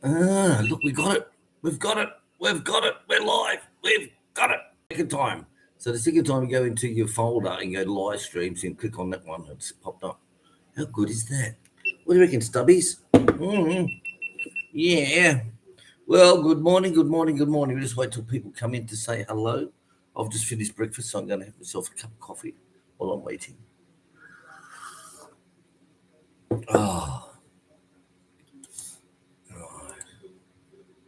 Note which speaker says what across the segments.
Speaker 1: Look, we got it. We've got it. We've got it. We're live. We've got it. Second time. So the second time you go into your folder and go to live streams and click on that one, it's popped up. How good is that? What do you reckon, Stubbies? Yeah. Well, good morning, good morning, good morning. We just wait till people come in to say hello. I've just finished breakfast, so I'm going to have myself a cup of coffee while I'm waiting. Oh.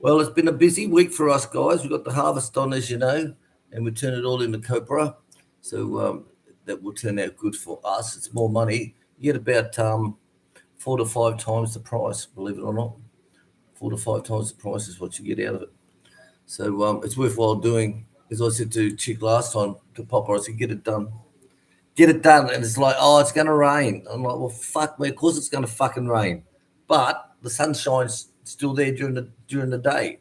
Speaker 1: Well, it's been a busy week for us, guys. We've got the harvest on, as you know, and we turn it all into copra. So that will turn out good for us. It's more money. You get about 4 to 5 times the price, believe it or not. 4 to 5 times the price is what you get out of it. So it's worthwhile doing. As I said to Chick last time, to Popper, I said, get it done. Get it done. And it's like, oh, it's going to rain. I'm like, well, fuck me. Of course it's going to fucking rain. But the sunshine's still there during the day.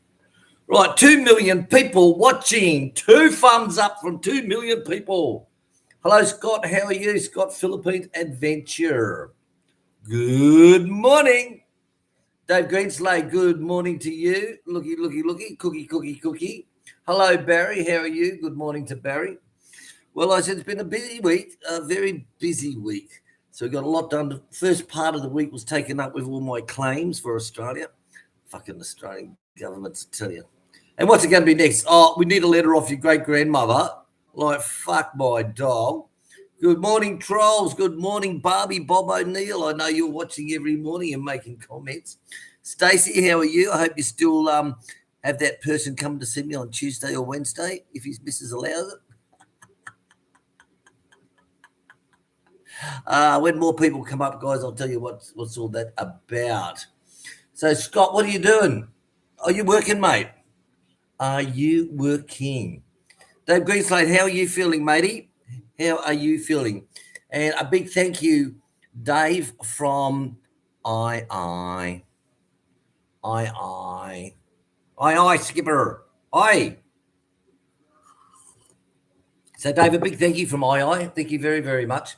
Speaker 1: Right, 2 million people watching. 2 thumbs up from 2 million people. Hello, Scott. How are you? Scott, Philippine Adventure. Good morning. Dave Greenslade, good morning to you. Looky, cookie. Hello, Barry. How are you? Good morning to Barry. Well, I said it's been a busy week, a very busy week. So we got a lot done. The first part of the week was taken up with all my claims for Australia. Fucking Australian governments, I tell you. And what's it going to be next? Oh, we need a letter off your great-grandmother. Like, fuck my dog. Good morning, trolls. Good morning, Barbie, Bob O'Neill. I know you're watching every morning and making comments. Stacey, how are you? I hope you still have that person come to see me on Tuesday or Wednesday, if his missus allows it. When more people come up, guys, I'll tell you what's all that about. So, Scott, what are you doing? Are you working, mate? Are you working? Dave Greenslade, how are you feeling, matey? How are you feeling? And a big thank you, Dave, from I, Skipper. Aye. So, Dave, a big thank you from I. Thank you very, very much.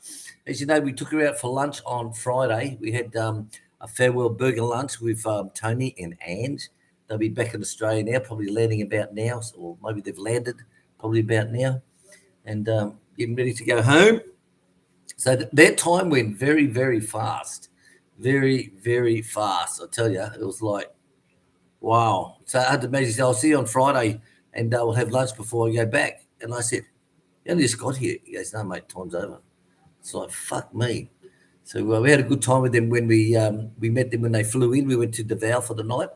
Speaker 1: As you know, we took her out for lunch on Friday. We had a farewell burger lunch with Tony and Ange. They'll be back in Australia now, probably landing about now, or maybe they've landed probably about now, and getting ready to go home. So that time went very, very fast. Very, very fast. I tell you, it was like, wow. So I had to imagine, I'll see you on Friday and we'll have lunch before I go back. And I said, you only just got here. He goes, no, mate, time's over. It's like, fuck me. So we had a good time with them when we met them when they flew in. We went to Davao for the night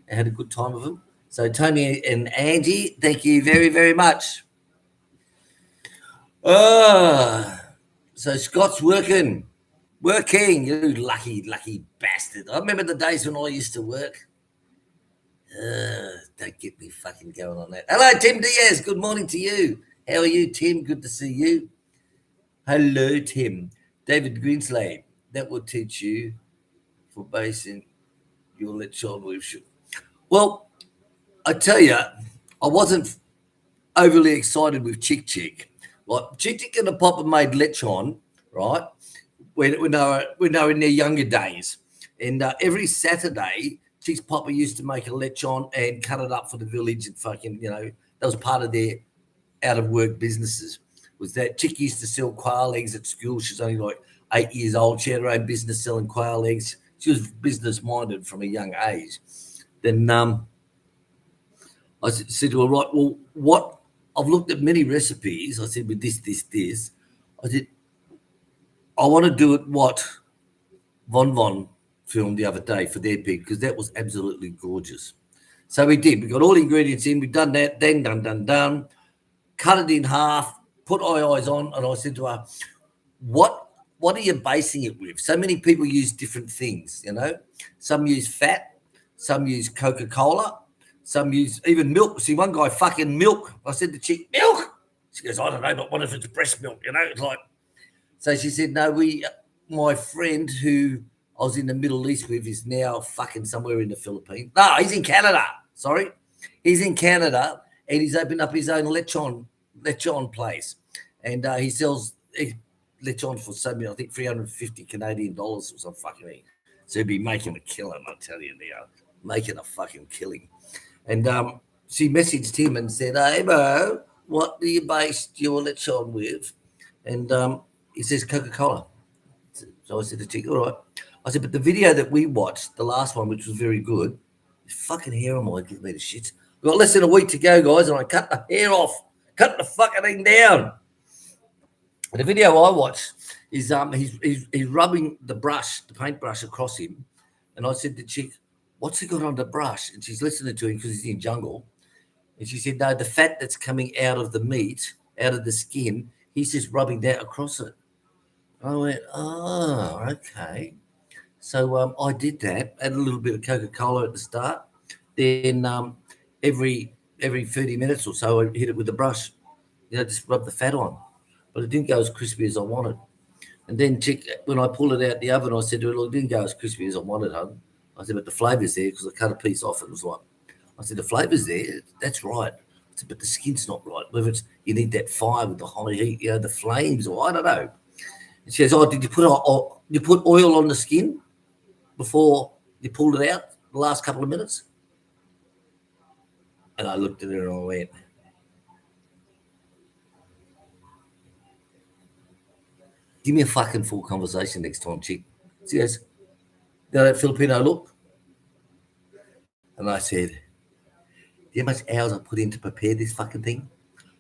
Speaker 1: and had a good time with them. So Tony and Angie, thank you very, very much. So Scott's working, you lucky bastard. I remember the days when I used to work. Don't get me fucking going on that. Hello, Tim Diaz. Good morning to you. How are you, Tim? Good to see you. Hello, Tim. David Greenslade. That will teach you for basing your lechon with sugar. Well, I tell you, I wasn't overly excited with Chick. Like Chick and the Popper made lechon, right? When they were in their younger days, and every Saturday, Chick's Popper used to make a lechon and cut it up for the village and fucking, that was part of their out of work businesses. Was that Chick used to sell quail eggs at school? She's only like 8 years old. She had her own business selling quail eggs. She was business minded from a young age. Then I said to her, right, well, what? I've looked at many recipes. I said, with this. I said, I want to do it what Von filmed the other day for their pig, because that was absolutely gorgeous. So we did. We got all the ingredients in. We've done that. Then done. Cut it in half. Put eyes on. And I said to her, what are you basing it with? So many people use different things, Some use fat. Some use Coca-Cola. Some use even milk. See, one guy, fucking milk. I said to Chick, milk? She goes, I don't know, but what if it's breast milk, It's like, so she said, no, my friend who I was in the Middle East with is now fucking somewhere in the Philippines. No, he's in Canada. Sorry. He's in Canada and he's opened up his own lechon place. And he sells lechon for something, I think $350 Canadian or some fucking thing. So he'll be making a killing, I tell you now. making a fucking killing. And she messaged him and said, "Hey, bro, what do you base your lechon with?" And he says Coca-Cola. So I said to chick, "All right." I said, "But the video that we watched, the last one, which was very good, his fucking hair on mine gives me the shits. We've got less than a week to go, guys, and I cut the hair off, cut the fucking thing down." And the video I watched is he's rubbing the brush, the paintbrush across him, and I said to the chick, "What's he got on the brush?" And she's listening to him because he's in jungle, and she said, "No, the fat that's coming out of the meat, out of the skin, he's just rubbing that across it." I went, "Oh, okay." So I did that, added a little bit of Coca-Cola at the start. Then every 30 minutes or so, I hit it with the brush. Just rub the fat on. But it didn't go as crispy as I wanted. And then when I pulled it out the oven, I said to her, "Look, it didn't go as crispy as I wanted, hon." I said, "But the flavour's there," because I cut a piece off. It was like, I said, "The flavour's there. That's right." I said, "But the skin's not right. Whether it's you need that fire with the high heat, the flames, or I don't know." And she goes, "Oh, did you put oil on the skin before you pulled it out the last couple of minutes?" And I looked at her and I went, "Give me a fucking full conversation next time, chick." She goes, "You know that Filipino look?" And I said, "Do you know how much hours I put in to prepare this fucking thing?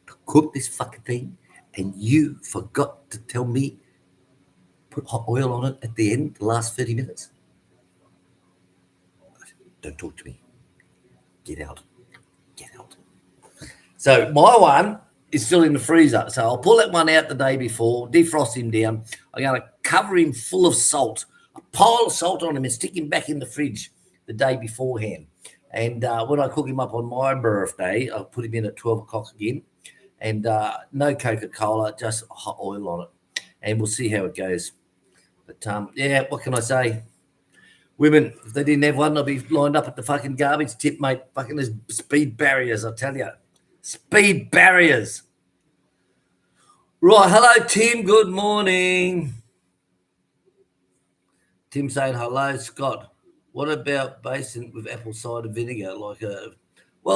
Speaker 1: To cook this fucking thing? And you forgot to tell me put hot oil on it at the end, the last 30 minutes?" I said, "Don't talk to me. Get out. Get out." So my one is still in the freezer. So I'll pull that one out the day before, defrost him down. I'm going to cover him full of salt, a pile of salt on him, and stick him back in the fridge the day beforehand. And when I cook him up on my birthday, I'll put him in at 12 o'clock again. And no Coca-Cola, just hot oil on it. And we'll see how it goes. But yeah, what can I say? Women, if they didn't have one, they'd be lined up at the fucking garbage tip, mate. Fucking there's speed barriers, I tell you. Speed barriers. Right, hello, Tim. Good morning. Tim saying hello, Scott. What about basing with apple cider vinegar?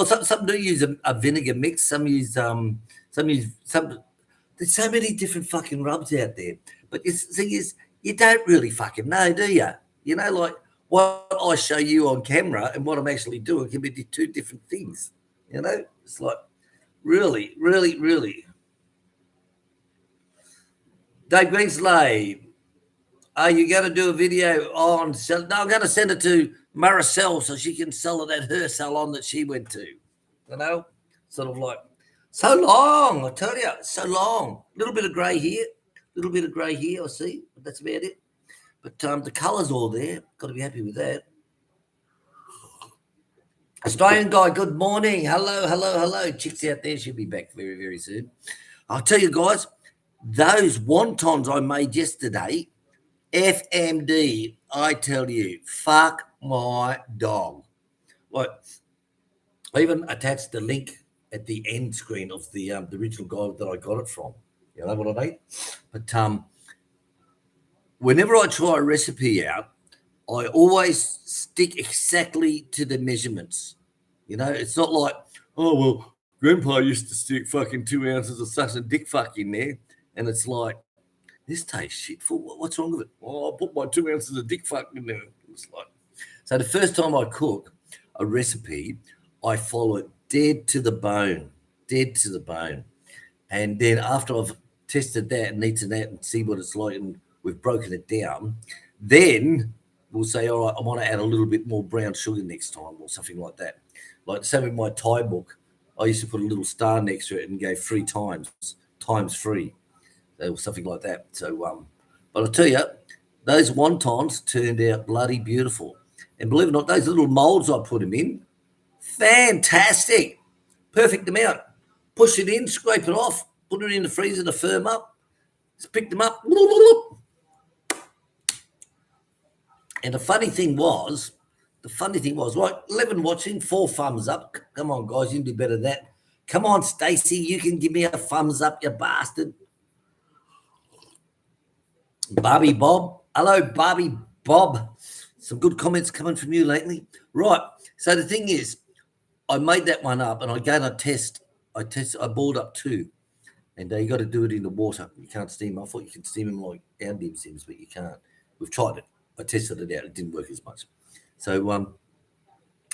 Speaker 1: Some do use a vinegar mix. Some use some. There's so many different fucking rubs out there. But the thing is, you don't really fucking know, do you? Like what I show you on camera and what I'm actually doing can be two different things. It's like really, really, really. Dave Greenslade, are you going to do a video on? No, I'm going to send it to Maricel so she can sell it at her salon that she went to. Sort of like so long. I tell you, so long. A little bit of grey here, I see, but that's about it. But the colour's all there. Got to be happy with that. Australian guy, good morning. Hello. Chicks out there, she'll be back very, very soon. I'll tell you guys, those wontons I made yesterday, FMD, I tell you, fuck my dog. Like, I even attached the link at the end screen of the original guy that I got it from. You know what I mean? But whenever I try a recipe out, I always stick exactly to the measurements. It's not like, "Oh, well, Grandpa used to stick fucking 2 ounces of such a dick fuck in there." And it's like, this tastes shit. What's wrong with it? "Oh, I put my 2 ounces of dick fuck in there." It's like, so the first time I cook a recipe, I follow it dead to the bone. And then after I've tested that and eaten that and see what it's like and we've broken it down, then we'll say, "All right, I want to add a little bit more brown sugar next time," or something like that. Like same with my Thai book, I used to put a little star next to it and go 3 times 3, or something like that. So, but I'll tell you, those wontons turned out bloody beautiful. And believe it or not, those little molds I put them in, fantastic, perfect amount. Push it in, scrape it off, put it in the freezer to firm up. Just pick them up. And the funny thing was, right, 11 watching, 4 thumbs up. Come on, guys, you can do better than that. Come on, Stacey, you can give me a thumbs up, you bastard. Barbie Bob. Hello, Barbie Bob. Some good comments coming from you lately. Right. So the thing is, I made that one up and I gave a test. I boiled up 2. And you got to do it in the water. You can't steam them. I thought you could steam them like our dim sims, but you can't. We've tried it. I tested it out. It didn't work as much. So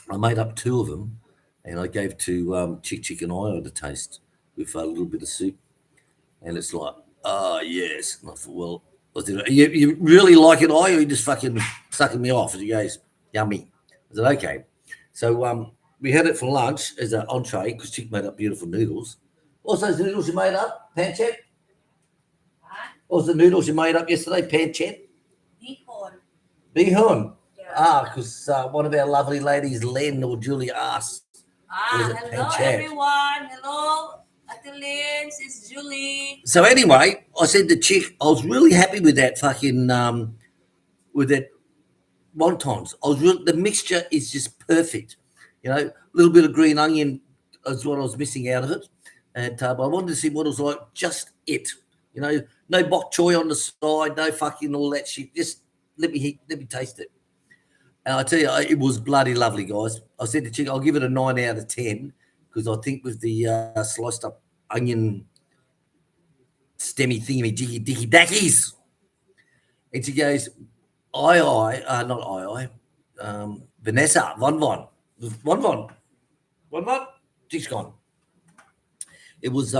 Speaker 1: I made up 2 of them, and I gave to Chick and I the taste with a little bit of soup. And it's like, oh, yes. And I thought, well, I said, you really like it, or you just fucking sucking me off? And he goes, yummy. I said, okay. So we had it for lunch as an entree because Chick made up beautiful noodles. What's those noodles you made up? Pancetta? What was the noodles you made up yesterday? Pancetta? Bihun. Yeah. Because one of our lovely ladies, Len or Julie, asked.
Speaker 2: Hello, everyone. Hello, Atelins. It's Julie.
Speaker 1: So anyway, I said to Chick, I was really happy with that fucking, with that wontons. The mixture is just perfect. You know, a little bit of green onion is what I was missing out of it. And I wanted to see what it was like, just it. You know, no bok choy on the side, no fucking all that shit. Just let me taste it. And I tell you, it was bloody lovely, guys. I said to Chick, I'll give it a 9 out of 10 because I think with the sliced up onion stemmy thingy jiggy dicky dackies. And she goes, Vanessa, Von. Chick's gone. It was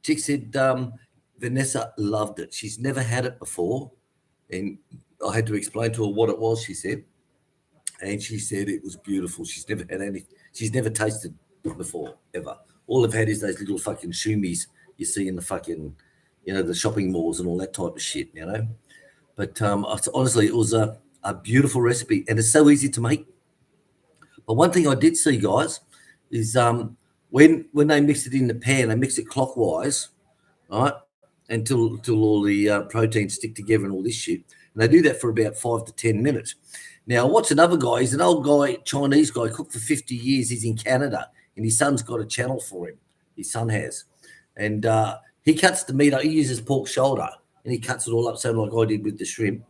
Speaker 1: Chick said Vanessa loved it. She's never had it before, and I had to explain to her what it was. She said, and she said it was beautiful. She's never had any. She's never tasted before ever. All I've had is those little fucking shumis you see in the fucking, you know, the shopping malls and all that type of shit, you know. But honestly, it was a beautiful recipe, and it's so easy to make. But one thing I did see, guys, is when they mix it in the pan, they mix it clockwise, right, until all the proteins stick together and all this shit. And they do that for about 5 to 10 minutes. Now, what's another guy? He's an old guy, Chinese guy, cooked for 50 years. He's in Canada, and his son's got a channel for him. His son has. And he cuts the meat up. He uses pork shoulder, and he cuts it all up, same like I did with the shrimp.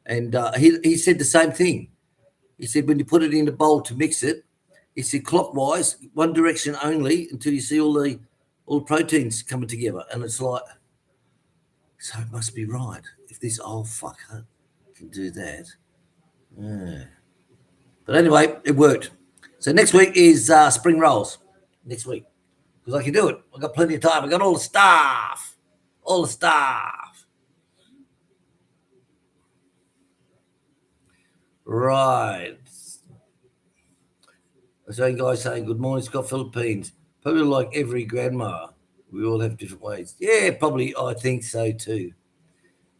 Speaker 1: And he said the same thing. He said when you put it in the bowl to mix it, he said clockwise, one direction only until you see all the proteins coming together. And it's like, so it must be right. If this old fucker can do that. Yeah. But anyway, it worked. So next week is spring rolls. Next week. Because I can do it. I've got plenty of time. I got all the staff. Right. So guys saying, good morning, Scott, Philippines. Probably like every grandma. We all have different ways. Yeah, probably. I think so too.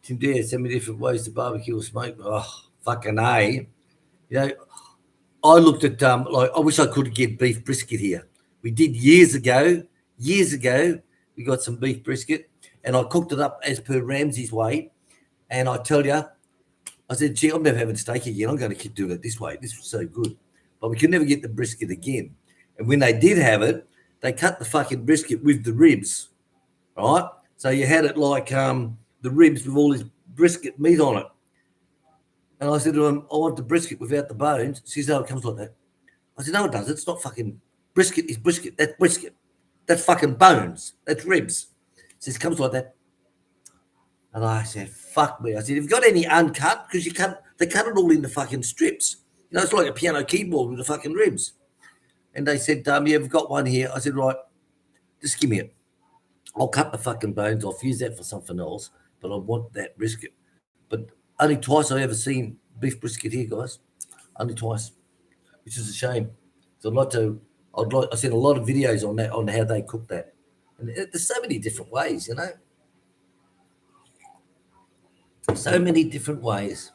Speaker 1: Tim Dare, send me different ways to barbecue or smoke. Oh, fucking A. You know, I looked at, like, I wish I could get beef brisket here. We did years ago. We got some beef brisket and I cooked it up as per Ramsay's way. And I tell you, I said, gee, I'm never having steak again. I'm going to keep doing it this way. This was so good. But we could never get the brisket again. And when they did have it, they cut the fucking brisket with the ribs, right? So you had it like the ribs with all this brisket meat on it. And I said to him, I want the brisket without the bones. She said, oh, it comes like that. I said, no, it doesn't. It's not fucking brisket. Is brisket. That's brisket. That's fucking bones. That's ribs. She says, it comes like that. And I said, fuck me. I said, have you got any uncut? Because they cut it all into fucking strips. You know, it's like a piano keyboard with the fucking ribs. And they said, yeah, we've got one here. I said, right, just give me it. I'll cut the fucking bones off, use that for something else, but I want that brisket. But only twice I ever seen beef brisket here, guys. Only twice, which is a shame. So I've seen a lot of videos on that, on how they cook that. And there's so many different ways, you know. So many different ways.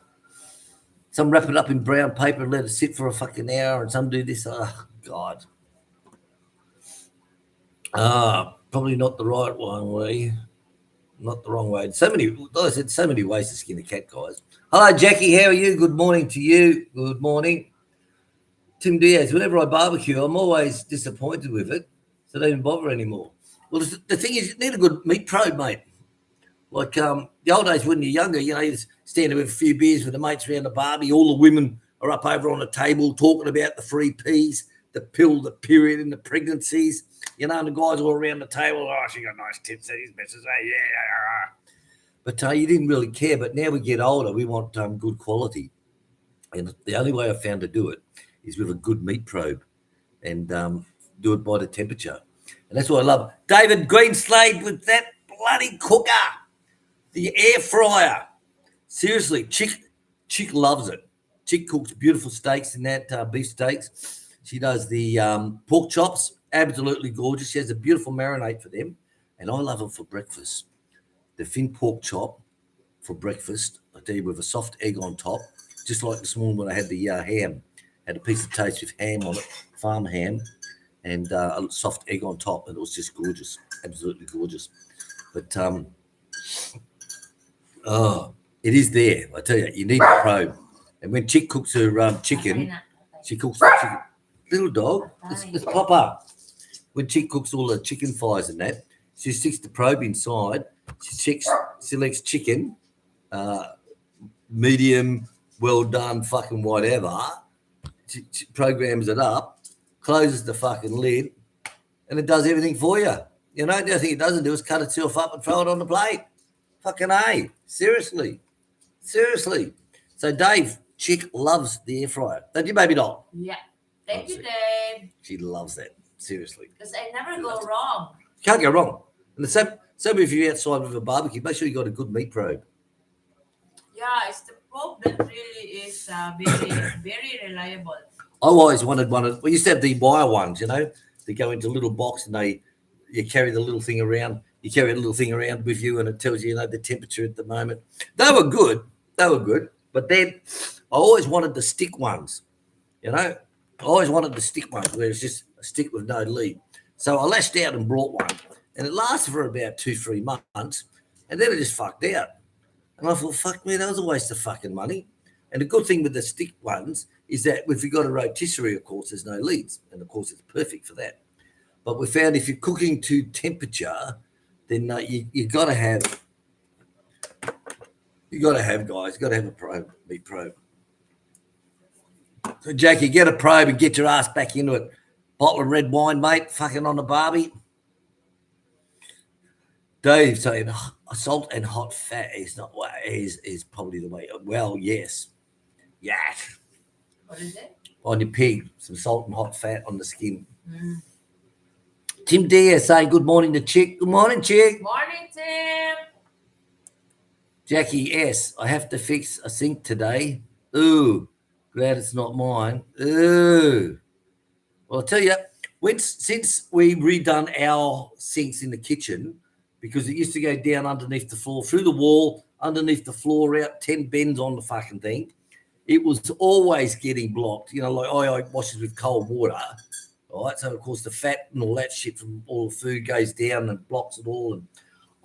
Speaker 1: Some wrap it up in brown paper and let it sit for a fucking hour, and some do this. Oh, God. Probably not the right one way. Not the wrong way. So many ways to skin a cat, guys. Hello, Jackie. How are you? Good morning to you. Good morning. Tim Diaz, whenever I barbecue, I'm always disappointed with it, so I don't even bother anymore. Well, the thing is, you need a good meat probe, mate. Like the old days when you're younger, you know, you stand there with a few beers with the mates around the barbie, all the women are up over on the table talking about the 3 Ps, the pill, the period, and the pregnancies. You know, and the guys all around the table, oh, she got nice tits, these misses, yeah. But you didn't really care. But now we get older, we want good quality. And the only way I found to do it is with a good meat probe and do it by the temperature. And that's what I love. David Greenslade with that bloody cooker, the air fryer. Seriously, Chick loves it. Chick cooks beautiful steaks in that, beef steaks. She does the pork chops, absolutely gorgeous. She has a beautiful marinade for them. And I love them for breakfast. The thin pork chop for breakfast, I tell you, with a soft egg on top, just like this morning when I had the ham. Had a piece of toast with ham on it, farm ham, and a soft egg on top, and it was just gorgeous, absolutely gorgeous. But it is there. I tell you, you need a probe. And when Chick cooks her chicken, she cooks the chicken. Little dog, it's Papa. When Chick cooks all the chicken thighs and that, she sticks the probe inside. She selects chicken, medium, well done, fucking whatever. She programs it up, closes the fucking lid, and it does everything for you. You know, the only thing it doesn't do is cut itself up and throw it on the plate. Fucking A. Seriously. So Dave, Chick loves the air fryer. Don't you, baby doll?
Speaker 2: Yeah. Thank you, Dave.
Speaker 1: She loves that. Seriously.
Speaker 2: Because I never go wrong.
Speaker 1: Can't go wrong. And the same if you're outside with a barbecue, make sure you got a good meat probe.
Speaker 2: Yeah, it's the probe that really is very, very reliable.
Speaker 1: I always wanted one of. We used to have the wire ones, you know. They go into a little box and you carry the little thing around. You carry a little thing around with you, and it tells you, the temperature at the moment. They were good. But then I always wanted the stick ones, you know. I always wanted the stick ones where it's just a stick with no lead. So I lashed out and brought one, and it lasted for about 2-3 months, and then it just fucked out. And I thought, fuck me, that was a waste of fucking money. And the good thing with the stick ones is that if you've got a rotisserie, of course, there's no leads, and of course it's perfect for that. But we found if you're cooking to temperature, then you got to have a probe, meat probe. So Jackie, get a probe and get your ass back into it. Bottle of red wine, mate, fucking on the barbie. Dave saying salt and hot fat is probably the way. Well, yes.
Speaker 2: What is it?
Speaker 1: On your pig, some salt and hot fat on the skin. Tim Deere saying good morning to Chick. Good morning, Chick.
Speaker 2: Morning, Tim.
Speaker 1: Jackie S. I have to fix a sink today. Ooh, glad it's not mine. Ooh. Well, I'll tell you, since we redone our sinks in the kitchen, because it used to go down underneath the floor, through the wall, underneath the floor, out 10 bends on the fucking thing, it was always getting blocked. You know, like I washes with cold water, right? So, of course, the fat and all that shit from all the food goes down and blocks it all. And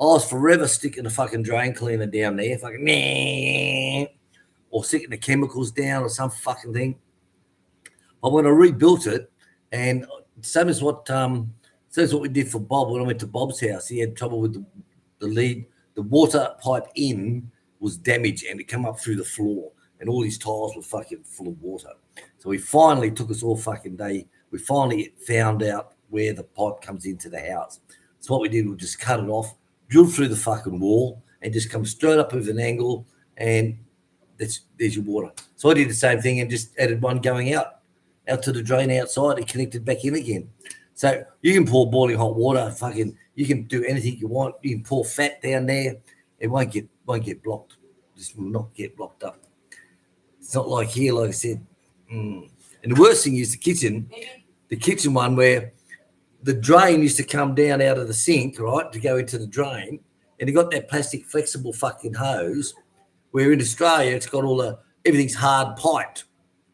Speaker 1: I was forever sticking the fucking drain cleaner down there, or sticking the chemicals down or some fucking thing. But when I rebuilt it, and same as what we did for Bob when I went to Bob's house, he had trouble with the lead. The water pipe in was damaged and it came up through the floor, and all his tiles were fucking full of water. So we finally took us all fucking day. We finally found out where the pipe comes into the house. So what we did was just cut it off, drill through the fucking wall, and just come straight up with an angle, and there's your water. So I did the same thing and just added one going out to the drain outside and connected back in again. So you can pour boiling hot water, you can do anything you want. You can pour fat down there. It won't get blocked. Just will not get blocked up. It's not like here, like I said. And the worst thing is the kitchen one where the drain used to come down out of the sink, right, to go into the drain, and you got that plastic flexible fucking hose, where in Australia it's got everything's hard piped,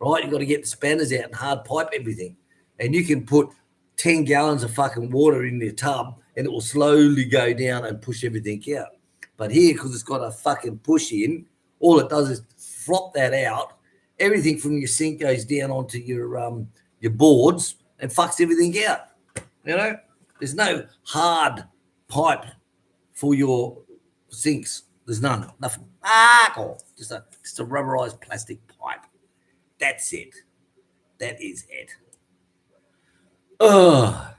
Speaker 1: right? You got to get the spanners out and hard pipe everything, and you can put 10 gallons of fucking water in the tub, and it will slowly go down and push everything out. But here, because it's got a fucking push in, all it does is flop that out. Everything from your sink goes down onto your boards and fucks everything out. You know, there's no hard pipe for your sinks. There's nothing. Just a rubberized plastic pipe. That's it. That is it. Oh.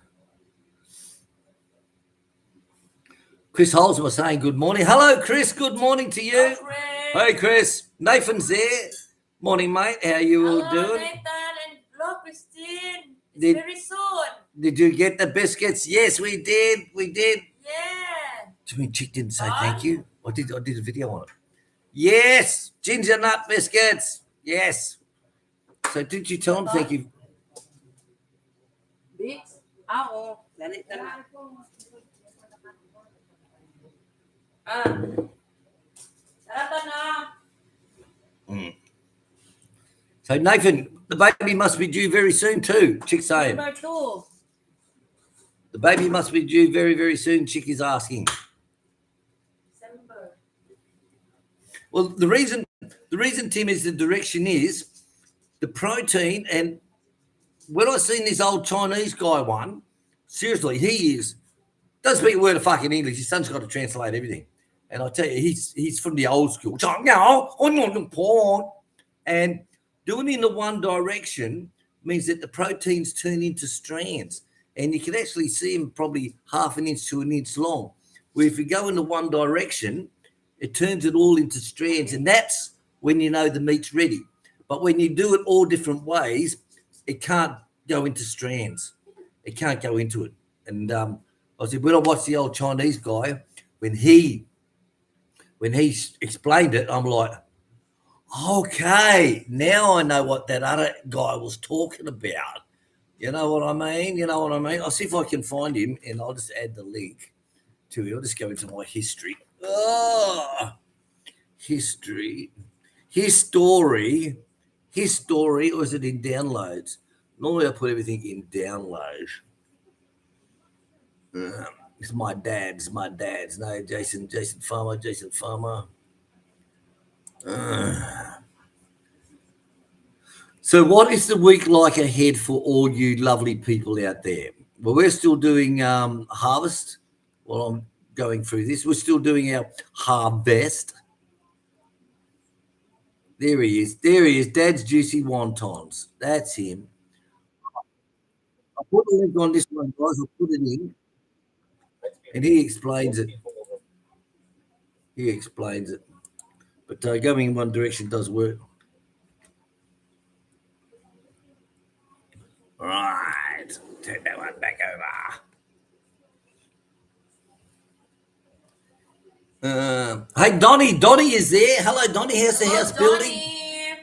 Speaker 1: Chris Holmes was saying good morning. Hello, Chris. Good morning to you. Hey, Chris. Nathan's there. Morning, mate. How you all doing?
Speaker 2: Nathan and hello, Christine. It's very soon.
Speaker 1: Did you get the biscuits? Yes, we did. We did.
Speaker 2: Yeah.
Speaker 1: Jimmy Chick didn't say thank you. I did a video on it. Yes, ginger nut biscuits. Yes. So did you tell him thank you?
Speaker 2: Bits? Oo. Ganit na. Sarata na.
Speaker 1: So Nathan, the baby must be due very soon too. Chick saying.
Speaker 2: Number 2.
Speaker 1: The baby must be due very, very soon. Chick is asking.
Speaker 2: December.
Speaker 1: Well, the reason, Tim, is the direction is the protein. And when I seen this old Chinese guy one, seriously, he doesn't speak a word of fucking English. His son's got to translate everything. And I tell you, he's from the old school. And doing in the one direction means that the proteins turn into strands. And you can actually see them probably half an inch to an inch long. Where if you go in the one direction, it turns it all into strands. And that's when you know the meat's ready. But when you do it all different ways, it can't go into strands. It can't go into it. And I said, when I watched the old Chinese guy, when he explained it, I'm like, okay, now I know what that other guy was talking about. You know what I mean? I'll see if I can find him, and I'll just add the link to it. I'll just go into my history. Oh, history. His story, or is it in downloads? Normally I put everything in downloads. It's my dad's. No, Jason Farmer. So what is the week like ahead for all you lovely people out there? Well, we're still doing harvest while I'm going through this. We're still doing our harvest. There he is. Dad's Juicy Wontons. That's him. I'll put a link on this one, guys. I'll put it in. And he explains it. But going in one direction does work. Right. Turn that one back over. Hey, Donnie. Donnie is there. Hello, Donnie. How's the house building?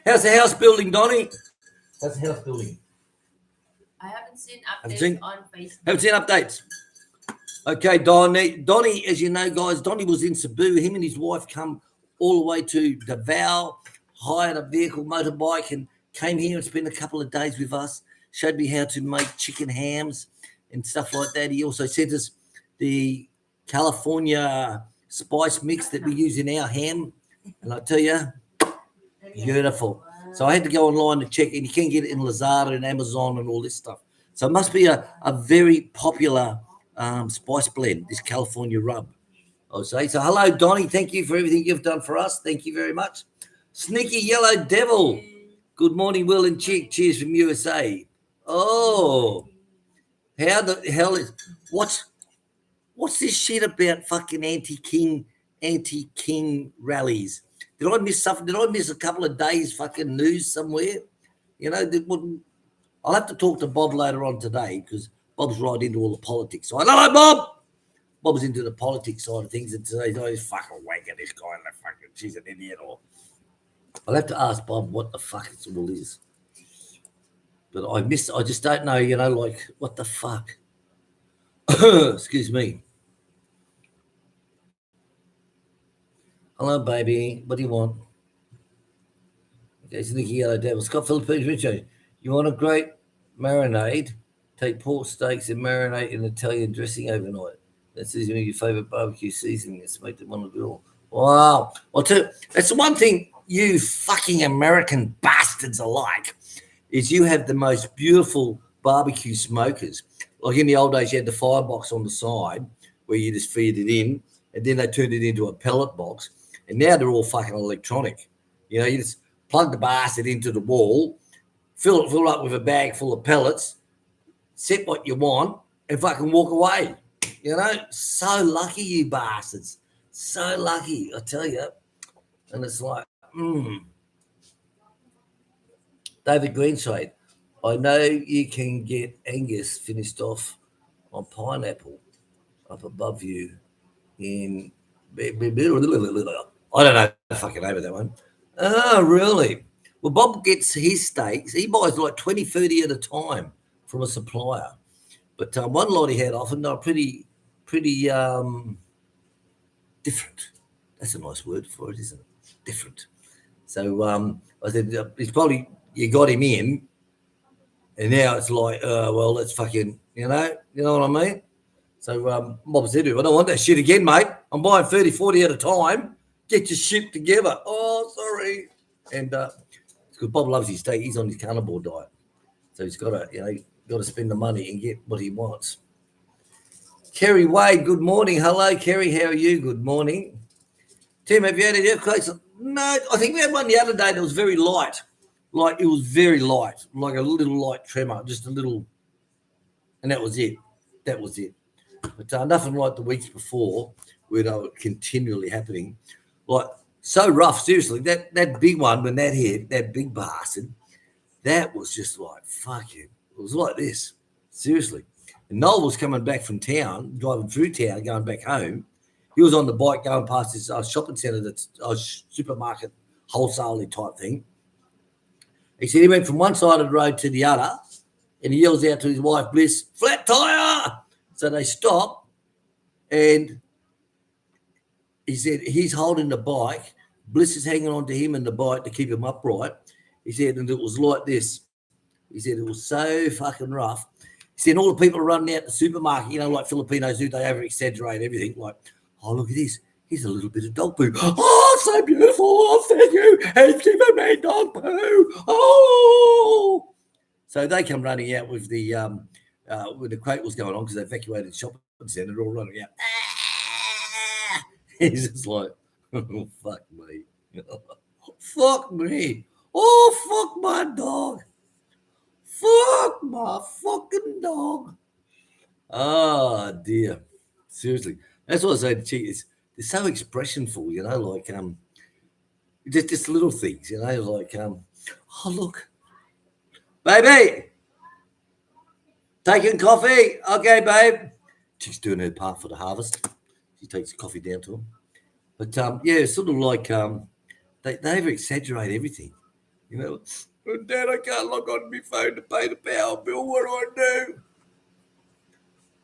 Speaker 1: How's the house building, Donnie? How's the house building?
Speaker 2: I haven't seen updates on Facebook.
Speaker 1: Haven't seen updates. Okay, Donnie, as you know, guys, Donnie was in Cebu. Him and his wife come all the way to Davao, hired a vehicle, motorbike, and came here and spent a couple of days with us. Showed me how to make chicken hams and stuff like that. He also sent us the California spice mix that we use in our ham. And I tell you, beautiful. So I had to go online to check, and you can get it in Lazada and Amazon and all this stuff. So it must be a very popular spice blend, this California rub, I'll say. So hello, Donnie. Thank you for everything you've done for us. Thank you very much. Sneaky Yellow Devil. Good morning, Will and Chick. Cheers from USA. Oh, how the hell is what's this shit about fucking anti-king rallies? Did I miss something? Did I miss a couple of days fucking news somewhere? You know, I'll have to talk to Bob later on today because Bob's right into all the politics. So hello, Bob. Bob's into the politics side of things, and today's always fucking wanking this guy, and fucking she's an idiot. Or I'll have to ask Bob what the fuck it all is. But I just don't know. You know, like what the fuck. Excuse me. Hello, baby. What do you want? Okay, Sneaky Yellow Devil. Scott Philippines, Richard. You want a great marinade? Take pork steaks and marinate in Italian dressing overnight. That's your favorite barbecue seasoning. Let's make them on the grill. Wow. Well, that's the one thing you fucking American bastards are like, is you have the most beautiful barbecue smokers. Like in the old days, you had the firebox on the side where you just feed it in, and then they turned it into a pellet box. And now they're all fucking electronic. You know, you just plug the bastard into the wall, fill up with a bag full of pellets, set what you want, and fucking walk away. You know, so lucky, you bastards. So lucky, I tell you. And it's like, David Greenshade, I know you can get Angus finished off on pineapple up above you in. I don't know the fucking name of that one. Oh, really? Well, Bob gets his steaks. He buys like 20, 30 at a time from a supplier. But one lot he had often are pretty different. That's a nice word for it, isn't it? Different. So I said, he's probably, you got him in, and now it's like, well, let's fucking, you know what I mean? So Bob said to him, I don't want that shit again, mate. I'm buying 30, 40 at a time. Get your shit together. Oh, sorry. And because Bob loves his steak, he's on his carnivore diet. So he's got to, spend the money and get what he wants. Kerry Wade, good morning. Hello, Kerry. How are you? Good morning. Tim, have you had any earthquakes? No, I think we had one the other day that was very light. Like, it was very light, like a little light tremor, just a little, and that was it. That was it. But nothing like the weeks before where they were continually happening. Like, so rough, seriously. That big one, when that hit, that big bastard, that was just like, fuck you. It was like this, seriously. And Noel was coming back from town, driving through town, going back home. He was on the bike going past this shopping centre, that's a supermarket, wholesale type thing. He said he went from one side of the road to the other, and he yells out to his wife, Bliss, flat tyre! So they stop, and he said he's holding the bike. Bliss is hanging on to him and the bike to keep him upright. He said, and it was like this. He said it was so fucking rough. He said all the people are running out the supermarket, like Filipinos do, they over-exaggerate everything. Like, oh, look at this. Here's a little bit of dog poo. Oh, so beautiful. Oh, thank you. He's given me dog poo. Oh. So they come running out with the when the quake was going on, because they evacuated the shopping centre, they're all running out. Ah! He's just like, oh, fuck me. Fuck me. Oh, fuck my dog. Fuck my fucking dog. Oh, dear. Seriously. That's what I say to Chick. They're so expressionful, like just little things, like, oh, look. Baby, taking coffee. Okay, babe. She's doing her part for the harvest. She takes the coffee down to him. But, yeah, sort of like they over-exaggerate everything. Dad, I can't log on my phone to pay the power bill. What do I do?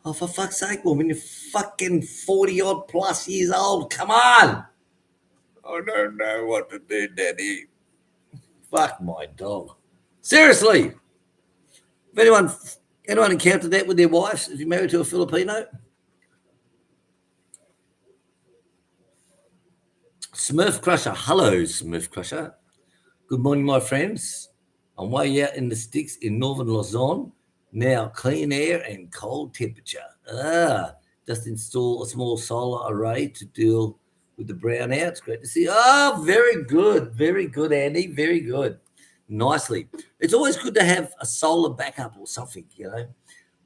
Speaker 1: Oh, for fuck's sake, woman, you're fucking 40-odd plus years old. Come on. I don't know what to do, Daddy. Fuck my dog. Seriously. If anyone encountered that with their wives, if you're married to a Filipino? Smurf Crusher. Hello, Smurf Crusher. Good morning, my friends. I'm way out in the sticks in northern Luzon. Now clean air and cold temperature. Just install a small solar array to deal with the brownouts. Great to see. Oh, very good. Very good, Andy. Very good. Nicely. It's always good to have a solar backup or something,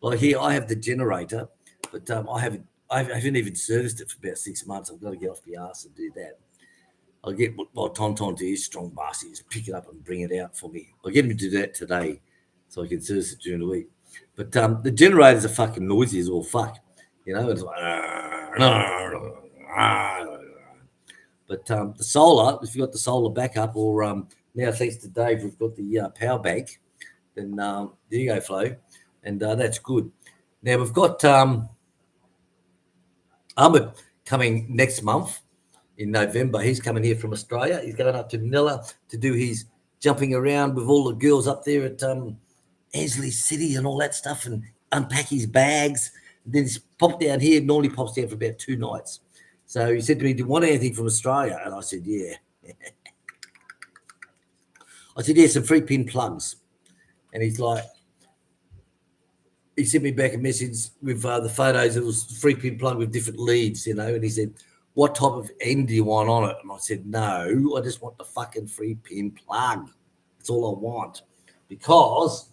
Speaker 1: Like here, I have the generator, but I haven't even serviced it for about 6 months. I've got to get off the arse and do that. I'll get my Tonton to his strong bossy, just pick it up and bring it out for me. I'll get him to do that today so I can service it during the week. But the generators are fucking noisy as all fuck. It's like, but the solar, if you've got the solar backup, or now thanks to Dave, we've got the power bank, then there you go, Flo, and that's good. Now we've got Ahmed coming next month in November. He's coming here from Australia. He's going up to Manila to do his jumping around with all the girls up there at Ansley City and all that stuff, and unpack his bags. And then he's popped down here. Normally pops down for about 2 nights. So he said to me, do you want anything from Australia? And I said, yeah. I said, yeah, some free pin plugs. And he's like, he sent me back a message with the photos. It was free pin plug with different leads, and he said, what type of end do you want on it? And I said, no, I just want the fucking free pin plug. That's all I want. because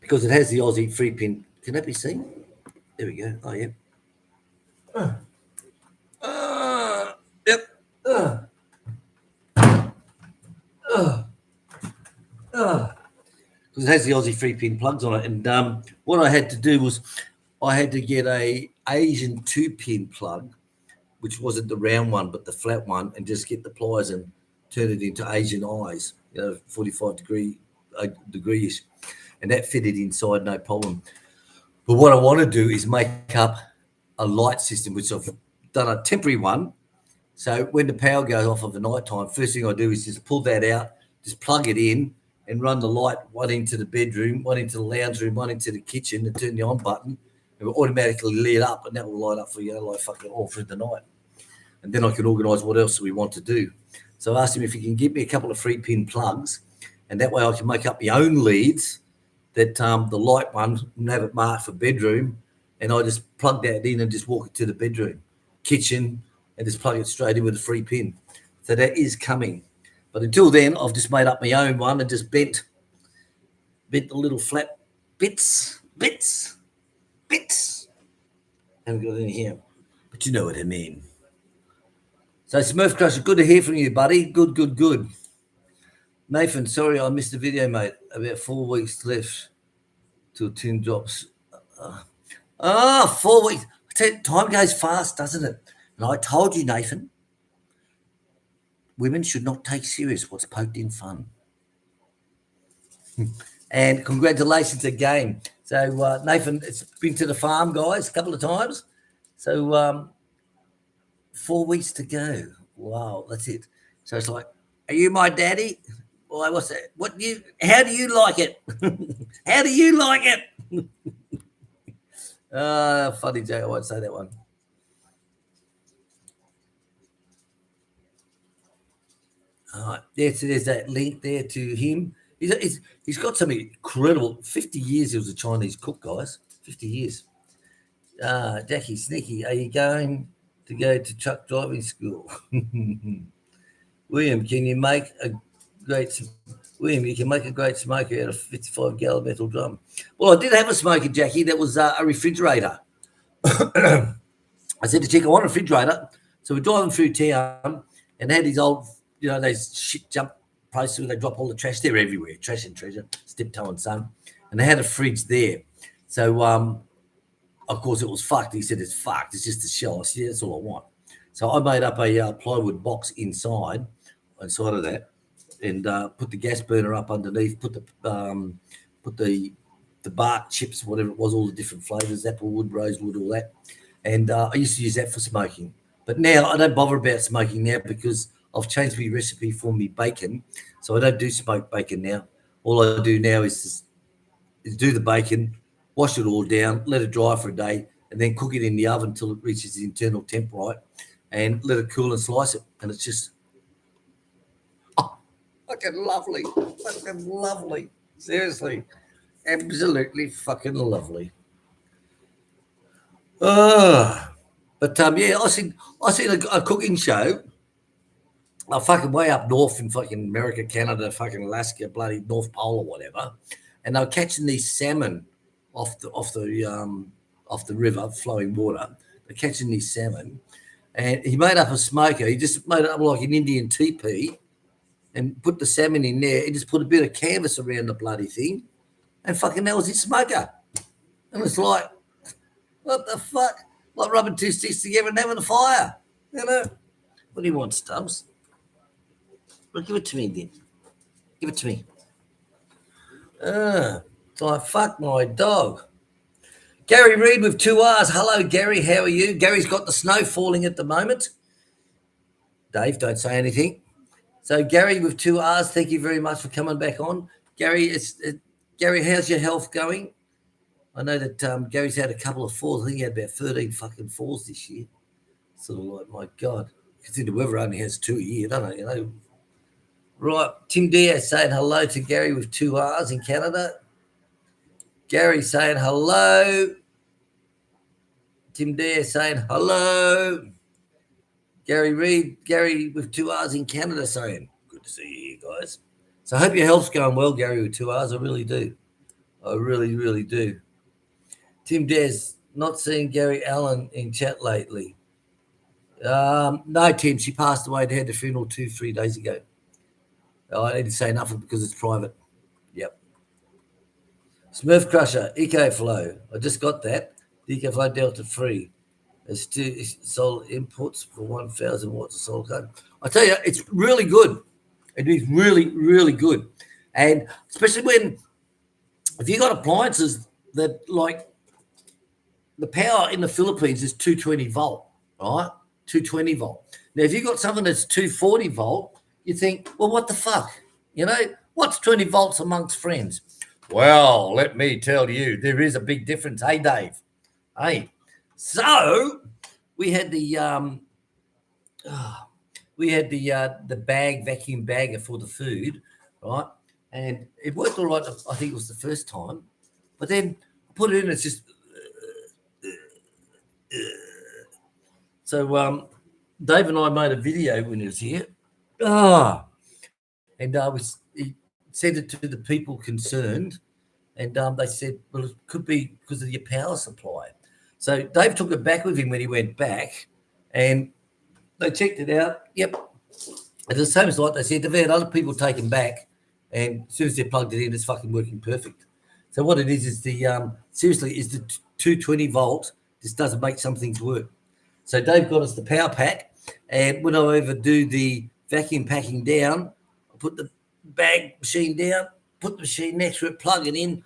Speaker 1: because it has the Aussie 3-pin. Can that be seen? There we go. Oh, yeah. Yep. Because it has the Aussie 3-pin plugs on it. And what I had to do was I had to get a Asian 2-pin plug, which wasn't the round one, but the flat one, and just get the pliers and turn it into Asian eyes, 45 degrees. And that fitted inside, no problem. But what I want to do is make up a light system, which I've done a temporary one. So when the power goes off of the night time, first thing I do is just pull that out, just plug it in and run the light, one into the bedroom, one into the lounge room, one into the kitchen, and turn the on button. It will automatically lit up, and that will light up for like fucking all through the night. And then I can organise what else we want to do. So I asked him if he can give me a couple of 3-pin plugs, and that way I can make up my own leads that the light one and have it marked for bedroom, and I just plug that in and just walk it to the bedroom, kitchen, and just plug it straight in with a 3-pin. So that is coming. But until then, I've just made up my own one and just bent the little flat bits. Haven't got any here, but you know what I mean. So Smurf Crusher, good to hear from you, buddy. Good. Nathan, sorry I missed the video, mate. About 4 weeks left till tin drops. 4 weeks. I tell you, time goes fast, doesn't it? And I told you, Nathan, women should not take serious what's poked in fun. And congratulations again. So, Nathan, it's been to the farm, guys, a couple of times. So, 4 weeks to go. Wow, that's it. So it's like, are you my daddy? Why, what's that? How do you like it? How do you like it? Funny joke. I won't say that one. All right, there's that link there to him. He's got some incredible 50 years. He was a Chinese cook, guys. 50 years. Jackie Sneaky, are you going to go to truck driving school? William, you can make a great smoker out of 55-gallon metal drum. Well, I did have a smoker, Jackie. That was a refrigerator. I said to Chick, I want a refrigerator. So we're driving through town and had these old, those shit jump places where they drop all the trash. They're everywhere, trash and treasure, Steptoe and Son. And they had a fridge there. So, of course, it was fucked. He said, it's fucked. It's just a shell. I said, yeah, that's all I want. So I made up a plywood box inside of that, and put the gas burner up underneath, put the bark chips, whatever it was, all the different flavors, applewood, rosewood, all that. And I used to use that for smoking. But now I don't bother about smoking now because I've changed my recipe for me bacon. So I don't do smoked bacon now. All I do now is do the bacon, wash it all down, let it dry for a day, and then cook it in the oven until it reaches the internal temp right, and let it cool and slice it. And it's just fucking lovely. Seriously, absolutely fucking lovely. But yeah, I seen a cooking show. Fucking way up north in fucking America, Canada, fucking Alaska, bloody North Pole or whatever, and they were catching these salmon off the river, flowing water. They're catching these salmon, and he made up a smoker. He just made it up like an Indian teepee, and put the salmon in there. He just put a bit of canvas around the bloody thing, and fucking that was his smoker. And it's like, what the fuck? Like rubbing two sticks together and having a fire, What do you want, Stubbs? Well, give it to me then. Give it to me. It's like, fuck my dog. Gary Reid with 2 R's. Hello, Gary. How are you? Gary's got the snow falling at the moment. Dave, don't say anything. So, Gary with 2 R's, thank you very much for coming back on. Gary, Gary, how's your health going? I know that Gary's had a couple of falls. I think he had about 13 fucking falls this year. Sort of like, my God. Consider the weather only has 2 a year, don't it? Right, Tim Diaz saying hello to Gary with 2 R's in Canada. Gary saying hello. Tim Diaz saying hello. Gary Reid, Gary with 2 R's in Canada saying, good to see you here, guys. So I hope your health's going well, Gary, with 2 R's. I really do. I really, really do. Tim Des, not seeing Gary Allen in chat lately. No, Tim, she passed away. They had the funeral 3 days ago. I need to say nothing because it's private. Yep. Smurf Crusher, EcoFlow. I just got that. The EcoFlow Delta 3. It's 2 solar inputs for 1,000 watts of solar current. I tell you, it's really good. It is really, really good. And especially if you got appliances that like the power in the Philippines is 220 volt, right? 220 volt. Now, if you got something that's 240 volt, you think, well, what the fuck? You know, what's 20 volts amongst friends? Well, let me tell you, there is a big difference. Hey, Dave. Hey. So we had the vacuum bagger for the food, right? And it worked all right. I think it was the first time, but then I put it in. It's just so. Dave and I made a video when he was here. And he sent it to the people concerned, and they said, well, it could be because of your power supply. So Dave took it back with him when he went back, and they checked it out. Yep. It's the same as like they said, they've had other people take them back, and as soon as they plugged it in, it's fucking working perfect. So what it is the seriously is the 220 volt just doesn't make some things work. So Dave got us the power pack, and when I ever do the vacuum packing down, I put the bag machine down, put the machine next to it, plug it in,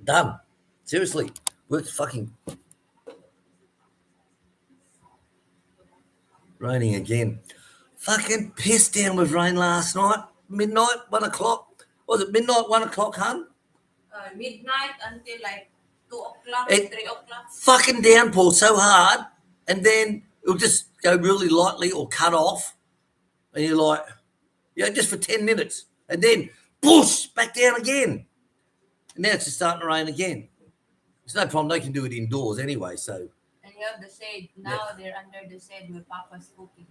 Speaker 1: done. Seriously, works fucking. Raining again. Fucking pissed down with rain last night. Midnight, 1 o'clock. Was it midnight, 1 o'clock, hun?
Speaker 2: Midnight until like 2 o'clock, 3 o'clock.
Speaker 1: Fucking downpour so hard, and then it'll just go really lightly or cut off, and you're like, yeah, just for 10 minutes, and then push back down again. And now it's just starting to rain again. There's no problem. They can do it indoors anyway, so.
Speaker 2: And you have the shade. Now they're under the shade where Papa's cooking.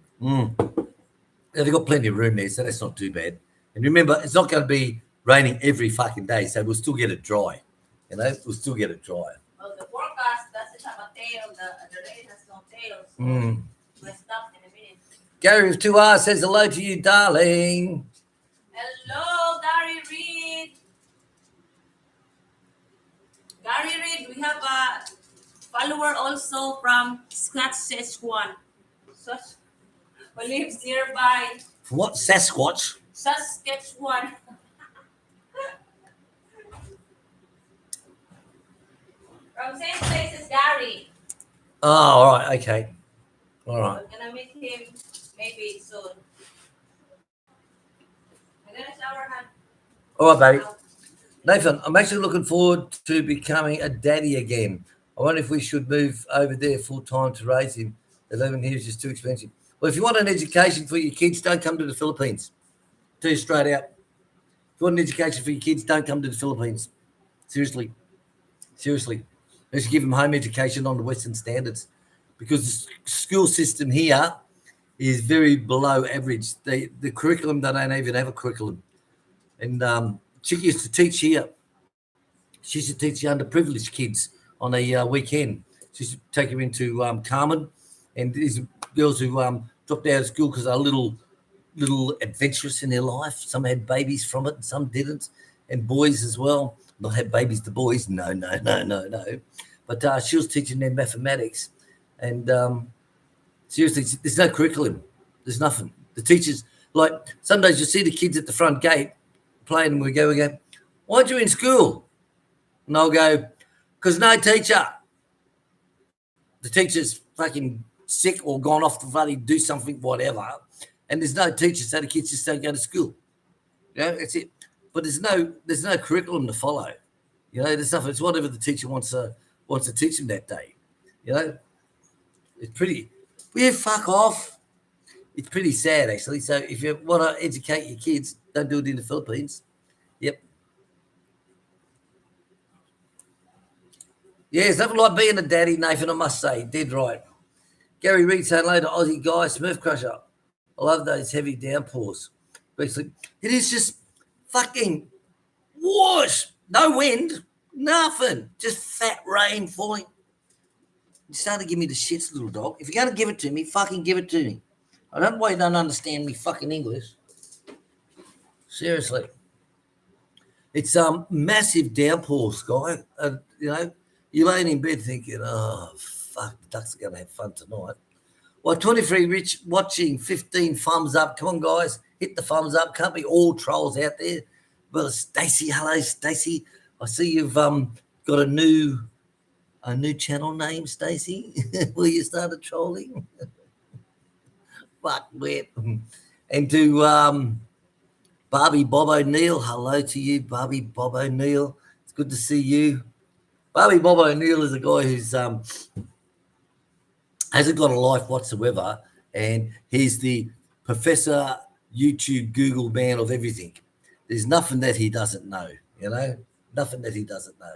Speaker 1: Yeah, they've got plenty of room there, so that's not too bad. And remember, it's not going to be raining every fucking day, so we'll still get it dry. You know, we'll still get it dry.
Speaker 2: Well, the forecast doesn't have a tail. The rain has no tail, so we'll stop in a minute.
Speaker 1: Gary with 2 R's says hello to you, darling.
Speaker 2: Hello, Gary Reid. Gary Reid, we have a follower also from Saskatchewan. Who lives nearby.
Speaker 1: From what? Sasquatch?
Speaker 2: Saskatchewan. From same place as Gary.
Speaker 1: Oh, all right, okay. All right.
Speaker 2: We're gonna meet him maybe soon. I'm gonna shower him.
Speaker 1: All right, baby. Nathan, I'm actually looking forward to becoming a daddy again. I wonder if we should move over there full time to raise him. 11 here is just too expensive. Well, if you want an education for your kids, don't come to the Philippines. Tell you straight out. If you want an education for your kids, don't come to the Philippines. Seriously. Let's give them home education on the Western standards, because the school system here is very below average. The curriculum, they don't even have a curriculum. And she used to teach here. She used to teach the underprivileged kids on a weekend. She used to take them into Carmen, and these girls who dropped out of school because they're a little adventurous in their life. Some had babies from it, and some didn't, and boys as well. Not have babies to boys. No. But she was teaching them mathematics, and seriously, there's no curriculum. There's nothing. The teachers, like some days you see the kids at the front gate playing, and we go, why aren't you in school? And I'll go, because no teacher. The teacher's fucking sick or gone off to bloody do something, whatever, and there's no teacher, so the kids just don't go to school. You know, that's it. But there's no curriculum to follow. You know, there's nothing. It's whatever the teacher wants to teach them that day. You know, it's pretty. Yeah, fuck off. It's pretty sad, actually. So if you want to educate your kids, don't do it in the Philippines. Yep. Yeah, it's nothing like being a daddy, Nathan, I must say. Dead right. Gary Reid saying later, Aussie guy, Smurf Crusher. I love those heavy downpours. Basically, it is just fucking whoosh. No wind, nothing. Just fat rain falling. You're starting to give me the shits, little dog. If you're going to give it to me, fucking give it to me. I don't know why you don't understand me fucking English. Seriously. It's massive downpour, Sky. You know, you're laying in bed thinking, oh, fuck, the Ducks are going to have fun tonight. Well, 23 Rich watching, 15 thumbs up. Come on, guys, hit the thumbs up. Can't be all trolls out there. Well, Stacey, hello, Stacey. I see you've got a new channel name, Stacey. Will you start trolling? Fuck, wet. And to Barbie Bob O'Neill, hello to you, Barbie Bob O'Neill. It's good to see you. Barbie Bob O'Neill is a guy who's hasn't got a life whatsoever, and he's the Professor YouTube Google man of everything. There's nothing that he doesn't know, you know, nothing that he doesn't know.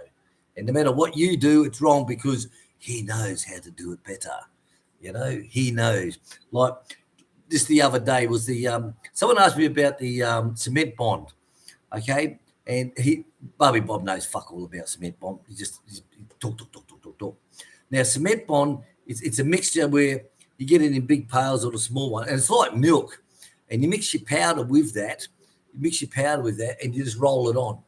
Speaker 1: And no matter what you do, it's wrong because he knows how to do it better. You know, he knows. Like just the other day was the someone asked me about the cement bond, okay? And Barbie Bob knows fuck all about cement bond. He talk. Now cement bond, it's a mixture where you get it in big pails or the small one, and it's like milk. And you mix your powder with that. And you just roll it on.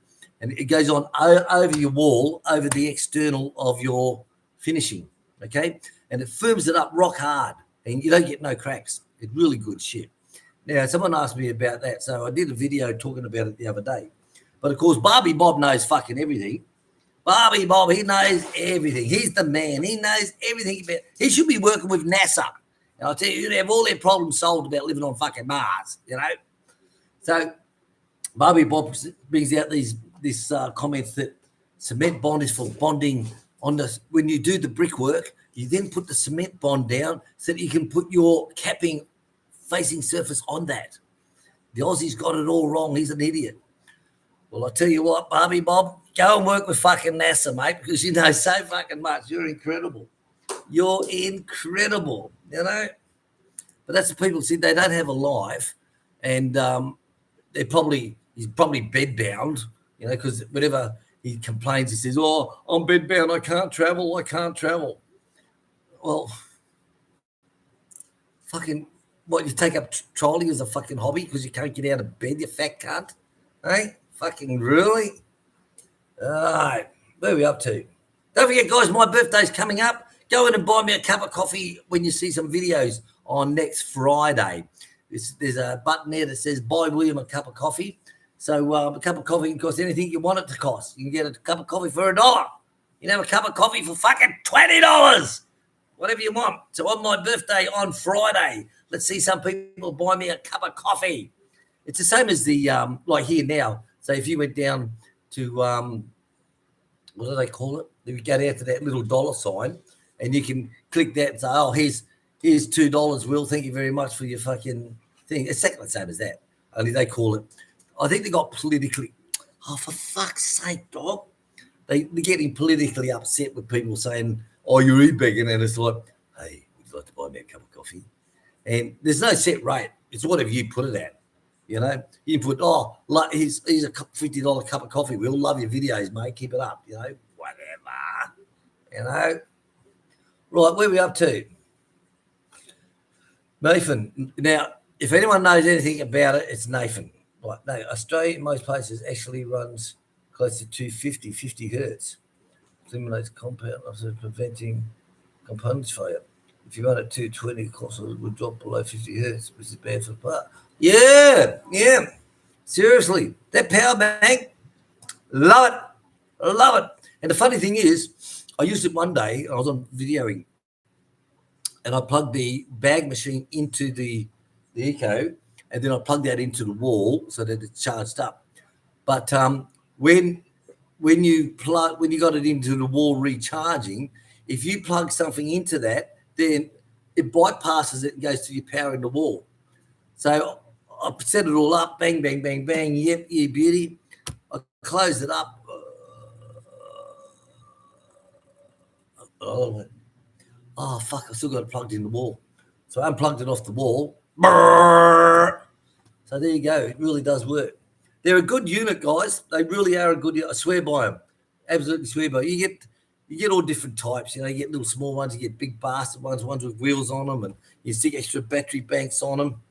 Speaker 1: And it goes on over your wall, over the external of your finishing, okay? And it firms it up rock hard, and you don't get no cracks. It's really good shit. Now, someone asked me about that, so I did a video talking about it the other day. But, of course, Barbie Bob knows fucking everything. Barbie Bob, he knows everything. He's the man. He knows everything about. He should be working with NASA. And I'll tell you, they have all their problems solved about living on fucking Mars, you know? So Barbie Bob brings out these comments that cement bond is for bonding on the when you do the brickwork, you then put the cement bond down so that you can put your capping facing surface on that. The Aussie's got it all wrong. He's an idiot. Well, I tell you what, Barbie Bob, go and work with fucking NASA, mate, because you know so fucking much. You're incredible. You're incredible, you know? But that's the people, see, they don't have a life, and he's probably bedbound, you know, because whenever he complains, he says, oh, I'm bedbound, I can't travel. Well, fucking, what, you take up trolling as a fucking hobby because you can't get out of bed, you fat cunt? Hey, fucking really? All right, where are we up to? Don't forget, guys, my birthday's coming up. Go in and buy me a cup of coffee when you see some videos on next Friday. There's a button there that says buy William a cup of coffee. So a cup of coffee can cost anything you want it to cost. You can get a cup of coffee for $1. You can have a cup of coffee for fucking $20. Whatever you want. So on my birthday on Friday, let's see some people buy me a cup of coffee. It's the same as the, like here now. So if you went down to, what do they call it? You go down to that little dollar sign and you can click that and say, oh, here's $2, Will. Thank you very much for your fucking thing. It's exactly the same as that. Only they call it, I think they got politically, oh, for fuck's sake, dog. They're getting politically upset with people saying, oh, you're e-begging. And it's like, hey, would you like to buy me a cup of coffee? And there's no set rate. It's whatever you put it at. You know, you can put, oh, here's a $50 cup of coffee. We'll love your videos, mate. Keep it up, you know, whatever, you know. Right, where are we up to? Nathan. Now, if anyone knows anything about it, it's Nathan. Right, no, Australia in most places actually runs close to 50 hertz. Eliminates compound, also preventing components failure. If you run at 220, of course, it would drop below 50 hertz, which is bad for the part. Yeah. Seriously, that power bank, love it. And the funny thing is, I used it one day. I was on videoing, and I plugged the bag machine into the Eco, and then I plugged that into the wall so that it's charged up. But when you got it into the wall recharging, if you plug something into that, then it bypasses it and goes to your power in the wall. So I set it all up, bang, bang, bang, bang. Yep, yeah, beauty. I closed it up. Oh, fuck, I still got it plugged in the wall. So I unplugged it off the wall. Brrr. So there you go. It really does work. They're a good unit, guys. They really are a good unit. I swear by them. Absolutely swear by them. You get all different types. You know, you get little small ones, you get big bastard ones with wheels on them, and you stick extra battery banks on them.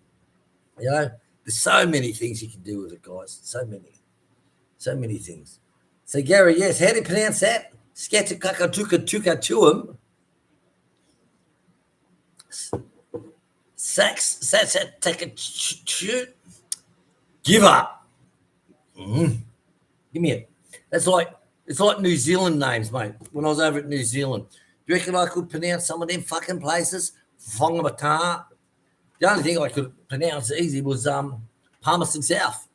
Speaker 1: You know, there's so many things you can do with it, guys. So many things. So Gary, yes, how do you pronounce that? Skatukakatuka Sax, give up. Give me it. It's like New Zealand names, mate. When I was over at New Zealand, do you reckon I could pronounce some of them fucking places? Whangamata. The only thing I could pronounce easy was Palmerston South.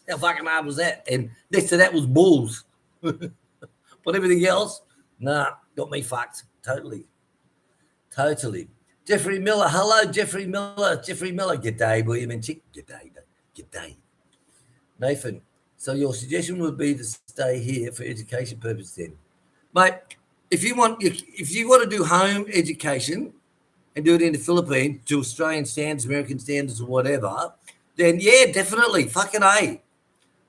Speaker 1: How fucking hard was that? And next to that was Bulls. But everything else, nah, got me fucked. Totally. Jeffrey Miller. Hello, Jeffrey Miller. G'day, William and Chic. G'day. Nathan. So your suggestion would be to stay here for education purposes then. Mate, if you want to do home education and do it in the Philippines to Australian standards, American standards or whatever, then yeah, definitely, fucking A.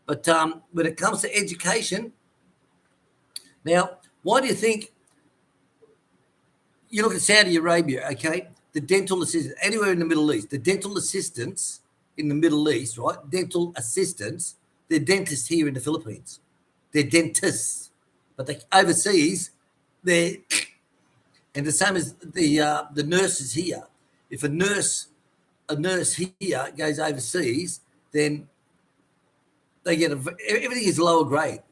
Speaker 1: But when it comes to education, now, why do you think you look at Saudi Arabia, okay? The dental assistants, anywhere in the Middle East, the dental assistants in the Middle East, right? Dental assistants, they're dentists here in the Philippines. They're dentists. But they overseas, and the same as the nurses here. If a nurse here goes overseas, then they get everything is lower grade.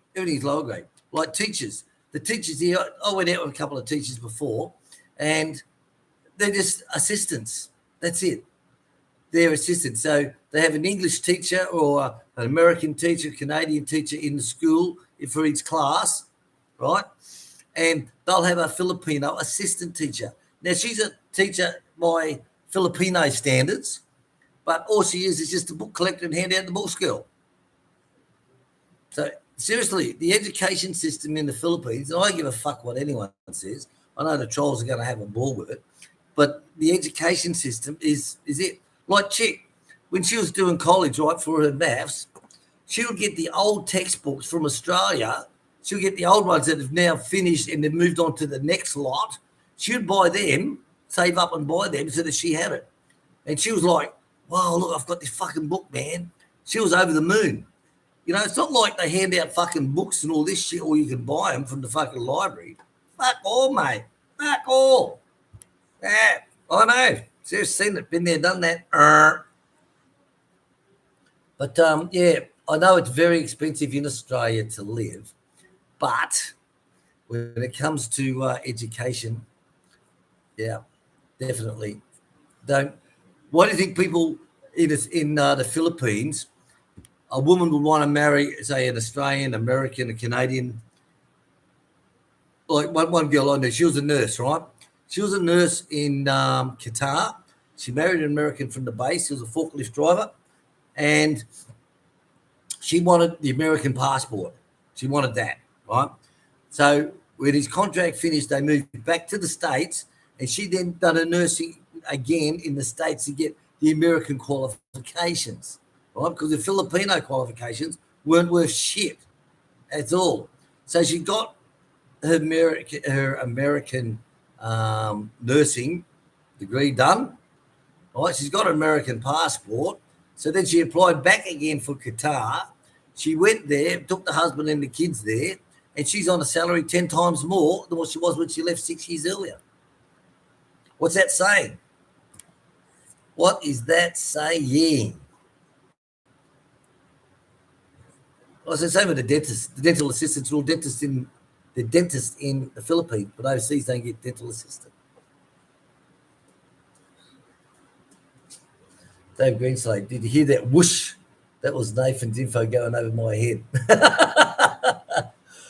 Speaker 1: Like teachers. The teachers here, I went out with a couple of teachers before, and they're just assistants. That's it. They're assistants. So they have an English teacher or an American teacher, Canadian teacher in the school for each class, right? And they'll have a Filipino assistant teacher. Now, she's a teacher by Filipino standards, but all she is just a book collector and hand out the books girl. So seriously, the education system in the Philippines, and I don't give a fuck what anyone says. I know the trolls are going to have a ball with it, but the education system is it. Like Chick, when she was doing college, right, for her maths, she would get the old textbooks from Australia. She'll get the old ones that have now finished and they've moved on to the next lot. She would buy them, save up and buy them so that she had it. And she was like, wow, look, I've got this fucking book, man. She was over the moon. You know, it's not like they hand out fucking books and all this shit, or you can buy them from the fucking library. Fuck all, mate. Fuck all. Yeah, I know. Seriously, seen it. Been there, done that. But, yeah, I know it's very expensive in Australia to live. But when it comes to education, yeah, definitely. Why do you think people in the Philippines, a woman would want to marry, say, an Australian, American, a Canadian? Like one girl I knew, she was a nurse, right? She was a nurse in Qatar. She married an American from the base. He was a forklift driver. And she wanted the American passport. She wanted that, right? So when his contract finished, they moved back to the States, and she then done her nursing again in the States to get the American qualifications, right? Because the Filipino qualifications weren't worth shit at all. So she got her American nursing degree done, right? She's got an American passport. So then she applied back again for Qatar. She went there, took the husband and the kids there, and she's on a salary 10 times more than what she was when she left 6 years earlier. What's that saying? What is that saying? Well, it's the same with the dentist. The dental assistants are all dentists in the Philippines, but overseas don't get dental assistant. Dave Greenslade, did you hear that whoosh? That was Nathan's info going over my head.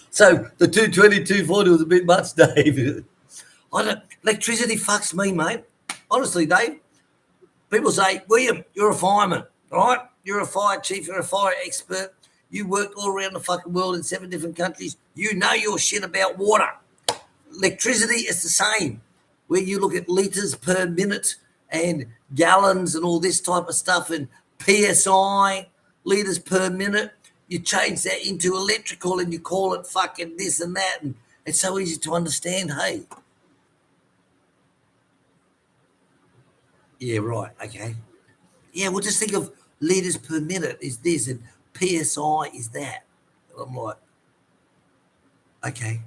Speaker 1: So the 220, 240 was a bit much, Dave. Electricity fucks me, mate. Honestly, Dave. People say, William, you're a fireman, right? You're a fire chief, you're a fire expert. You worked all around the fucking world in 7 different countries. You know your shit about water. electricity is the same. Where you look at litres per minute and gallons and all this type of stuff and PSI, litres per minute, you change that into electrical and you call it fucking this and that. And it's so easy to understand, hey. Yeah, right, okay. Yeah, well, just think of litres per minute is this and PSI is that. And I'm like, okay.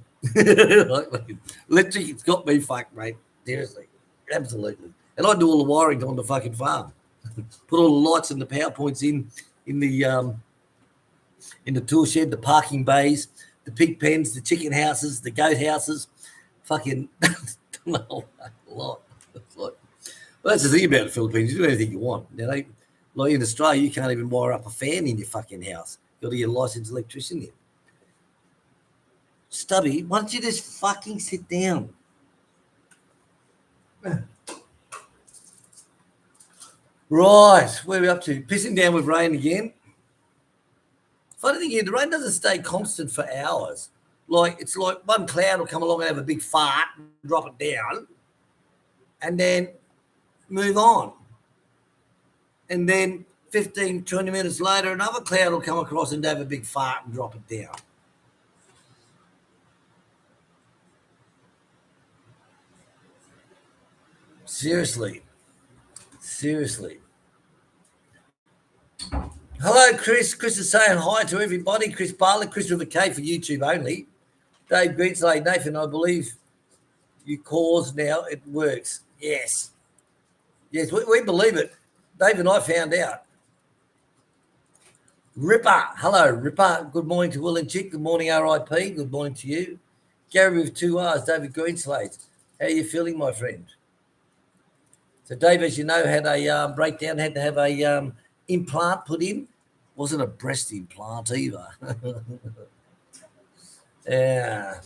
Speaker 1: Literally, it's got me fucked, mate. Seriously, absolutely. And I do all the wiring on the fucking farm. Put all the lights and the power points in the tool shed, the parking bays, the pig pens, the chicken houses, the goat houses. Fucking a lot. It's like, well, that's the thing about the Philippines. You do anything you want. You know, like in Australia, you can't even wire up a fan in your fucking house. You've got to get a licensed electrician in. Stubby, why don't you just fucking sit down? Right, where are we up to? Pissing down with rain again. Funny thing is, the rain doesn't stay constant for hours. Like, it's like one cloud will come along and have a big fart, and drop it down, and then move on. And then 15, 20 minutes later, another cloud will come across and have a big fart and drop it down. Seriously. Hello, Chris. Chris is saying hi to everybody. Chris Bartlett, Chris with a K for YouTube only. Dave Greenslade, Nathan, I believe you cause now. It works. Yes, we believe it. Dave and I found out. Ripper. Hello, Ripper. Good morning to Will and Chic. Good morning, RIP. Good morning to you. Gary with 2 R's, David Greenslade. How are you feeling, my friend? So Dave, as you know, had a breakdown, had to have a implant put in. Wasn't a breast implant either. Yeah.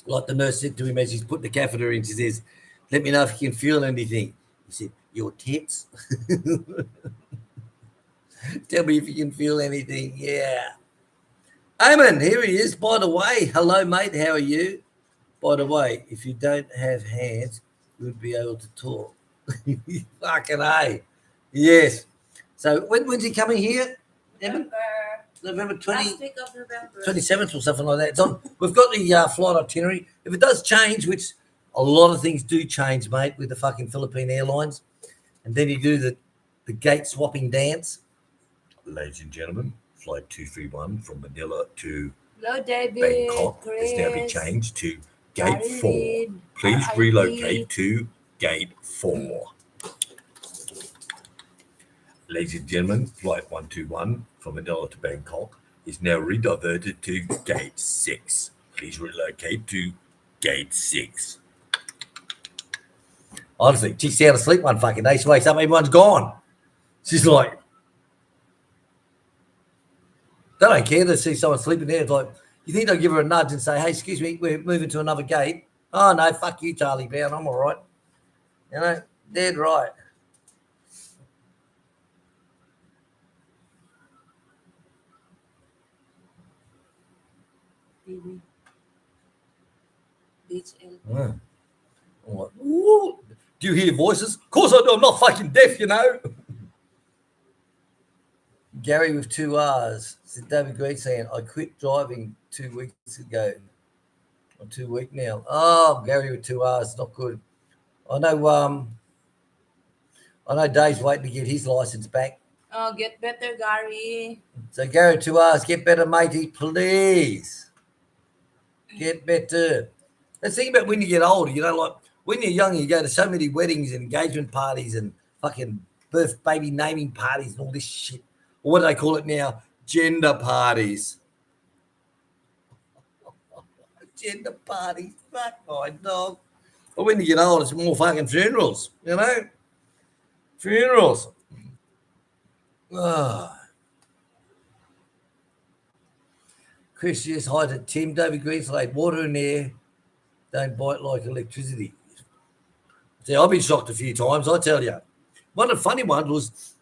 Speaker 1: Like the nurse said to him as he's putting the catheter in, she says, let me know if you can feel anything. He said, your tits? Tell me if you can feel anything. Yeah. Eamon, here he is. By the way, hello, mate. How are you? By the way, if you don't have hands, you would be able to talk. Fucking A. Yes. So when's he coming here? November 20,
Speaker 2: last week of November.
Speaker 1: 27th or something like that. So we've got the flight itinerary. If it does change, which a lot of things do change, mate, with the fucking Philippine Airlines, and then you do the gate swapping dance. Ladies and gentlemen, flight 231 from Manila to
Speaker 2: Hello, David.
Speaker 1: Bangkok
Speaker 2: Chris,
Speaker 1: is now been changed to Gate 4.
Speaker 2: Marilyn,
Speaker 1: Please
Speaker 2: RIP.
Speaker 1: relocate to Gate 4. Ladies and gentlemen, flight 121 from Manila to Bangkok is now rediverted to Gate 6. Please relocate to Gate 6. Honestly, she's sound asleep one fucking day. She wakes up, everyone's gone. She's like, they don't care to see someone sleeping there. It's like, you think they'll give her a nudge and say, hey, excuse me, we're moving to another gate. Oh, no, fuck you, Charlie Brown. I'm all right. You know, dead right.
Speaker 2: Baby. HL.
Speaker 1: Yeah. I'm like, ooh. Do you hear voices? Of course I do. I'm not fucking deaf, you know. Gary with 2 R's. Said David Green saying, I quit driving 2 weeks ago. Or 2 weeks now. Oh, Gary with 2 R's. Not good. I know Dave's waiting to get his license back.
Speaker 2: Oh, get better, Gary.
Speaker 1: So Gary 2 R's, get better, matey, please. Get better. The thing about when you get older, you know, like when you're young, you go to so many weddings and engagement parties and fucking baby naming parties and all this shit. Or what do they call it now? Gender parties. Gender parties. Fuck my dog. But when you get old, it's more fucking funerals, you know? Funerals. Oh. Chris, yes, hi to Tim. David Greenslade, water and air don't bite like electricity. See, I've been shocked a few times, I tell you. One of the funny ones was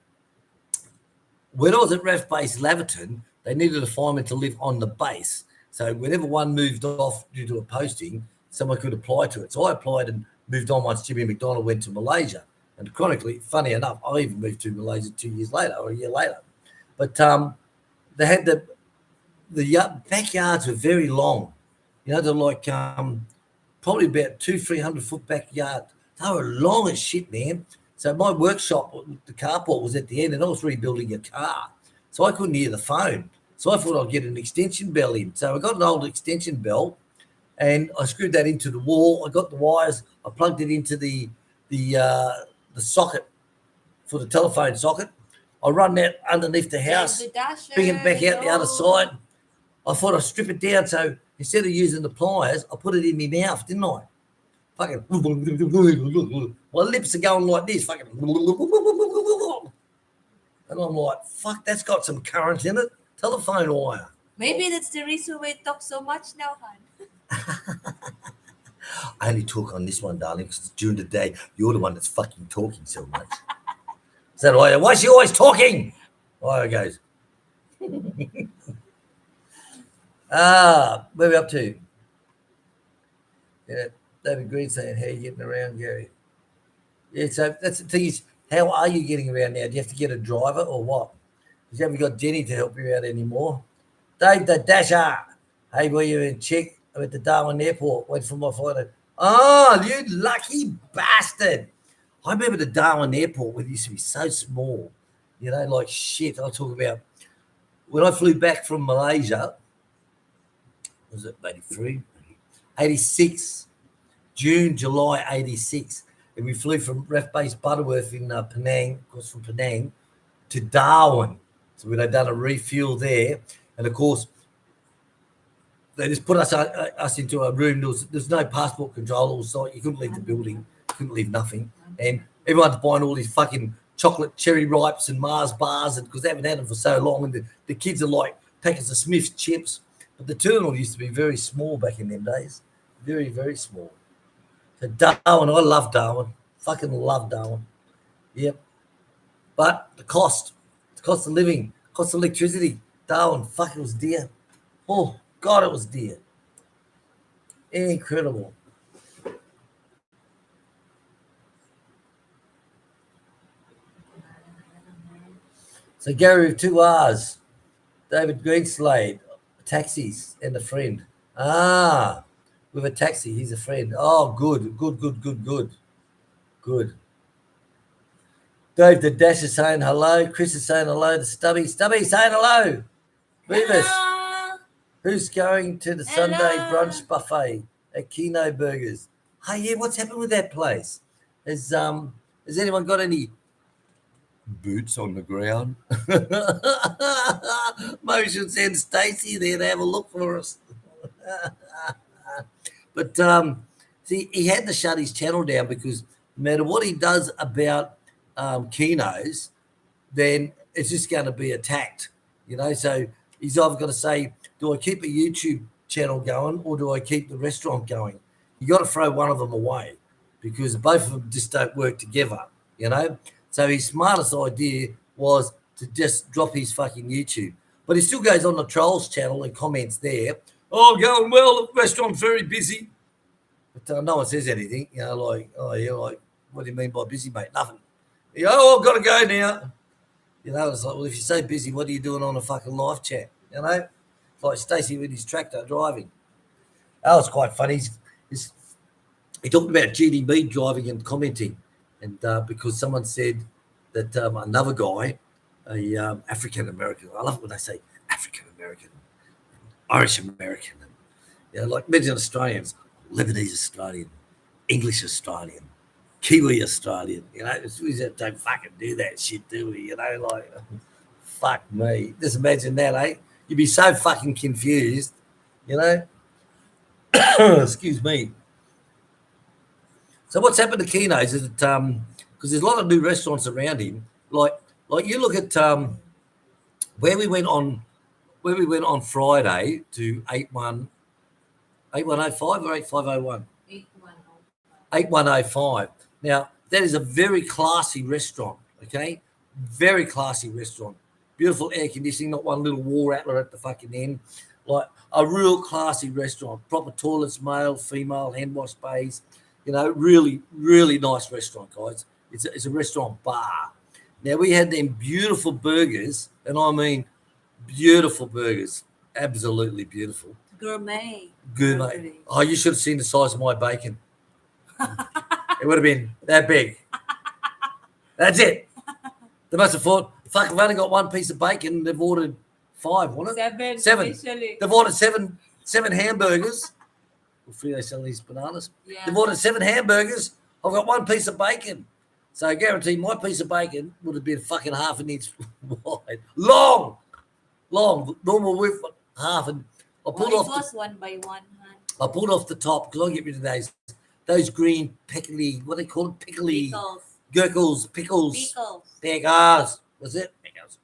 Speaker 1: when I was at RAF Base Laverton, they needed a fireman to live on the base. So whenever one moved off due to a posting, someone could apply to it. So I applied and moved on once Jimmy McDonald went to Malaysia. And chronically, funny enough, I even moved to Malaysia 2 years later or a year later. But they had the backyards were very long. You know, they're like probably about 300 foot backyard. They were long as shit, man. So my workshop, the carport was at the end, and I was rebuilding a car, so I couldn't hear the phone. So I thought I'd get an extension bell in. So I got an old extension bell, and I screwed that into the wall. I got the wires. I plugged it into the socket for the telephone socket. I run that underneath the house, bring it back out the other side. I thought I'd strip it down, so instead of using the pliers, I put it in my mouth, didn't I? Fucking, my lips are going like this, fucking, and I'm like, fuck, that's got some current in it. Telephone wire.
Speaker 2: Maybe that's the reason why you talk so much now, hon.
Speaker 1: I only talk on this one, darling, because during the day, you're the one that's fucking talking so much. Is that why? Why is she always talking? Why it goes. Where are we up to? Yeah, David Green saying, how are you getting around, Gary? Yeah, so that's the thing is, how are you getting around now? Do you have to get a driver or what? Because you haven't got Jenny to help you out anymore. Dave the Dasher. Hey, William and Chic. I'm at the Darwin Airport. Wait for my flight. Oh, you lucky bastard. I remember the Darwin Airport when it used to be so small. You know, like shit. I talk about when I flew back from Malaysia, was it 83? 86. June, July 86. And we flew from RAF Base Butterworth in Penang, of course, from Penang to Darwin. So we'd done a refuel there. And of course, they just put us into a room. There's no passport control. So you couldn't leave the building. You couldn't leave nothing. And everyone's buying all these fucking chocolate cherry ripes and Mars bars because they haven't had them for so long. And the kids are like taking the Smith's chips. But the terminal used to be very small back in them days. Very, very small. So Darwin, I love Darwin. Fucking love Darwin. Yep. But the cost of living, cost of electricity, Darwin, fuck, it was dear. Oh, God, it was dear. Incredible. So Gary with 2 R's, David Greenslade, taxis and a friend. With a taxi, he's a friend. Oh, good. Dave the Dash is saying hello. Chris is saying hello to Stubby. Stubby saying hello. Beavis. Who's going to the Sunday brunch buffet at Kino Burgers? Hey, yeah, what's happened with that place? Has anyone got any boots on the ground? Maybe we should send Stacey there to have a look for us. But see, he had to shut his channel down because no matter what he does about Kinos, then it's just going to be attacked, you know. So he's either got to say, do I keep a YouTube channel going or do I keep the restaurant going? You got to throw one of them away because both of them just don't work together, you know. So his smartest idea was to just drop his fucking YouTube. But he still goes on the Trolls channel and comments there. Oh, going well, the restaurant's very busy. But no one says anything, you know, like, oh, yeah, like, what do you mean by busy, mate? Nothing. You know, oh, I've got to go now. You know, it's like, well, if you're so busy, what are you doing on a fucking live chat? You know? It's like Stacey with his tractor driving. That was quite funny. He talked about GDB driving and commenting. And because someone said that another guy, a African-American, I love it when they say African-American, Irish-American, you know, like imagine Australians, Lebanese Australian, English Australian, Kiwi Australian, you know, we don't fucking do that shit, do we? You know, like, fuck me. Just imagine that, eh? You'd be so fucking confused, you know? Excuse me. So what's happened to Kino's is that, because there's a lot of new restaurants around him, like you look at where we went on Friday to 8105 or 8501? 8105. Now, that is a very classy restaurant, okay? Very classy restaurant. beautiful air conditioning, not one little wall rattler at the fucking end. Like a real classy restaurant, proper toilets, male, female, hand wash bays. You know, really, really nice restaurant, guys. It's a restaurant bar. Now we had them beautiful burgers, and I mean beautiful burgers, absolutely beautiful.
Speaker 2: Gourmet.
Speaker 1: Gourmet. Oh, you should have seen the size of my bacon. It would have been that big. That's it. They must have thought, fuck, I've only got one piece of bacon. They've ordered 5, wasn't it?
Speaker 2: Seven.
Speaker 1: 7.
Speaker 2: Officially.
Speaker 1: They've ordered seven hamburgers. Hopefully they sell these bananas.
Speaker 2: Yeah.
Speaker 1: They've ordered 7 hamburgers. I've got 1 piece of bacon. So I guarantee my piece of bacon would have been fucking half an inch wide. Long. Normal width, half. And I pulled off.
Speaker 2: It was 1 by 1.
Speaker 1: I pulled off the top because I get rid of those green pickly, what do they call them? Pickly.
Speaker 2: Pickles.
Speaker 1: Gherkles, pickles. Pickles. Was it? Pickles.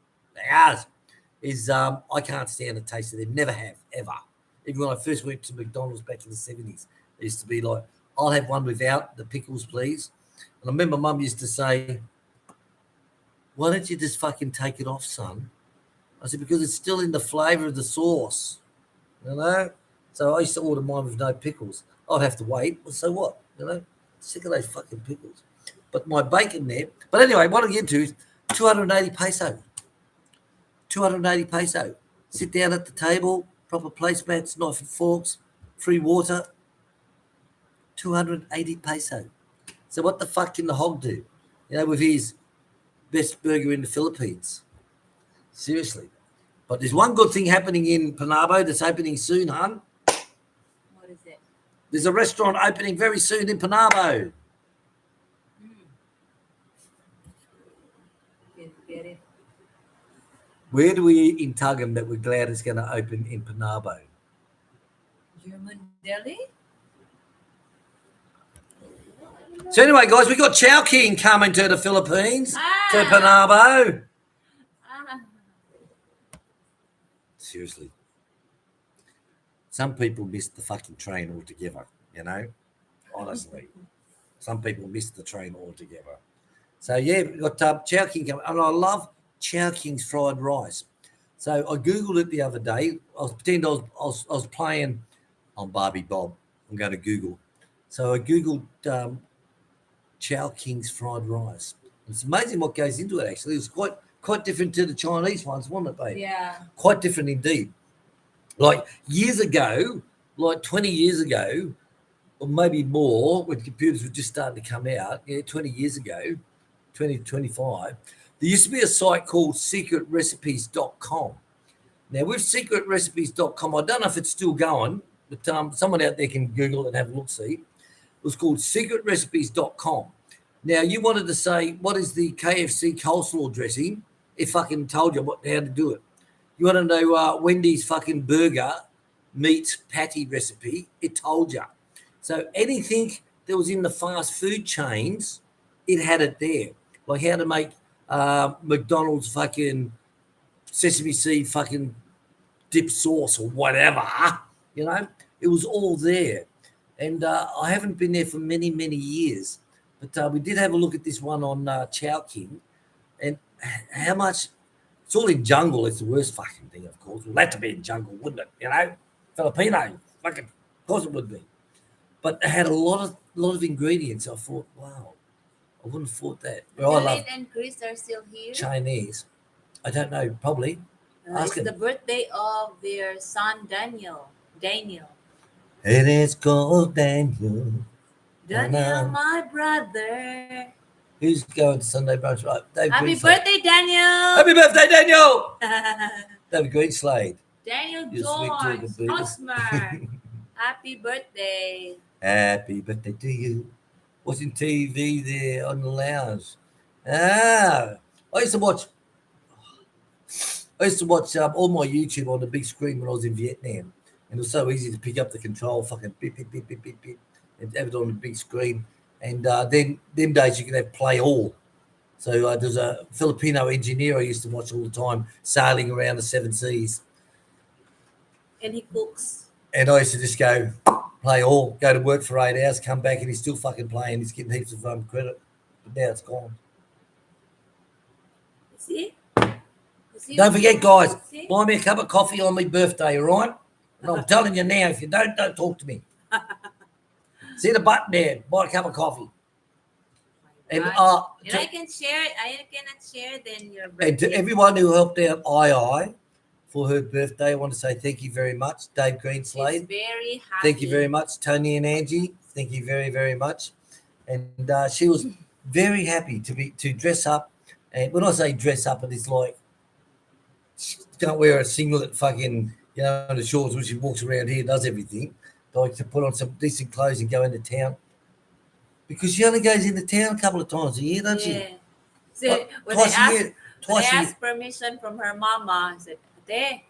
Speaker 1: Is I can't stand the taste of them. Never have, ever. Even when I first went to McDonald's back in the 70s, it used to be like, I'll have one without the pickles, please. And I remember Mum used to say, why don't you just fucking take it off, son? I said, because it's still in the flavour of the sauce, you know? So I used to order mine with no pickles. I'd have to wait. Well, so what? You know? Sick of those fucking pickles. But my bacon there. But anyway, what I get to is 280 peso. 280 peso. Sit down at the table, proper placemats, knife and forks, free water. 280 peso. So what the fuck can the hog do? You know, with his best burger in the Philippines. Seriously. But there's one good thing happening in Panabo that's opening soon, hun.
Speaker 2: What is it?
Speaker 1: There's a restaurant opening very soon in Panabo.
Speaker 2: Get it.
Speaker 1: Where do we in Tuggum that we're glad it's going to open in Panabo?
Speaker 2: German deli?
Speaker 1: So anyway, guys, we got Chowking coming to the Philippines, to Panabo. Seriously. Some people miss the fucking train altogether, you know? Honestly. Some people miss the train altogether. So, yeah, we've got Chowking coming. And I love Chowking's fried rice. So I Googled it the other day. I was playing on Barbie Bob. I'm going to Google. So I Googled Chowking's fried rice. It's amazing what goes into it, actually. It's quite different to the Chinese ones, wasn't it, babe?
Speaker 2: Yeah.
Speaker 1: Quite different indeed. Like years ago, like 20 years ago, or maybe more, when computers were just starting to come out, 20 years ago, 20, 25, there used to be a site called secretrecipes.com. Now, with secretrecipes.com, I don't know if it's still going, but someone out there can Google it and have a look-see. It was called secretrecipes.com. Now, you wanted to say, what is the KFC coleslaw dressing? It fucking told you how to do it. You want to know Wendy's fucking burger meat patty recipe? It told you. So anything that was in the fast food chains, it had it there. Like how to make McDonald's fucking sesame seed fucking dip sauce or whatever, you know? It was all there. And I haven't been there for many, many years. But we did have a look at this one on Chowking. And how much... It's all in jungle. It's the worst fucking thing, of course. Well, that to be in jungle, wouldn't it? You know? Filipino. Fucking... Of course it would be. But it had a lot of ingredients. I thought, wow. I wouldn't have thought that. Well,
Speaker 2: Dalit and Chris are still here.
Speaker 1: Chinese. I don't know. Probably.
Speaker 2: It's the birthday of their son, Daniel.
Speaker 1: It is called Daniel.
Speaker 2: Daniel, my brother.
Speaker 1: Who's going to Sunday brunch? Right.
Speaker 2: Happy birthday, Daniel.
Speaker 1: Happy birthday, Daniel. David Greenslade.
Speaker 2: Daniel
Speaker 1: You're
Speaker 2: George.
Speaker 1: sweet to
Speaker 2: Osmer. Happy birthday.
Speaker 1: Happy birthday to you. Watching TV there on the lounge. I used to watch all my YouTube on the big screen when I was in Vietnam. And it was so easy to pick up the control, fucking beep, beep, beep, beep, beep, beep, and have it on the big screen. And then them days you could have play all. So there's a Filipino engineer I used to watch all the time sailing around the 7 seas.
Speaker 2: And he cooks.
Speaker 1: And I used to just go play all, go to work for 8 hours, come back and he's still fucking playing. He's getting heaps of credit. But now it's gone.
Speaker 2: You see?
Speaker 1: Don't forget, guys,
Speaker 2: See?
Speaker 1: buy me a cup of coffee on my birthday, all right? And I'm telling you now, if you don't talk to me. See the button there, buy a cup of coffee. And
Speaker 2: And I can share it. I cannot share then your birthday.
Speaker 1: And to everyone who helped out II for her birthday, I want to say thank you very much. Dave Greenslade.
Speaker 2: She's very happy.
Speaker 1: Thank you very much. Tony and Angie, thank you very, very much. And she was very happy to dress up. And when I say dress up, it is like she can't wear a singlet, fucking, the shorts when she walks around here, does everything. Like to put on some decent clothes and go into town. Because she only goes into town a couple of times a year, doesn't she?
Speaker 2: So when I asked permission from her mama, I said, Ate,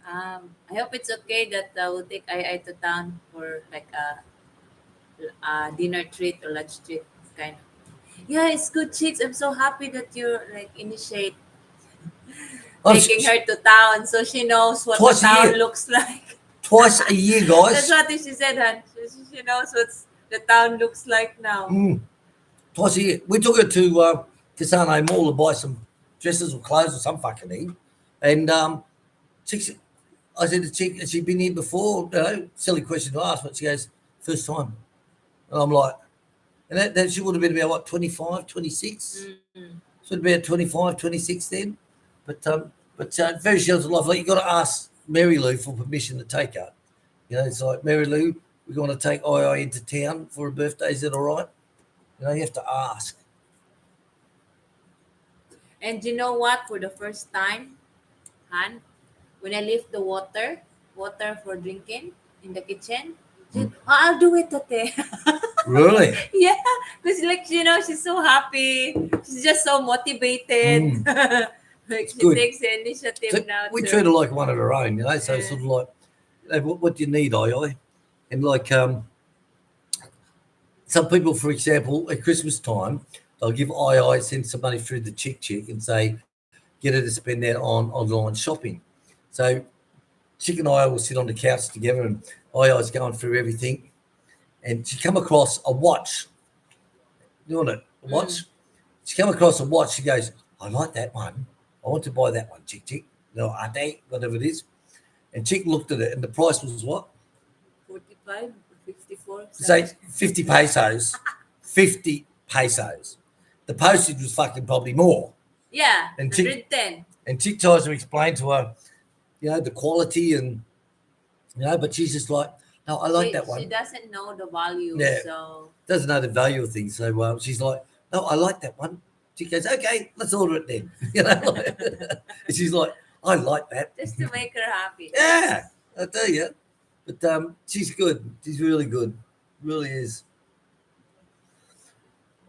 Speaker 2: I hope it's okay that we'll take I to town for like a dinner treat or lunch treat, kind of. Yeah, it's good, chicks. I'm so happy that you like initiate taking her to town so she knows what the town looks like.
Speaker 1: Twice a year, guys.
Speaker 2: That's what she said, hon. She knows what the town looks like now.
Speaker 1: Twice a year. We took her to Casano Mall to buy some dresses or clothes or some fucking thing. And I said to Chick, has she been here before? Silly question to ask, but she goes, first time. And I'm like, and that she would have been about, what, 25, 26? So it'd be about 25, 26 then. But very sheltered life. Like, you got to ask Mary Lou for permission to take her. It's like, Mary Lou, we're going to take II into town for her birthday. Is that all right? You have to ask.
Speaker 2: And you know what? For the first time, Han, when I left the water for drinking in the kitchen, she said, I'll do it, Tate.
Speaker 1: Really?
Speaker 2: Yeah, because she's so happy. She's just so motivated. She takes the initiative now.
Speaker 1: We treat her like one of her own, so it's sort of like, what do you need, II? And like some people, for example, at Christmas time, they'll give send some money through the Chick and say, get her to spend that on online shopping. So Chick and I will sit on the couch together and II's going through everything. And she come across a watch. Doing it, a watch. She come across a watch. She goes, I like that one. I want to buy that one, Chick. Ade, whatever it is. And Chick looked at it and the price was what?
Speaker 2: 45, 54.
Speaker 1: Say 50 pesos. 50 pesos. The postage was fucking probably more.
Speaker 2: Yeah,
Speaker 1: and
Speaker 2: 110.
Speaker 1: And Chick tries to explain to her, the quality and, but she's just like, no, I like that one.
Speaker 2: She doesn't know the value.
Speaker 1: Yeah,
Speaker 2: so
Speaker 1: doesn't know the value of things. So she's like, no, I like that one. She goes, okay, let's order it then. And she's like, I like that.
Speaker 2: Just to make her happy.
Speaker 1: Yeah, I tell you. But she's good. She's really good. Really is.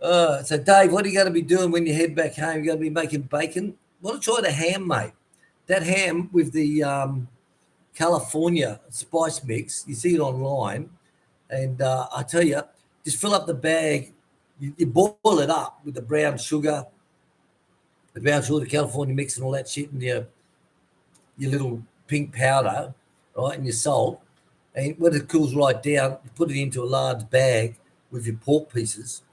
Speaker 1: So, Dave, what are you going to be doing when you head back home? You're going to be making bacon? I want to try the ham, mate. That ham with the California spice mix. You see it online. And I tell you, just fill up the bag. You boil it up with the brown sugar, the California mix and all that shit, and your little pink powder, right, and your salt. And when it cools right down, you put it into a large bag with your pork pieces.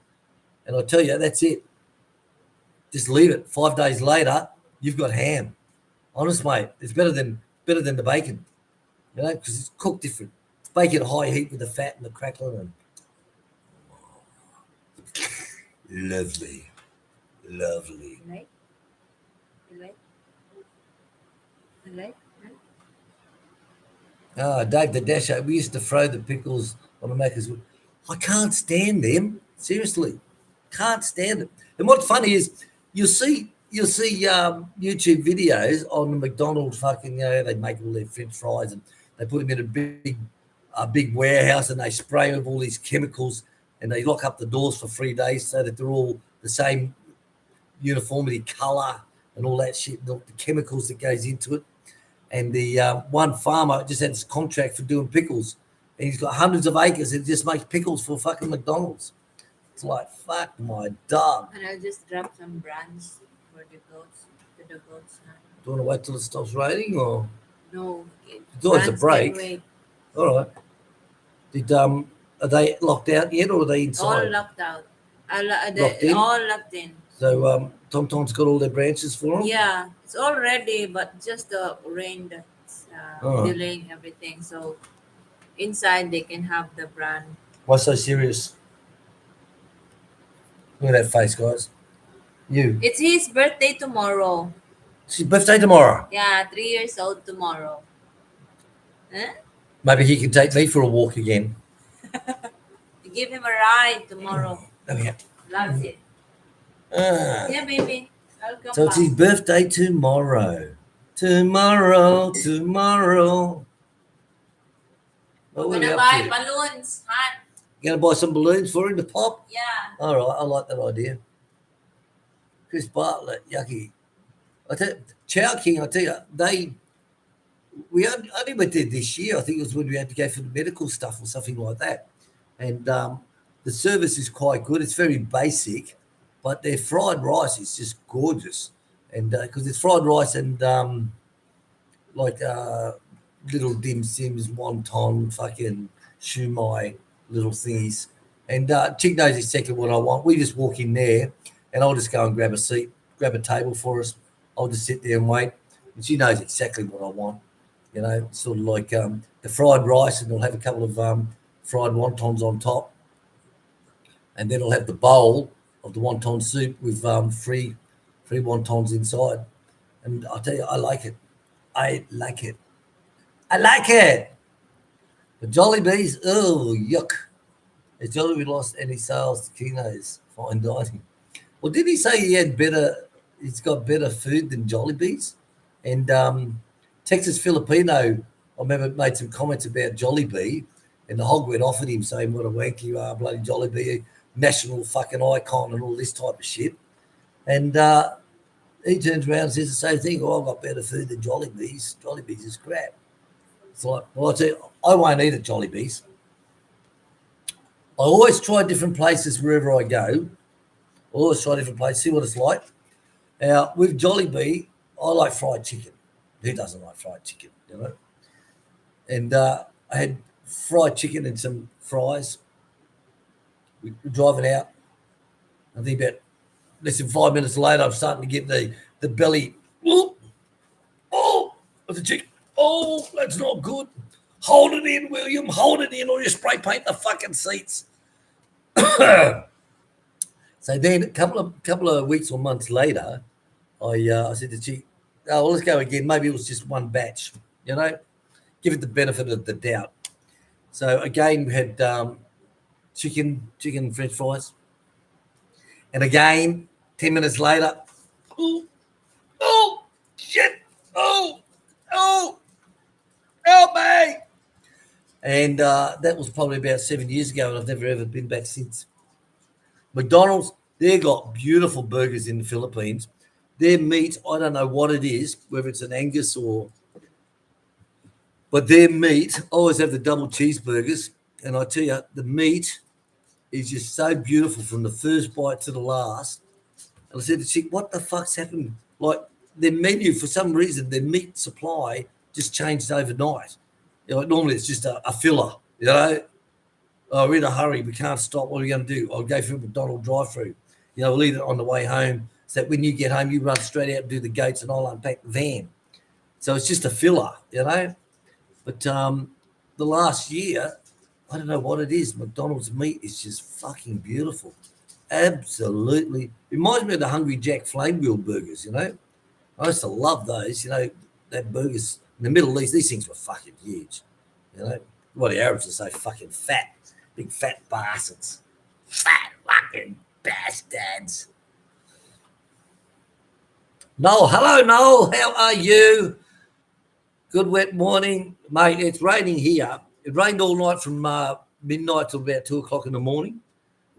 Speaker 1: And I tell you, that's it. Just leave it. 5 days later, you've got ham. Honest, mate, it's better than the bacon, because it's cooked different. It's bacon at high heat with the fat and the crackling and lovely.
Speaker 2: You like?
Speaker 1: Dave the Dasher, we used to throw the pickles on the Macca's. I can't stand them. Seriously, can't stand them. And what's funny is you'll see YouTube videos on the McDonald's fucking, they make all their French fries and they put them in a big warehouse and they spray with all these chemicals and they lock up the doors for 3 days so that they're all the same uniformity, colour and all that shit, the chemicals that goes into it. And the one farmer just had this contract for doing pickles. And he's got hundreds of acres and just makes pickles for fucking McDonald's. It's like, fuck my dog.
Speaker 2: And I'll just grab some brands for the goats. Do you
Speaker 1: want to wait till it stops raining or?
Speaker 2: No.
Speaker 1: It's always a break. All right. Are they locked out yet or are they inside?
Speaker 2: All locked out. All locked in.
Speaker 1: So Tom Tom's got all their branches for them?
Speaker 2: Yeah, it's all ready, but just the rain that's delaying everything. So inside they can have the brand.
Speaker 1: Why so serious? Look at that face, guys. You.
Speaker 2: It's his birthday tomorrow.
Speaker 1: It's his birthday tomorrow.
Speaker 2: Yeah, 3 years old tomorrow. Huh?
Speaker 1: Maybe he can take me for a walk again.
Speaker 2: Give him a ride tomorrow.
Speaker 1: Oh, yeah.
Speaker 2: Loves it.
Speaker 1: Ah.
Speaker 2: Yeah, baby. I'll come
Speaker 1: So it's
Speaker 2: back.
Speaker 1: his birthday tomorrow. Tomorrow.
Speaker 2: We're
Speaker 1: What are we
Speaker 2: gonna
Speaker 1: up
Speaker 2: buy
Speaker 1: to?
Speaker 2: balloons, hon.
Speaker 1: You going to buy some balloons for him to pop?
Speaker 2: Yeah.
Speaker 1: All right, I like that idea. Chris Bartlett, yucky. I tell you, Chow King, I tell you, we only went there this year. I think it was when we had to go for the medical stuff or something like that. And the service is quite good. It's very basic, but their fried rice is just gorgeous. And because it's fried rice and like little dim sims, wonton, fucking shumai, little thingies. And Chick knows exactly what I want. We just walk in there and I'll just go and grab a seat, grab a table for us. I'll just sit there and wait. And she knows exactly what I want. You know, sort of like the fried rice, and they'll have a couple of fried wontons on top. And then I'll have the bowl of the wonton soup with free wontons inside. And I'll tell you, I like it. I like it. I like it. The Jollibees, oh, yuck. Has Jollibee lost any sales to Kino's fine dining? Well, did he say he's got better food than Jollibees? And Texas Filipino, I remember, made some comments about Jollibee, and the hog went off at him saying, what a wank you are, bloody Jollibee, national fucking icon and all this type of shit. And he turns around and says the same thing. Oh, I've got better food than Jollibees. Jollibees is crap. It's like, well, I tell you, I won't eat at Jollibees. I always try different places wherever I go. I always try different places, see what it's like. Now, with Jollibee, I like fried chicken. Who doesn't like fried chicken, you know? And I had fried chicken and some fries. We were driving out. I think about less than 5 minutes later, I'm starting to get the belly. Oh, of the chicken. Oh, that's not good. Hold it in, William. Hold it in, or you spray paint the fucking seats. So then, a couple of weeks or months later, I said to Chick, "Oh, well, let's go again. Maybe it was just one batch. You know, give it the benefit of the doubt." So again, we had chicken French fries, and again, 10 minutes later, oh, shit, oh, help me! And that was probably about 7 years ago, and I've never ever been back since. McDonald's, they've got beautiful burgers in the Philippines. Their meat, I don't know what it is, whether it's an Angus but their meat, I always have the double cheeseburgers, and I tell you, the meat is just so beautiful from the first bite to the last. And I said to Chick, what the fuck's happened? Like, their menu, for some reason, their meat supply just changed overnight. You know, like normally it's just a filler, you know. Oh, we're in a hurry. We can't stop. What are we going to do? I'll go through a McDonald's drive-through. You know, we'll eat it on the way home so that when you get home, you run straight out and do the gates and I'll unpack the van. So it's just a filler, you know. But the last year, I don't know what it is. McDonald's meat is just fucking beautiful. Absolutely. It reminds me of the Hungry Jack Flame Wheel burgers, you know. I used to love those, you know, that burgers in the Middle East. These things were fucking huge, you know. What the Arabs would say, fucking fat. Big fat bastards. Fat fucking bastards. Noel, hello, Noel. How are you? Good wet morning. Mate, it's raining here. It rained all night from midnight till about 2 o'clock in the morning.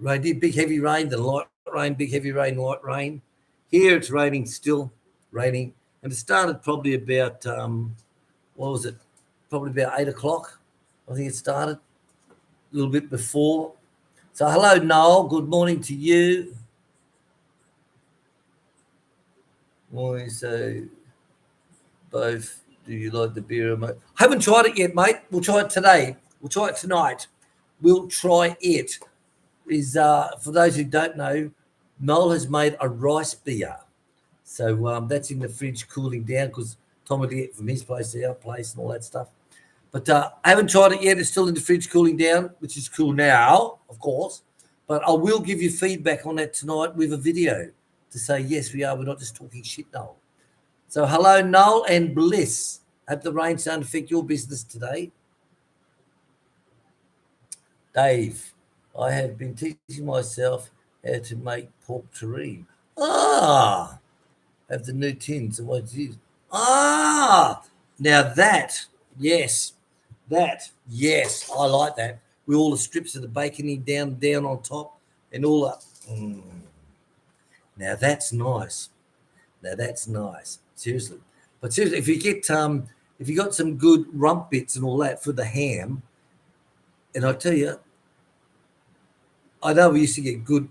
Speaker 1: Rained, big heavy rain, then light rain, big heavy rain, light rain. Here it's raining still, raining. And it started probably about, what was it? Probably about 8 o'clock. I think it started. A little bit before. So hello, Noel. Good morning to you. Morning. So both, do you like the beer, mate? I haven't tried it yet, mate. We'll try it today. We'll try it tonight. We'll try it. Is for those who don't know, Noel has made a rice beer. So that's in the fridge cooling down because Tom would get it from his place to our place and all that stuff. But I haven't tried it yet. It's still in the fridge cooling down, which is cool now, of course. But I will give you feedback on that tonight with a video to say, yes, we are. We're not just talking shit, Noel. So hello, Noel and Bliss. Hope the rain's don't affect your business today. Dave, I have been teaching myself how to make pork terrine. Ah, have the new tins and what it is. Ah, now that, yes, I like that. With all the strips of the bacon down on top and all that. Now that's nice. Seriously. But seriously, if you got some good rump bits and all that for the ham, and I tell you, I know we used to get good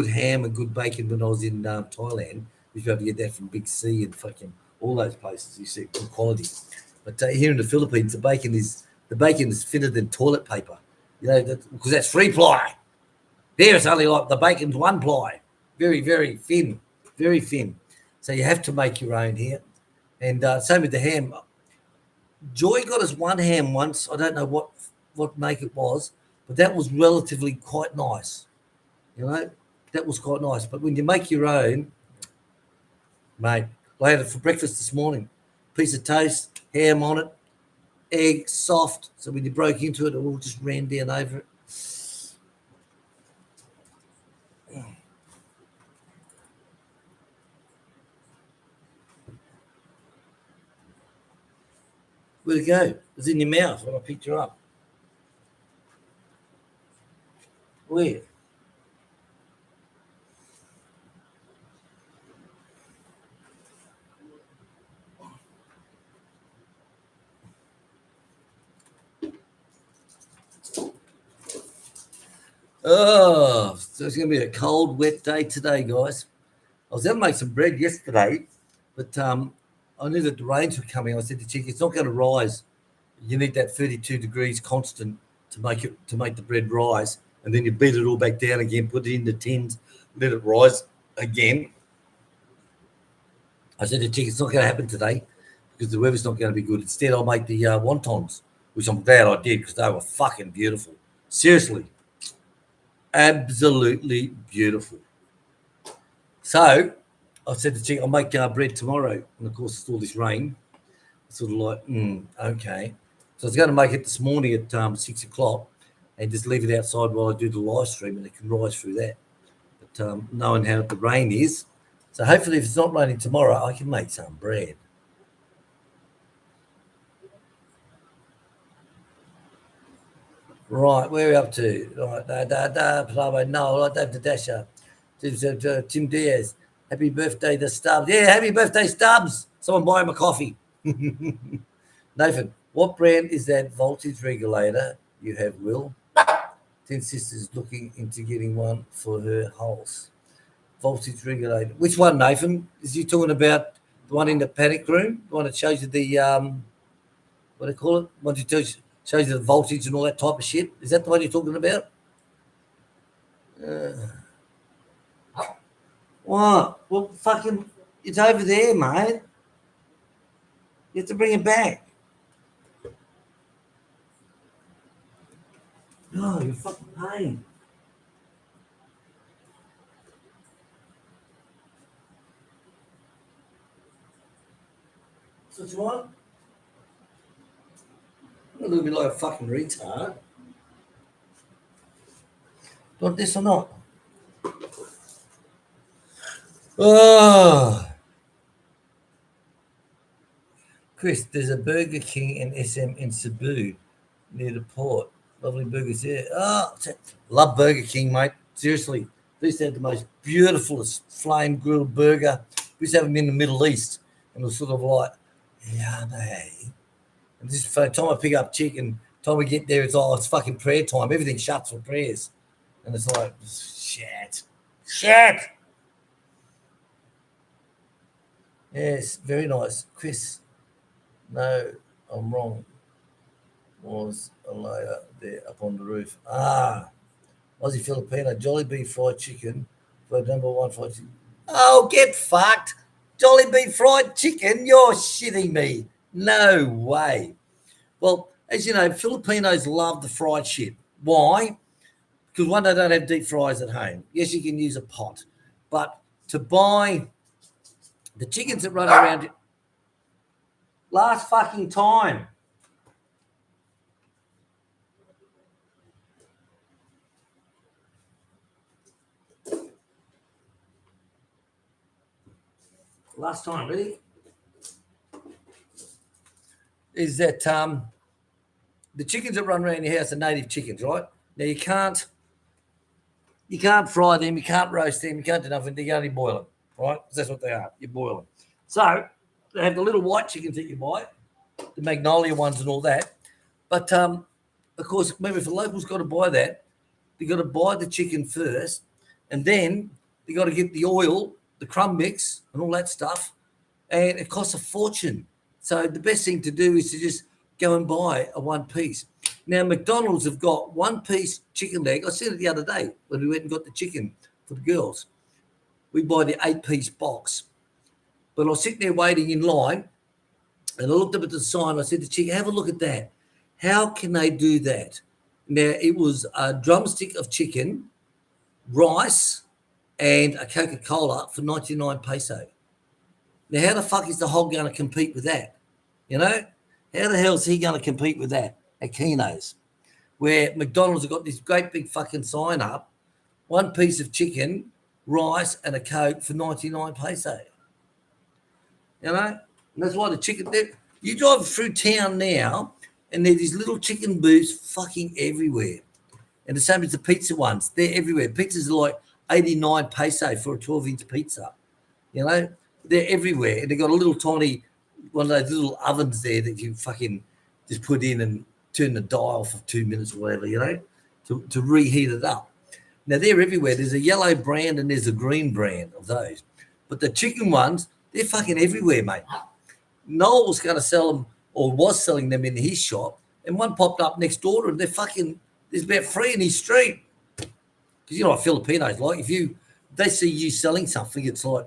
Speaker 1: ham and good bacon when I was in Thailand. We used to be able to get that from Big C and fucking all those places. You see good quality. But here in the Philippines, the bacon is thinner than toilet paper. You know, because that's 3-ply. There it's only like the bacon's 1-ply. Very, very thin. Very thin. So you have to make your own here. And same with the ham. Joy got us one ham once. I don't know what make it was, but that was relatively quite nice. You know, that was quite nice. But when you make your own, mate, I had it for breakfast this morning. Piece of toast, ham on it, egg, soft. So when you broke into it, it all just ran down over it. Where'd it go? It was in your mouth when I picked you up. Where? Oh, so it's going to be a cold, wet day today, guys. I was going to make some bread yesterday, but I knew that the rains were coming. I said to Chick, it's not going to rise. You need that 32 degrees constant to make the bread rise, and then you beat it all back down again, put it in the tins, let it rise again. I said to Chick, it's not going to happen today because the weather's not going to be good. Instead, I'll make the wontons, which I'm glad I did because they were fucking beautiful. Seriously. Absolutely beautiful. So I said to Chick, I'll make bread tomorrow. And of course, it's all this rain. Sort of like, okay. So I was going to make it this morning at 6 o'clock and just leave it outside while I do the live stream and it can rise through that. But knowing how the rain is, so hopefully if it's not raining tomorrow, I can make some bread. Right, where are we up to? Right, Panabo, no, Dave the Dasher. Tim Diaz. Happy birthday to Stubbs. Yeah, happy birthday, Stubbs. Someone buy him a coffee. Nathan, what brand is that voltage regulator you have, Will? Tin Sisters looking into getting one for her house. Voltage regulator. Which one, Nathan? Is you talking about the one in the panic room? The one that shows you the, what do you call it? One that shows you the voltage and all that type of shit? Is that the one you're talking about? What? Well, fucking, it's over there, mate. You have to bring it back. No, you're fucking paying. So what you want? I'm a little bit like a fucking retard. Want this or not? Oh. Chris, there's a Burger King in SM in Cebu near the port. Lovely burgers there. Oh, love Burger King, mate. Seriously. They used to have the most beautifulest flame grilled burger. We used to have them in the Middle East. And it was sort of like, yummy. And this is the time I pick up chicken, time we get there, it's fucking prayer time. Everything shuts for prayers. And it's like, shit. Yes, very nice. Chris, no, I'm wrong. Was a layer there up on the roof. Aussie Filipino, Jollibee fried chicken for number one fried chicken. Oh, get fucked. Jollibee fried chicken? You're shitting me. No way. Well, as you know, Filipinos love the fried shit. Why? Because one, they don't have deep fries at home. Yes, you can use a pot. But to buy the chickens that run around last fucking time. Last time, really? Is that the chickens that run around your house are native chickens, right? Now you can't fry them, you can't roast them, you can't do nothing. You can only boil them, right? Because that's what they are. You boil them. So they have the little white chickens that you buy, the magnolia ones and all that. But of course, remember, if the locals got to buy that, they got to buy the chicken first, and then they got to get the oil, the crumb mix, and all that stuff, and it costs a fortune. So the best thing to do is to just go and buy a one piece. Now, McDonald's have got one piece chicken leg. I said it the other day when we went and got the chicken for the girls. We buy the 8-piece box. But I was sitting there waiting in line, and I looked up at the sign. I said to chicken, have a look at that. How can they do that? Now, it was a drumstick of chicken, rice, and a Coca-Cola for 99 peso. Now, how the fuck is the hog going to compete with that? You know? How the hell is he going to compete with that at Keno's? Where McDonald's have got this great big fucking sign up, one piece of chicken, rice, and a Coke for 99 peso. You know? And that's why the chicken, you drive through town now, and there's these little chicken booths fucking everywhere. And the same as the pizza ones, they're everywhere. Pizzas are like 89 peso for a 12-inch pizza. You know? They're everywhere. And they've got a little tiny, one of those little ovens there that you fucking just put in and turn the dial for 2 minutes or whatever, you know, to reheat it up. Now, they're everywhere. There's a yellow brand and there's a green brand of those. But the chicken ones, they're fucking everywhere, mate. Noel was going to sell them, or was selling them in his shop, and one popped up next door, and they're fucking, there's about 3 in his street. Because you know what Filipinos like, if they see you selling something, it's like,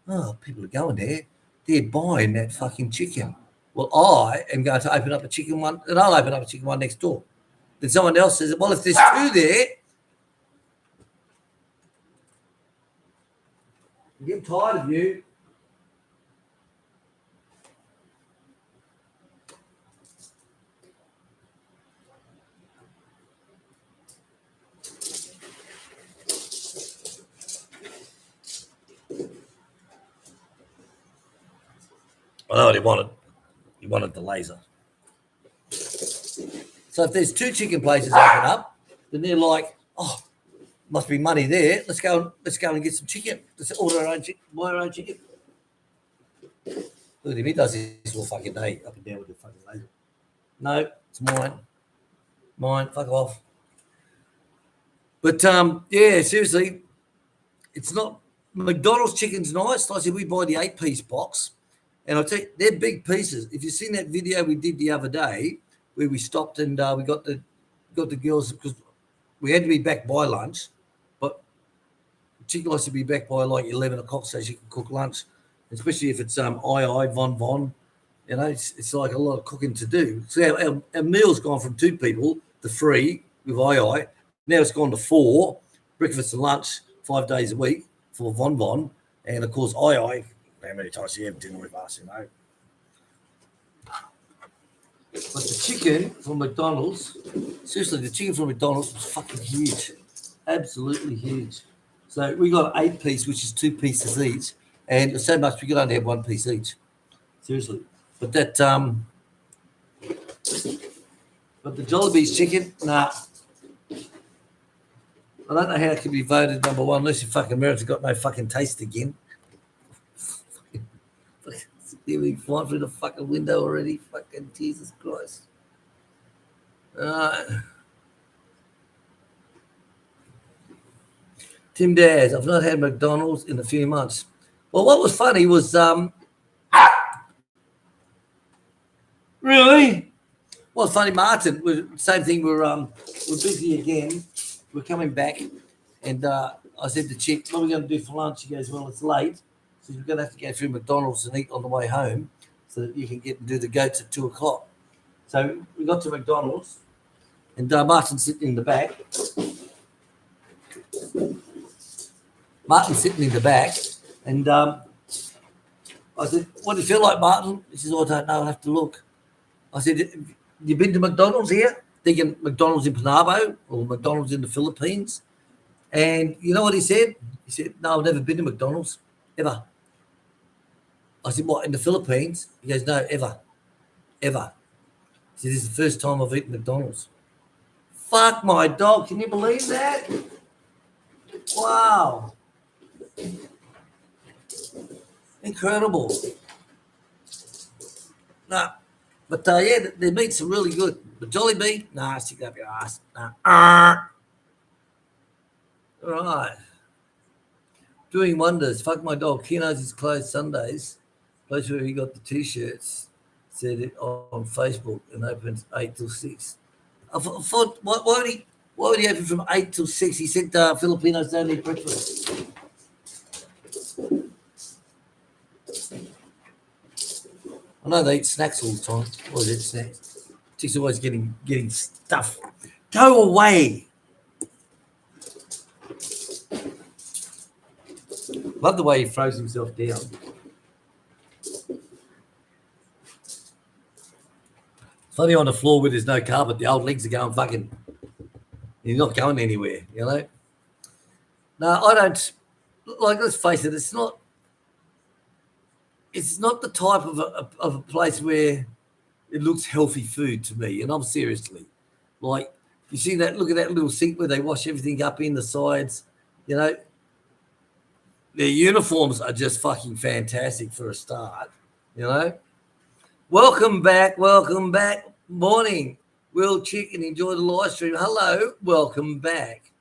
Speaker 1: oh, people are going there, they're buying that fucking chicken. Well, I am going to open up a chicken one, and I'll open up a chicken one next door. Then someone else says, well, if there's 2 there, I'm getting tired of you. I know what he wanted. He wanted the laser. So if there's 2 chicken places open up, then they're like, oh, must be money there. Let's go and get some chicken. Let's order our own chicken, buy our own chicken. Look at him, he does this all fucking day, up and down with the fucking laser. No, it's mine. Mine, fuck off. But yeah, seriously, it's not, McDonald's chicken's nice. Like I said, we buy the 8-piece box. And I'll tell you, they're big pieces. If you've seen that video we did the other day, where we stopped and we got the girls, because we had to be back by lunch, but chicken likes to be back by like 11 o'clock so she can cook lunch, especially if it's Von. You know, it's like a lot of cooking to do. So our meal's gone from 2 people to 3 with II. Now it's gone to 4, breakfast and lunch, 5 days a week for Von. And of course, II. How many times do you have dinner with us, you know? But the chicken from McDonald's, seriously, the chicken from McDonald's was fucking huge. Absolutely huge. So we got an 8-piece, which is 2 pieces each. And so much we could only have 1 piece each. Seriously. But that, but the Jollibee's chicken, nah. I don't know how it can be voted number 1 unless you fucking America's got no fucking taste again. We flying through the fucking window already. Fucking Jesus Christ. Tim Daz, I've not had McDonald's in a few months. Well, what was funny was really? Well, funny, Martin. Same thing. We're busy again. We're coming back, and I said to Chick, what are we going to do for lunch? She goes, well, it's late. So we're going to have to go through McDonald's and eat on the way home so that you can get and do the goats at 2 o'clock. So we got to McDonald's and Martin's sitting in the back. And I said, what do you feel like, Martin? He says, I don't know, I'll have to look. I said, have you been to McDonald's here? Thinking McDonald's in Panabo or McDonald's in the Philippines. And you know what he said? He said, no, I've never been to McDonald's, ever. I said, what, in the Philippines? He goes, no, ever. He said, this is the first time I've eaten McDonald's. Fuck my dog, can you believe that? Wow. Incredible. Nah, but yeah, their meats are really good. But Jollibee, nah, stick up your ass. Nah. All right. Doing wonders. Fuck my dog. Kino's is closed Sundays. Place where he got the t-shirts. Said it on Facebook and opens 8 till 6. I thought, why would he open from 8 till 6? He said Filipinos don't eat breakfast. I know they eat snacks all the time. What is it, snacks? Chick's always getting stuff. Go away. Love the way he throws himself down. Funny on the floor where there's no carpet, the old legs are going fucking. You're not going anywhere, you know. No, I don't. Like, let's face it, it's not the type of a place where it looks healthy food to me, and I'm seriously. Like, you see that, look at that little sink where they wash everything up in the sides, you know. Their uniforms are just fucking fantastic for a start, you know. Welcome back. Morning. Will Chicken, enjoy the live stream. Hello, welcome back.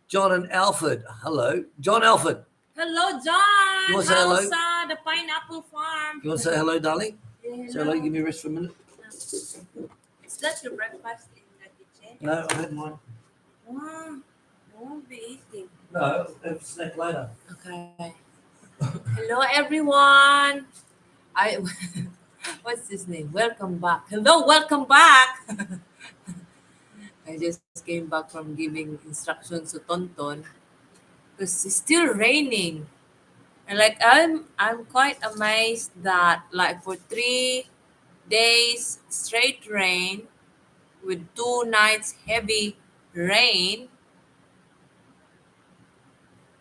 Speaker 1: John and Alfred, hello. John Alfred.
Speaker 2: Hello, John.
Speaker 1: You want to say hello?
Speaker 2: How's the pineapple farm?
Speaker 1: You want to say hello, darling?
Speaker 2: Yeah, hello.
Speaker 1: Say hello, give me a rest for a minute.
Speaker 2: Is that your breakfast in the kitchen?
Speaker 1: No, I had mine.
Speaker 2: Wow. I won't be eating.
Speaker 1: No, I'll have a snack later.
Speaker 2: Okay. Hello, everyone. What's his name? Welcome back. Hello, welcome back. I just came back from giving instructions to Tonton because it's still raining, and like I'm quite amazed that like for 3 days straight rain with 2 nights heavy rain,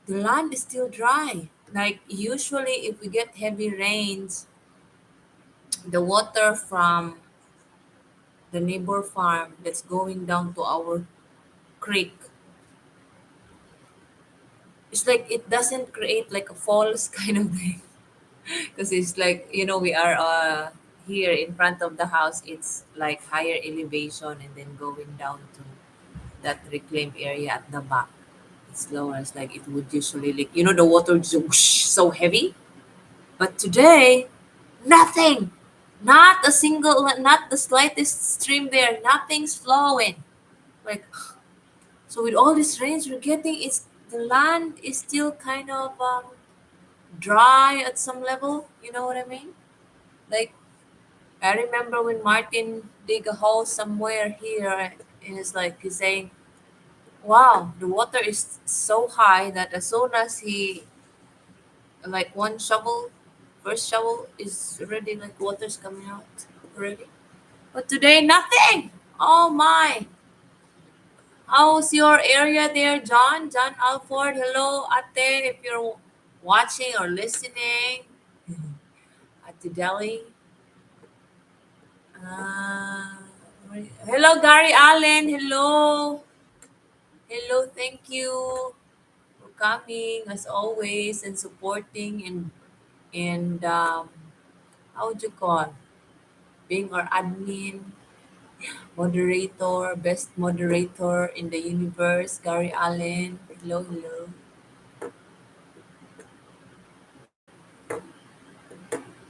Speaker 2: the land is still dry. Like usually, if we get heavy rains, the water from the neighbor farm that's going down to our creek, it's like it doesn't create like a falls kind of thing because it's like, we are here in front of the house. It's like higher elevation and then going down to that reclaimed area at the back. It's lower. It's like it would usually, like, the water just whoosh, so heavy. But today, nothing. Not a single, not the slightest stream there. Nothing's flowing. Like, so with all these rains we're getting, the land is still kind of dry at some level. You know what I mean? Like, I remember when Martin dig a hole somewhere here, and it's like he's saying, "Wow, the water is so high that as soon as he, like, first shovel is already like water's coming out already." But today, nothing. Oh my! How's your area there, John? John Alford, hello, Ate, if you're watching or listening. Ate Delhi. Uh, hello, Gary Allen. Hello. Hello, thank you for coming as always and supporting and how would you call being our admin, moderator, best moderator in the universe, Gary Allen. Hello, hello.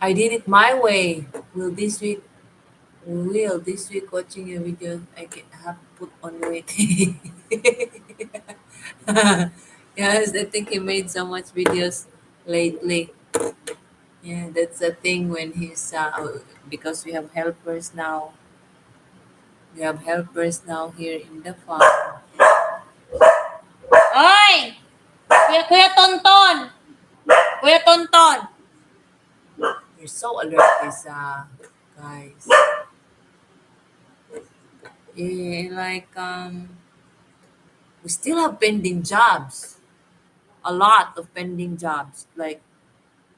Speaker 2: I did it my way. Will this week watching a video I have put on weight. Yes, I think he made so much videos lately. Yeah, that's the thing when he's because we have helpers now. We have helpers now here in the farm. Oy! Kuya Tonton! Kuya Tonton! You're so alert, these guys. Yeah, like we still have pending jobs. A lot of pending jobs, like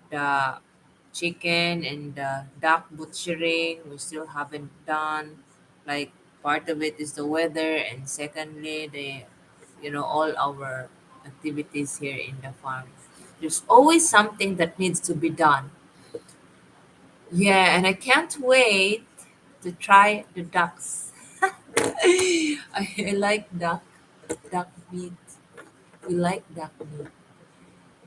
Speaker 2: the chicken and the duck butchering. We still haven't done. Like part of it is the weather, and secondly, all our activities here in the farm. There's always something that needs to be done. Yeah, and I can't wait to try the ducks. I like duck meat. We like duck meat.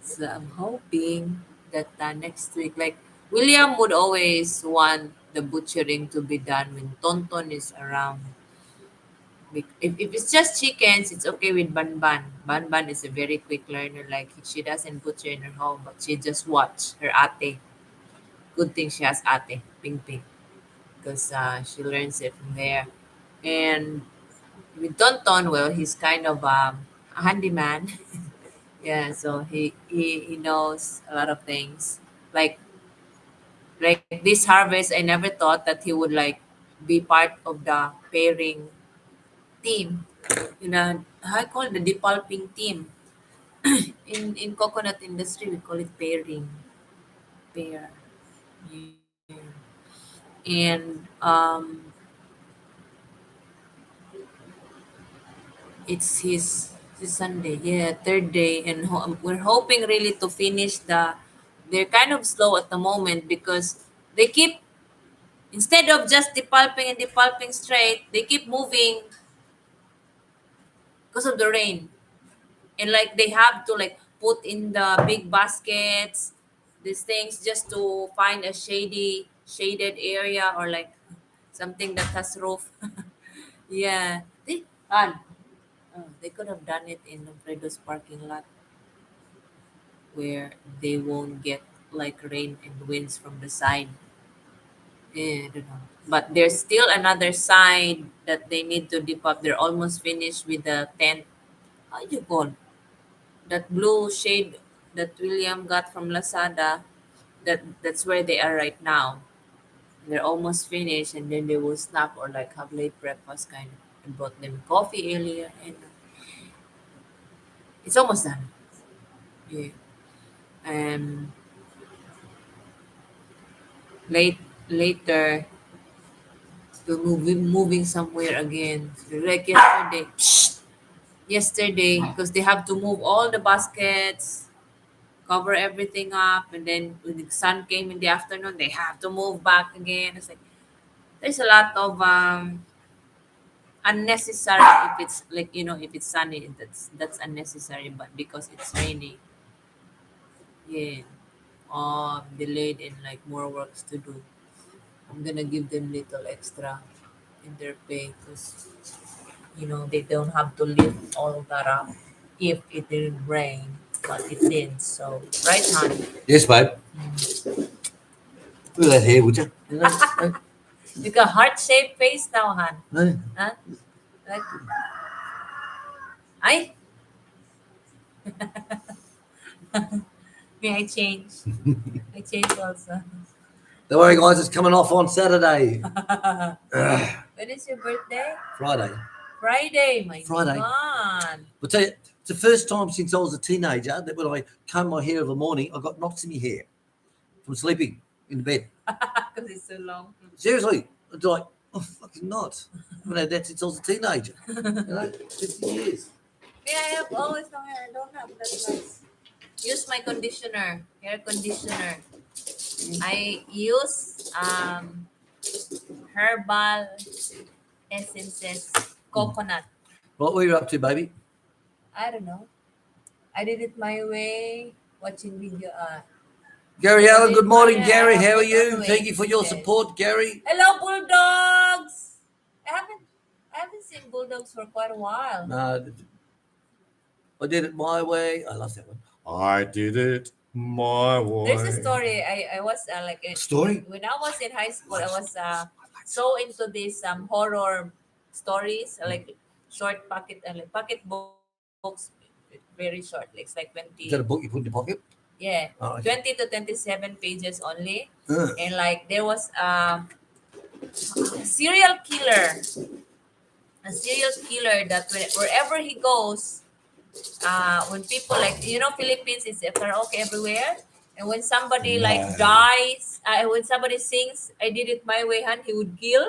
Speaker 2: So I'm hoping that next week, like William would always want the butchering to be done when Tonton is around. If it's just chickens, it's okay with Ban Ban. Ban Ban is a very quick learner. Like she doesn't butcher in her home, but she just watch her ate. Good thing she has ate, Ping Ping, because she learns it from there. And with Tonton, well, he's kind of a handyman. Yeah, so he knows a lot of things. Like like this harvest, I never thought that he would like be part of the pairing team. I call it the depulping team. In coconut industry, we call it pairing, pair. Yeah. And it's his Sunday, yeah, third day, and we're hoping really to finish the. They're kind of slow at the moment because they keep instead of just depulping and depulping straight, they keep moving because of the rain. And like they have to like put in the big baskets, these things just to find a shaded area or like something that has roof. Yeah. They could have done it in Fredo's parking lot where they won't get like rain and winds from the side. Yeah, I don't know. But there's still another side that they need to dip up. They're almost finished with the tent. How do you call that blue shade that William got from Lazada? That's where they are right now. They're almost finished, and then they will snap or like have late breakfast kind of. I bought them coffee earlier, and it's almost done. Yeah. And late later, we're moving somewhere again. Like yesterday, because they have to move all the baskets, cover everything up, and then when the sun came in the afternoon, they have to move back again. It's like there's a lot of unnecessary. If it's like if it's sunny, that's unnecessary. But because it's rainy, yeah, delayed and like more works to do. I'm gonna give them little extra in their pay because they don't have to lift all that up if it didn't rain, but it did. So right, honey.
Speaker 1: Yes, babe. Look at that hair, would you?
Speaker 2: You got heart shaped face now, hon.
Speaker 1: No.
Speaker 2: Huh? Like, I may I change? I change also.
Speaker 1: Don't worry, guys. It's coming off on Saturday.
Speaker 2: When is your birthday?
Speaker 1: Friday.
Speaker 2: Friday, my
Speaker 1: Friday.
Speaker 2: God.
Speaker 1: I'll tell you, it's the first time since I was a teenager that when I comb my hair in the morning, I got knots in my hair from sleeping in the bed.
Speaker 2: Because it's so long.
Speaker 1: Seriously, it's like, oh, fucking knots. I haven't had that since I was a teenager. 50 years.
Speaker 2: Yeah, I have always long hair. I don't have that much. Use my conditioner, hair conditioner. I use herbal essences, coconut.
Speaker 1: What were you up to, baby?
Speaker 2: I don't know. I did it my way, watching video.
Speaker 1: Gary Allen, good morning,
Speaker 2: Yeah,
Speaker 1: Gary.
Speaker 2: I
Speaker 1: How are
Speaker 2: put
Speaker 1: you?
Speaker 2: on
Speaker 1: Thank you
Speaker 2: weight,
Speaker 1: for your
Speaker 2: yes.
Speaker 1: support, Gary.
Speaker 2: Hello, bulldogs. I haven't seen bulldogs for quite a while.
Speaker 1: No, I did it my way. I love that one. I did it my
Speaker 2: There's a
Speaker 1: way.
Speaker 2: story. I was
Speaker 1: Story?
Speaker 2: when I was in high school. I was so into these horror stories, like short pocket like pocket books, very short, like it's like 20.
Speaker 1: Is that a book you put in your pocket?
Speaker 2: Yeah,
Speaker 1: Oh, okay.
Speaker 2: 20 to 27 pages only.
Speaker 1: Uh,
Speaker 2: And like there was serial killer, a serial killer that wherever he goes, when people like Philippines is a karaoke everywhere, and when somebody like
Speaker 1: no.
Speaker 2: dies, when somebody sings "I did it my way," he would kill.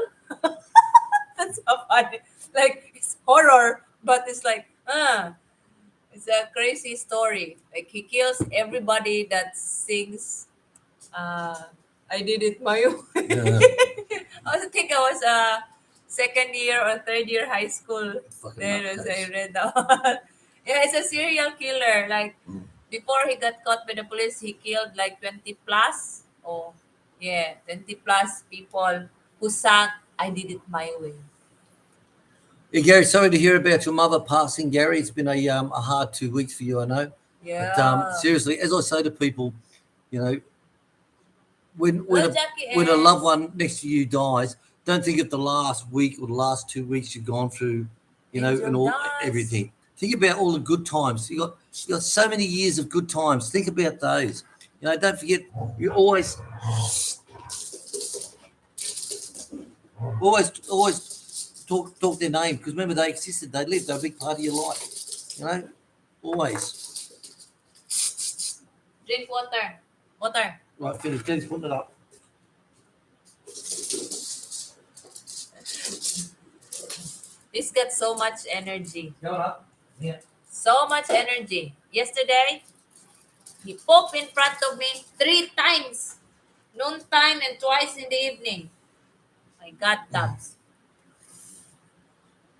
Speaker 2: That's so funny. Like it's horror, but it's like it's a crazy story. Like he kills everybody that sings uh, I did it my way.
Speaker 1: Yeah.
Speaker 2: I think I was second year or third year high school.
Speaker 1: Fucking
Speaker 2: Then as I
Speaker 1: nutcase.
Speaker 2: read that one. Yeah, it's a serial killer. Like
Speaker 1: Mm.
Speaker 2: before he got caught by the police, he killed like 20 plus. Oh, yeah, 20 plus people who sang I did it my way.
Speaker 1: Yeah, Gary, sorry to hear about your mother passing, Gary. It's been a hard 2 weeks for you, I know. But
Speaker 2: Yeah.
Speaker 1: seriously, as I say to people, you know, when when
Speaker 2: Hello,
Speaker 1: a
Speaker 2: Jackie
Speaker 1: when a loved
Speaker 2: S.
Speaker 1: one next to you dies, don't think of the last week or the last 2 weeks you've gone through, and
Speaker 2: Angel
Speaker 1: all
Speaker 2: Dust.
Speaker 1: everything. Think about all the good times. You got so many years of good times. Think about those. Don't forget. You always talk their name, because remember, they existed. They lived. They're a big part of your life. Always.
Speaker 2: Drink water. Water.
Speaker 1: Right, finish. Dennis, putting it up.
Speaker 2: This got so much energy.
Speaker 1: Go up. Yeah.
Speaker 2: So much energy. Yesterday, he pooped in front of me 3 times. Noontime and twice in the evening. My God, Tabs.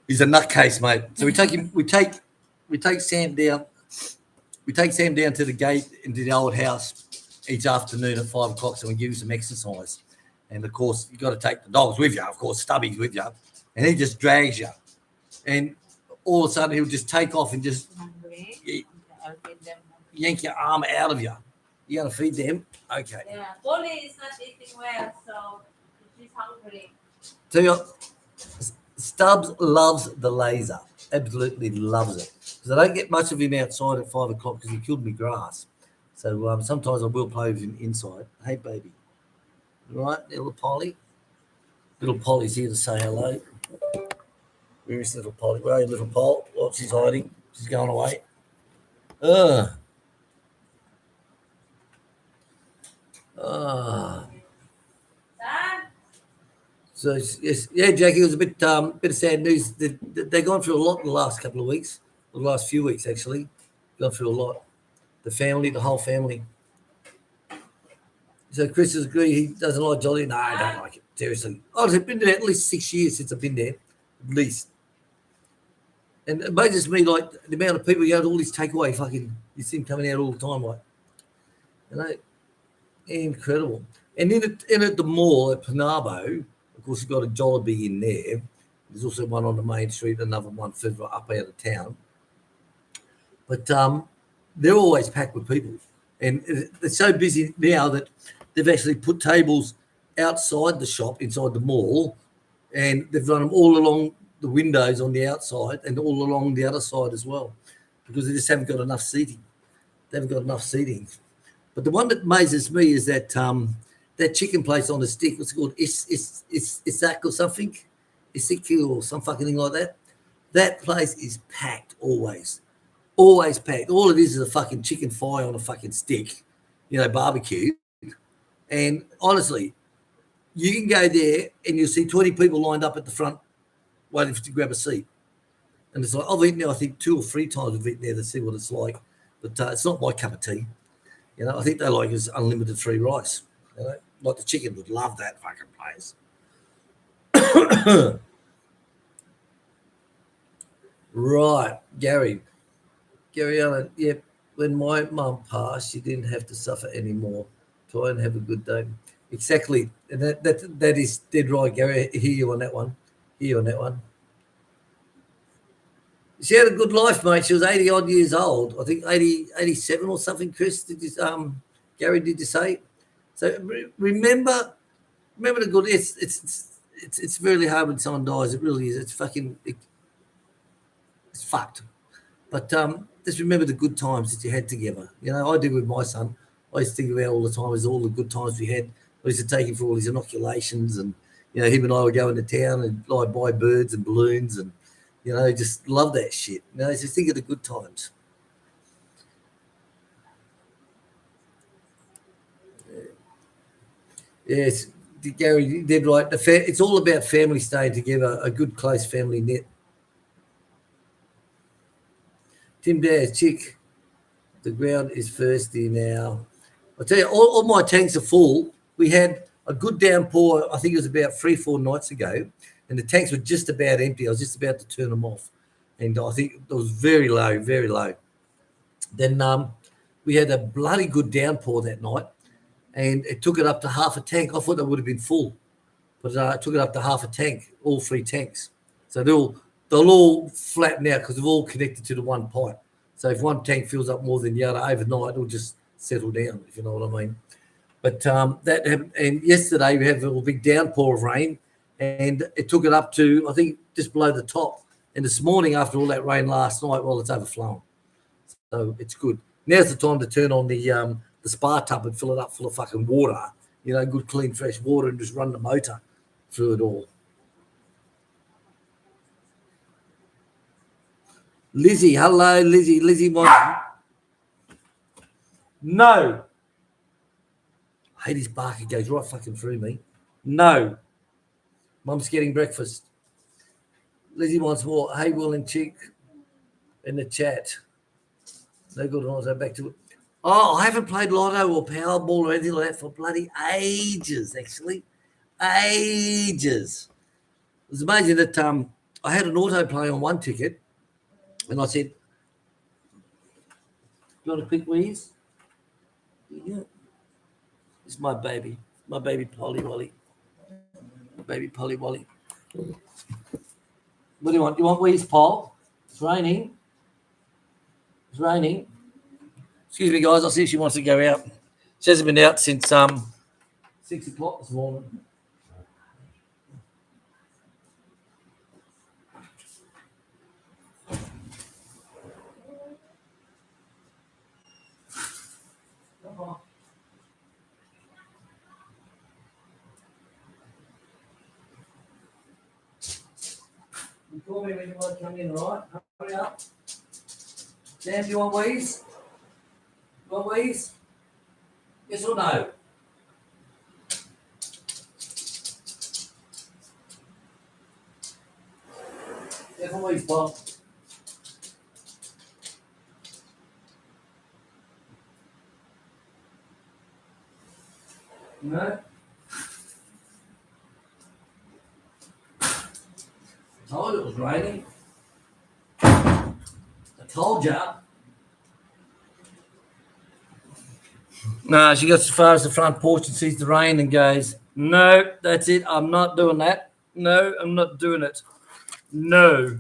Speaker 1: He's a nutcase, mate. So we take him. We take Sam down. We take Sam down to the gate into the old house each afternoon at 5 o'clock, so we give him some exercise. And of course, you got to take the dogs with you. Of course, Stubby's with you, and he just drags you. And all of a sudden, he'll just take off and just
Speaker 2: Hungry?
Speaker 1: y-
Speaker 2: I'll feed them.
Speaker 1: yank your arm out of you. You gonna feed them? Okay.
Speaker 2: Yeah, Polly is not eating well, so she's hungry.
Speaker 1: So Stubbs loves the laser. Absolutely loves it. Because I don't get much of him outside at 5 o'clock because he killed me grass. So sometimes I will play with him inside. Hey, baby. All right, little Polly. Little Polly's here to say hello. Where is little Polly? Where are you, little Pol? Oh, she's hiding. She's going away. Ugh. Ah.
Speaker 2: Dad?
Speaker 1: So yes, yeah, Jackie, it was a bit of sad news. They've gone through a lot in the last couple of weeks, the last few weeks actually. Gone through a lot. The whole family. So Chris has agreed he doesn't like Jolly. No, I don't like it. Seriously. I've been there at least 6 years since I've been there. At least. And it amazes me like the amount of people you go to all this takeaway fucking you see them coming out all the time, like incredible. And in at the mall at Panabo, of course you've got a Jollibee in there. There's also one on the main street, another one further up out of town. But they're always packed with people. And they're so busy now that they've actually put tables outside the shop, inside the mall, and they've run them all along the windows on the outside and all along the other side as well, because they just haven't got enough seating. They haven't got enough seating. But the one that amazes me is that that chicken place on the stick. What's it called? Isaac or something? Isiki or some fucking thing like that. That place is packed always. Always packed. All it is a fucking chicken thigh on a fucking stick, barbecue. And honestly, you can go there and you'll see 20 people lined up at the front waiting to grab a seat. And it's like, I've eaten there, I think 2 or 3 times I've eaten there to see what it's like. But it's not my cup of tea. I think they like is unlimited free rice. Like the chicken would love that fucking place. Right, Gary Allen. Yep. When my mum passed, she didn't have to suffer anymore. Try and have a good day. Exactly, and that is dead right, Gary. I hear you on that one. She had a good life, mate. She was 80 odd years old. I think 80, 87 or something. Chris, did you, Gary, did you say? So remember the good. It's really hard when someone dies. It really is. It's fucking. It's fucked. But just remember the good times that you had together. You know, I do with my son. I used to think about all the time is all the good times we had. I used to take him for all his inoculations, and you know, him and I would go into town and like buy birds and balloons, and you know, just love that shit. You know, just think of the good times. Yes, Gary, they're right. It's all about family staying together, a good close family net. Tim Daz, Chick, the ground is thirsty now. I tell you, all my tanks are full. We had a good downpour, I think it was about 3-4 nights ago, and the tanks were just about empty. I was just about to turn them off, and I think it was very low, very low. Then we had a bloody good downpour that night, and it took it up to half a tank. I thought that would have been full, but it took it up to half a tank, all 3 tanks. So they'll all flatten out because they're all connected to the one pipe. So if one tank fills up more than the other overnight, it'll just settle down, if you know what I mean. But that happened. And yesterday we had a big downpour of rain, and it took it up to, I think, just below the top. And this morning, after all that rain last night, well, it's overflowing. So it's good. Now's the time to turn on the spa tub and fill it up full of fucking water, you know, good, clean, fresh water, and just run the motor through it all. Lizzie, hello, Lizzie. Lizzie wants... No. I hate his bark. It goes right fucking through me. No. Mum's getting breakfast. Lizzie wants more. Hey, Will and Chic in the chat. No good. I'll go back to it. Oh, I haven't played Lotto or Powerball or anything like that for bloody ages, actually. Ages. It was amazing that I had an auto play on one ticket, and I said, you want a quick wheeze? Yeah. It's my baby Polly Wally. Baby Polly Wally. What do you want? You want wheeze, Paul? It's raining. It's raining. Excuse me, guys. I'll see if she wants to go out. She hasn't been out since 6 o'clock this morning. Come on. You call me when you want to come in, all right? Hurry up. Sam, do you want wheeze? You want wheeze? Yes or no? Yeah, for wheeze, Bob. No? I told you it was raining. I told you. No, she gets as far as the front porch and sees the rain and goes, no, that's it. I'm not doing that. No, I'm not doing it. No.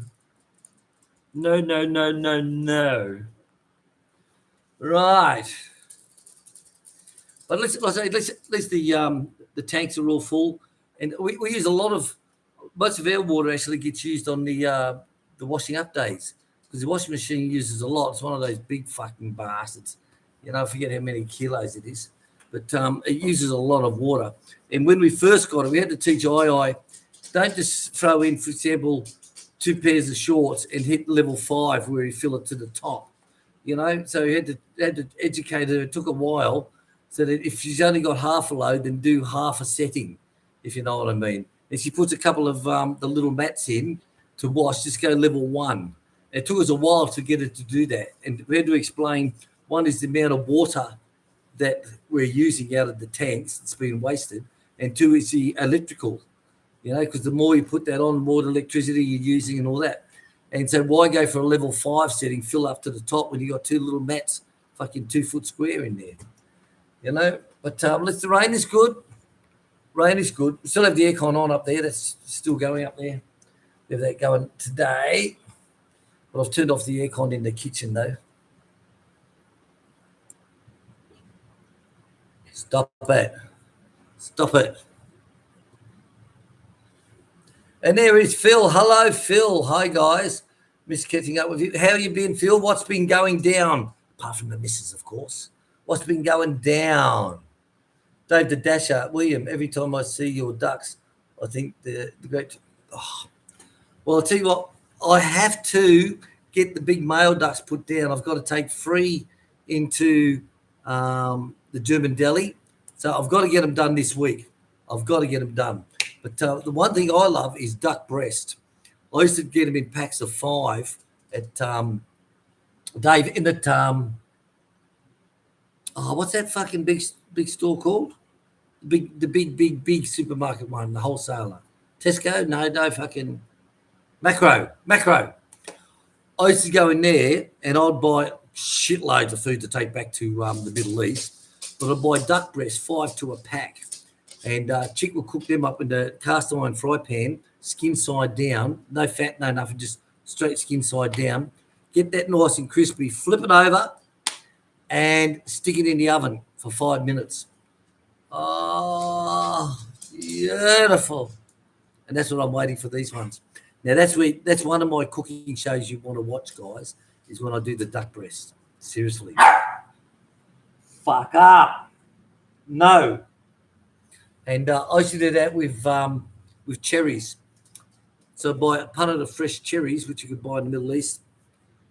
Speaker 1: No, no, no, no, no. Right. But at least the tanks are all full. And we use a lot of, most of our water actually gets used on the washing up days because the washing machine uses a lot. It's one of those big fucking bastards. You know, I forget how many kilos it is, but it uses a lot of water. And when we first got it, we had to teach I don't just throw in, for example, 2 pairs of shorts and hit level 5 where you fill it to the top. You know, so you had to educate her. It took a while, so that if she's only got half a load, then do half a setting, if you know what I mean. And she puts a couple of the little mats in to wash, just go level 1. It took us a while to get her to do that, and we had to explain. One is the amount of water that we're using out of the tanks that's been wasted, and 2 is the electrical, you know, because the more you put that on, the more electricity you're using and all that. And so why go for a level 5 setting, fill up to the top when you got 2 little mats, fucking 2 foot square in there, you know? But the rain is good. Rain is good. We still have the aircon on up there. That's still going up there. We have that going today. But I've turned off the aircon in the kitchen though. Stop it. Stop it. And there is Phil. Hello, Phil. Hi, guys. Miss catching up with you. How you been, Phil? What's been going down? Apart from the missus, of course. What's been going down? Dave the Dasher. William, every time I see your ducks, I think the great... Oh. Well, I'll tell you what. I have to get the big male ducks put down. I've got to take Free into the German deli. So I've got to get them done this week. I've got to get them done. But the one thing I love is duck breast. I used to get them in packs of 5 at Dave in at what's that fucking big store called? The big supermarket one, the wholesaler. Tesco? No, fucking Macro. I used to go in there and I'd buy shitloads of food to take back to the Middle East. But I'd buy duck breast, 5 to a pack. And Chick will cook them up in the cast iron fry pan, skin side down, no fat, no nothing, just straight skin side down. Get that nice and crispy, flip it over, and stick it in the oven for 5 minutes. Oh, beautiful. And that's what I'm waiting for these ones. Now, that's one of my cooking shows you want to watch, guys, is when I do the duck breast. Seriously. Fuck up. No. And I used to do that with cherries. So I buy a punnet of fresh cherries, which you could buy in the Middle East.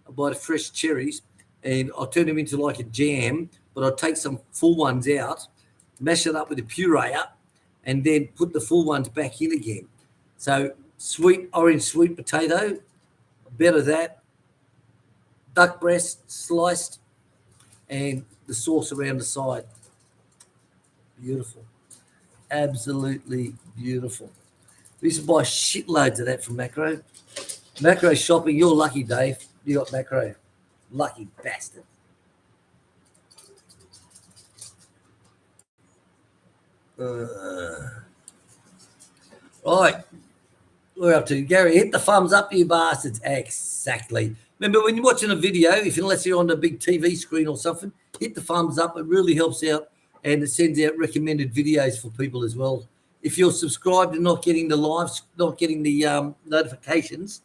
Speaker 1: I buy the fresh cherries and I'll turn them into like a jam, but I'll take some full ones out, mash it up with a puree up, and then put the full ones back in again. So orange sweet potato, a bit of that, duck breast sliced, and the sauce around the side. Beautiful. Absolutely beautiful. We used to buy shitloads of that from Macro. Macro shopping, you're lucky, Dave. You got Macro. Lucky bastard. Right. We're up to Gary. Hit the thumbs up, you bastards. Exactly. Remember, when you're watching a video, unless you're on the big TV screen or something, hit the thumbs up. It really helps out. And it sends out recommended videos for people as well. If you're subscribed and not getting the lives, not getting the notifications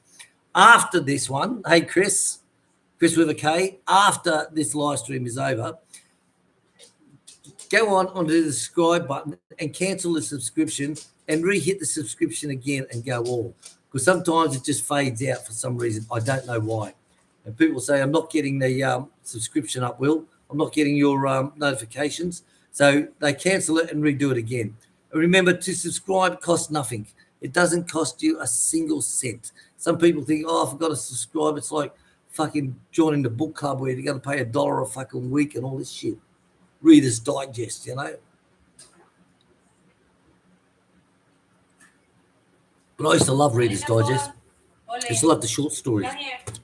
Speaker 1: after this one, hey, Chris with a K, after this live stream is over, go onto the subscribe button and cancel the subscription and re-hit the subscription again and go all. Because sometimes it just fades out for some reason. I don't know why. And people say, I'm not getting the subscription up, Will. I'm not getting your notifications. So they cancel it and redo it again. Remember, to subscribe costs nothing. It doesn't cost you a single cent. Some people think, oh, I've got to subscribe. It's like fucking joining the book club where you're going to pay $1 a fucking week and all this shit. Reader's Digest, you know. But I used to love Reader's Digest. I used to love the short stories.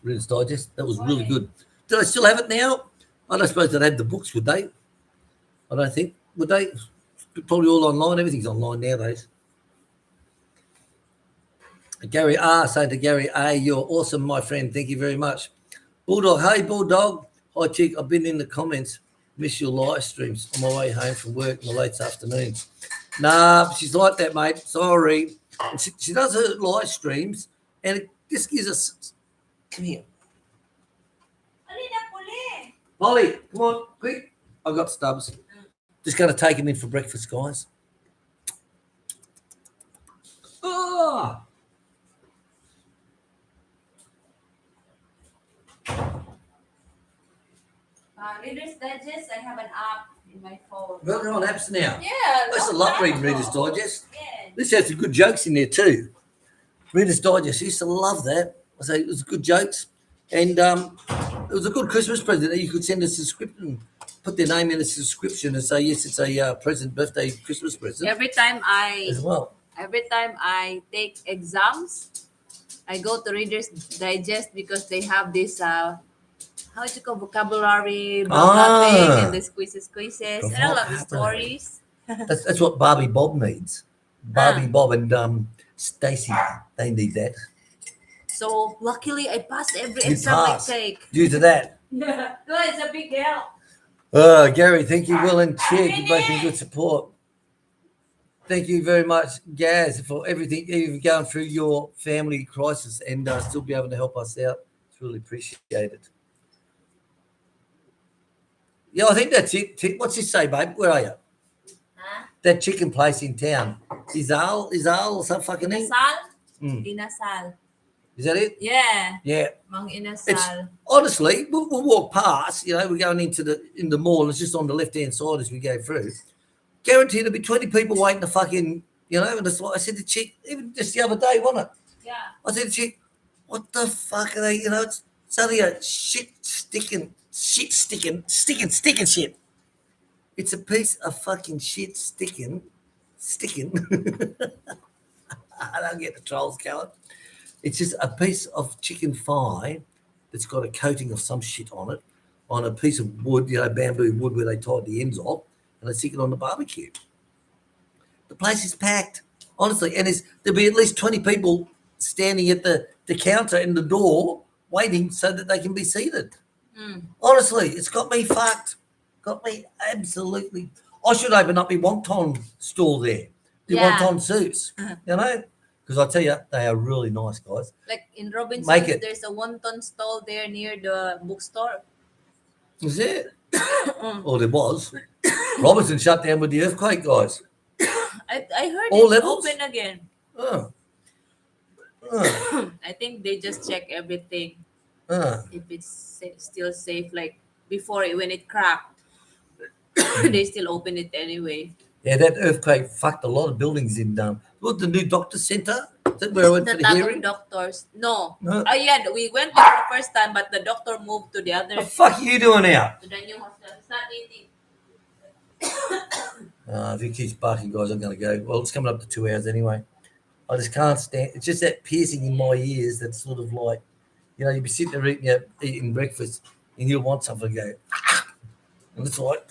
Speaker 1: Reader's Digest. That was really good. Did I still have it now? I don't suppose they'd have the books, would they? I don't think. Would they? Probably all online. Everything's online nowadays. Gary R. saying to Gary A, you're awesome, my friend. Thank you very much. Bulldog. Hey, Bulldog. Hi, Chick. I've been in the comments. Miss your live streams on my way home from work in the late afternoons. Nah, she's like that, mate. Sorry. And she does her live streams, and it just gives us... Come here. Polly, come on, quick. I've got Stubbs. Just going to take him in for breakfast, guys. Oh!
Speaker 2: Reader's Digest, I have an app in my phone.
Speaker 1: Well, they're on apps now.
Speaker 2: Yeah.
Speaker 1: I used to love reading Reader's Digest.
Speaker 2: Yeah.
Speaker 1: This has some good jokes in there too. Reader's Digest, I used to love that. I say it was good jokes. And it was a good Christmas present. You could send a subscription, put their name in a subscription and say, yes, it's a present, birthday, Christmas present.
Speaker 2: Every time I take exams, I go to Reader's Digest because they have this, how do you call, vocabulary, thing, and the quizzes. And I love the stories.
Speaker 1: That's what Barbie Bob needs. Barbie Bob and Stacy, they need that.
Speaker 2: So luckily, I passed every
Speaker 1: You
Speaker 2: exam I
Speaker 1: passed
Speaker 2: take.
Speaker 1: due to that.
Speaker 2: Yeah, no, it's a big help.
Speaker 1: Gary, thank you, Will and Chick. You've both been good support. Thank you very much, Gaz, for everything, even going through your family crisis and still be able to help us out. It's really appreciated. Yeah, I think that's it. What's this say, babe? Where are you?
Speaker 2: Huh?
Speaker 1: That chicken place in town. Izal or some fucking thing?
Speaker 2: Inasal? Inasal.
Speaker 1: Is that it?
Speaker 2: Yeah.
Speaker 1: Yeah.
Speaker 2: Mang
Speaker 1: It's
Speaker 2: Inasal.
Speaker 1: honestly, we'll walk past, we're going into the mall, and it's just on the left-hand side as we go through. Guaranteed there'll be 20 people waiting to fucking, and it's like I said to chick, even just the other day, wasn't it?
Speaker 2: Yeah.
Speaker 1: I said to chick, what the fuck are they, it's only a sticking shit. It's a piece of fucking shit sticking. I don't get the trolls going. It's just a piece of chicken thigh that's got a coating of some shit on it, on a piece of wood, bamboo wood where they tied the ends off, and they stick it on the barbecue. The place is packed, honestly, and there'll be at least 20 people standing at the counter in the door waiting so that they can be seated. Honestly, it's got me fucked. Got me absolutely. I should open up my wonton store there. The wonton suits, because I tell you, they are really nice, guys.
Speaker 2: Like in Robinson's, there's a wonton stall there near the bookstore.
Speaker 1: Is there? Well, there was. Robinson shut down with the earthquake, guys.
Speaker 2: I heard
Speaker 1: All
Speaker 2: it's
Speaker 1: levels?
Speaker 2: open again.
Speaker 1: Oh.
Speaker 2: I think they just check everything. If it's still safe, like before when it cracked, they still open it anyway.
Speaker 1: Yeah, that earthquake fucked a lot of buildings in what, the new doctor centre? Is that where I went for the hearing?
Speaker 2: Doctors. No.
Speaker 1: No.
Speaker 2: Oh yeah, we went there the first time, but the doctor moved to the other.
Speaker 1: What the fuck are you doing out?
Speaker 2: To the new hospital. It's not eating.
Speaker 1: If he keeps barking, guys, I'm going to go. Well, it's coming up to 2 hours anyway. I just can't stand. It's just that piercing in my ears that's sort of like, you'd be sitting there eating breakfast and you'll want something to go, and it's like,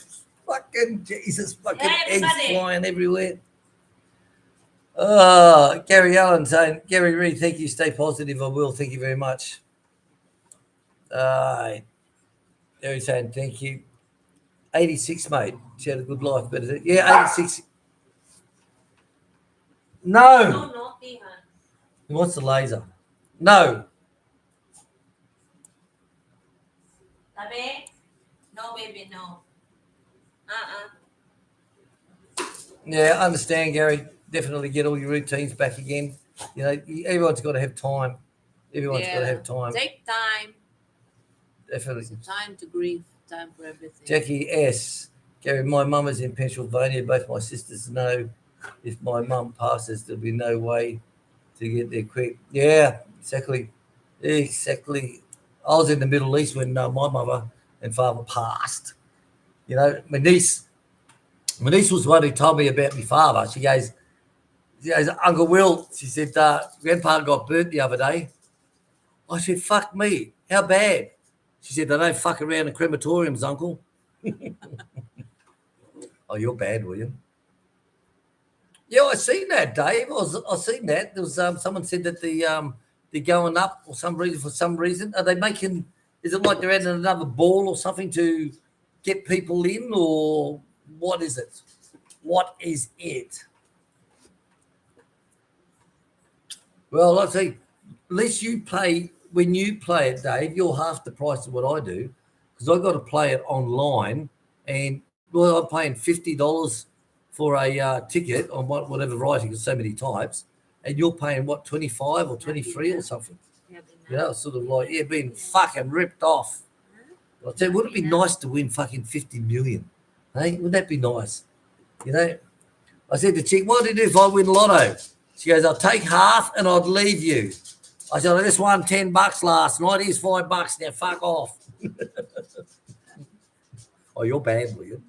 Speaker 1: fucking Jesus, fucking eggs flying everywhere. Gary Allen saying, Gary Reed, thank you. Stay positive. I will. Thank you very much. Gary's saying, thank you. 86, mate. She had a good life. But 86. No.
Speaker 2: No, naughty, huh?
Speaker 1: He wants the laser. No.
Speaker 2: Tabi? No, baby, no.
Speaker 1: Yeah, I understand, Gary. Definitely get all your routines back again. Everyone's got to have time. Everyone's got to have time.
Speaker 2: Take time.
Speaker 1: Definitely.
Speaker 2: It's time to grieve. Time for everything.
Speaker 1: Jackie S. Gary, my mum is in Pennsylvania. Both my sisters know if my mum passes, there'll be no way to get there quick. Yeah, exactly. Exactly. I was in the Middle East when my mother and father passed. My niece was the one who told me about my father. She goes, Uncle Will, she said, Grandpa got burnt the other day. I said, fuck me. How bad? She said, they don't fuck around in crematoriums, Uncle. Oh, you're bad, William. Yeah, I seen that, Dave. I seen that. There was someone said that they're going up for some reason. Are they making? Is it like they're adding another ball or something to get people in, or what is it? What is it? Well, let's see. At least you play. When you play it, Dave, you're half the price of what I do, because I've got to play it online, and I'm paying $50 for a ticket on whatever writing, because so many types, and you're paying what, 25 or 23 or something. Sort of like being fucking ripped off. I tell you, wouldn't it be nice to win fucking 50 million? Hey, wouldn't that be nice? I said to chick, what do you do if I win lotto? She goes, I'll take half and I'd leave you. I said, I just won $10 last night. Here's $5. Now fuck off. Oh, you're bad, William.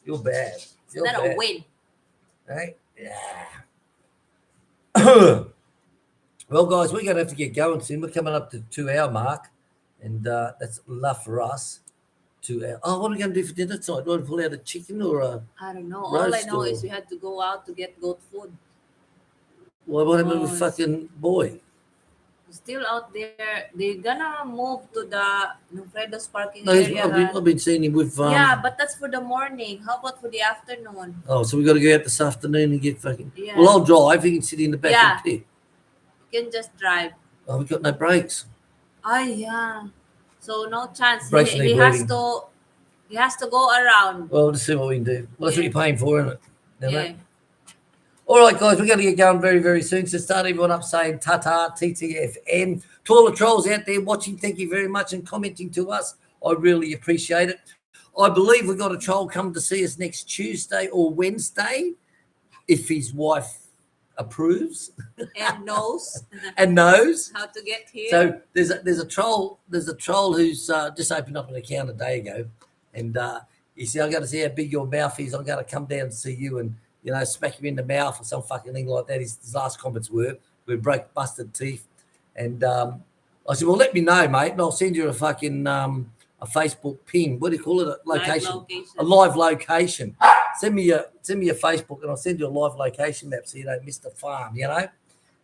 Speaker 1: You're bad. You're
Speaker 2: bad. A win.
Speaker 1: Right? Yeah. Well, guys, we're going to have to get going soon. We're coming up to 2-hour mark, and that's enough for us. 2 hours. Oh, what are we going to do for dinner tonight? Do you want to pull out a chicken or a
Speaker 2: I don't know. All I know is we had to go out to get goat food.
Speaker 1: What happened with fucking boy?
Speaker 2: still out there. They're gonna move to the Nufredo's parking
Speaker 1: No,
Speaker 2: area.
Speaker 1: I've been seeing him with.
Speaker 2: Yeah, but that's for the morning. How about for the afternoon?
Speaker 1: Oh, so we got to go out this afternoon and get fucking.
Speaker 2: Yeah.
Speaker 1: Well, I'll drive. You can sit in the back
Speaker 2: Yeah.
Speaker 1: of the pit.
Speaker 2: You can just drive.
Speaker 1: Oh, we got no brakes.
Speaker 2: Yeah. So no chance.
Speaker 1: Brakes
Speaker 2: He,
Speaker 1: need
Speaker 2: he has
Speaker 1: bleeding.
Speaker 2: to. He has to go around.
Speaker 1: Well, let's see what we can do. Well, that's what
Speaker 2: Yeah.
Speaker 1: you're paying for, isn't it? You know?
Speaker 2: Yeah.
Speaker 1: All right, guys, we're going to get going very, very soon. So start everyone up saying ta-ta, TTFN. To all the trolls out there watching, thank you very much and commenting to us. I really appreciate it. I believe we've got a troll come to see us next Tuesday or Wednesday, if his wife approves
Speaker 2: And knows
Speaker 1: and knows.
Speaker 2: how to get here.
Speaker 1: So there's a troll who's just opened up an account a day ago, and he said, "I got to see how big your mouth is. I'm going to come down and see you and smack him in the mouth or some fucking thing like that." His last comments were, "We broke busted teeth," and I said, "Well, let me know, mate, and I'll send you a fucking a Facebook ping. What do you call it? A location, a live location. Send me your Facebook, and I'll send you a live location map so you don't miss the farm,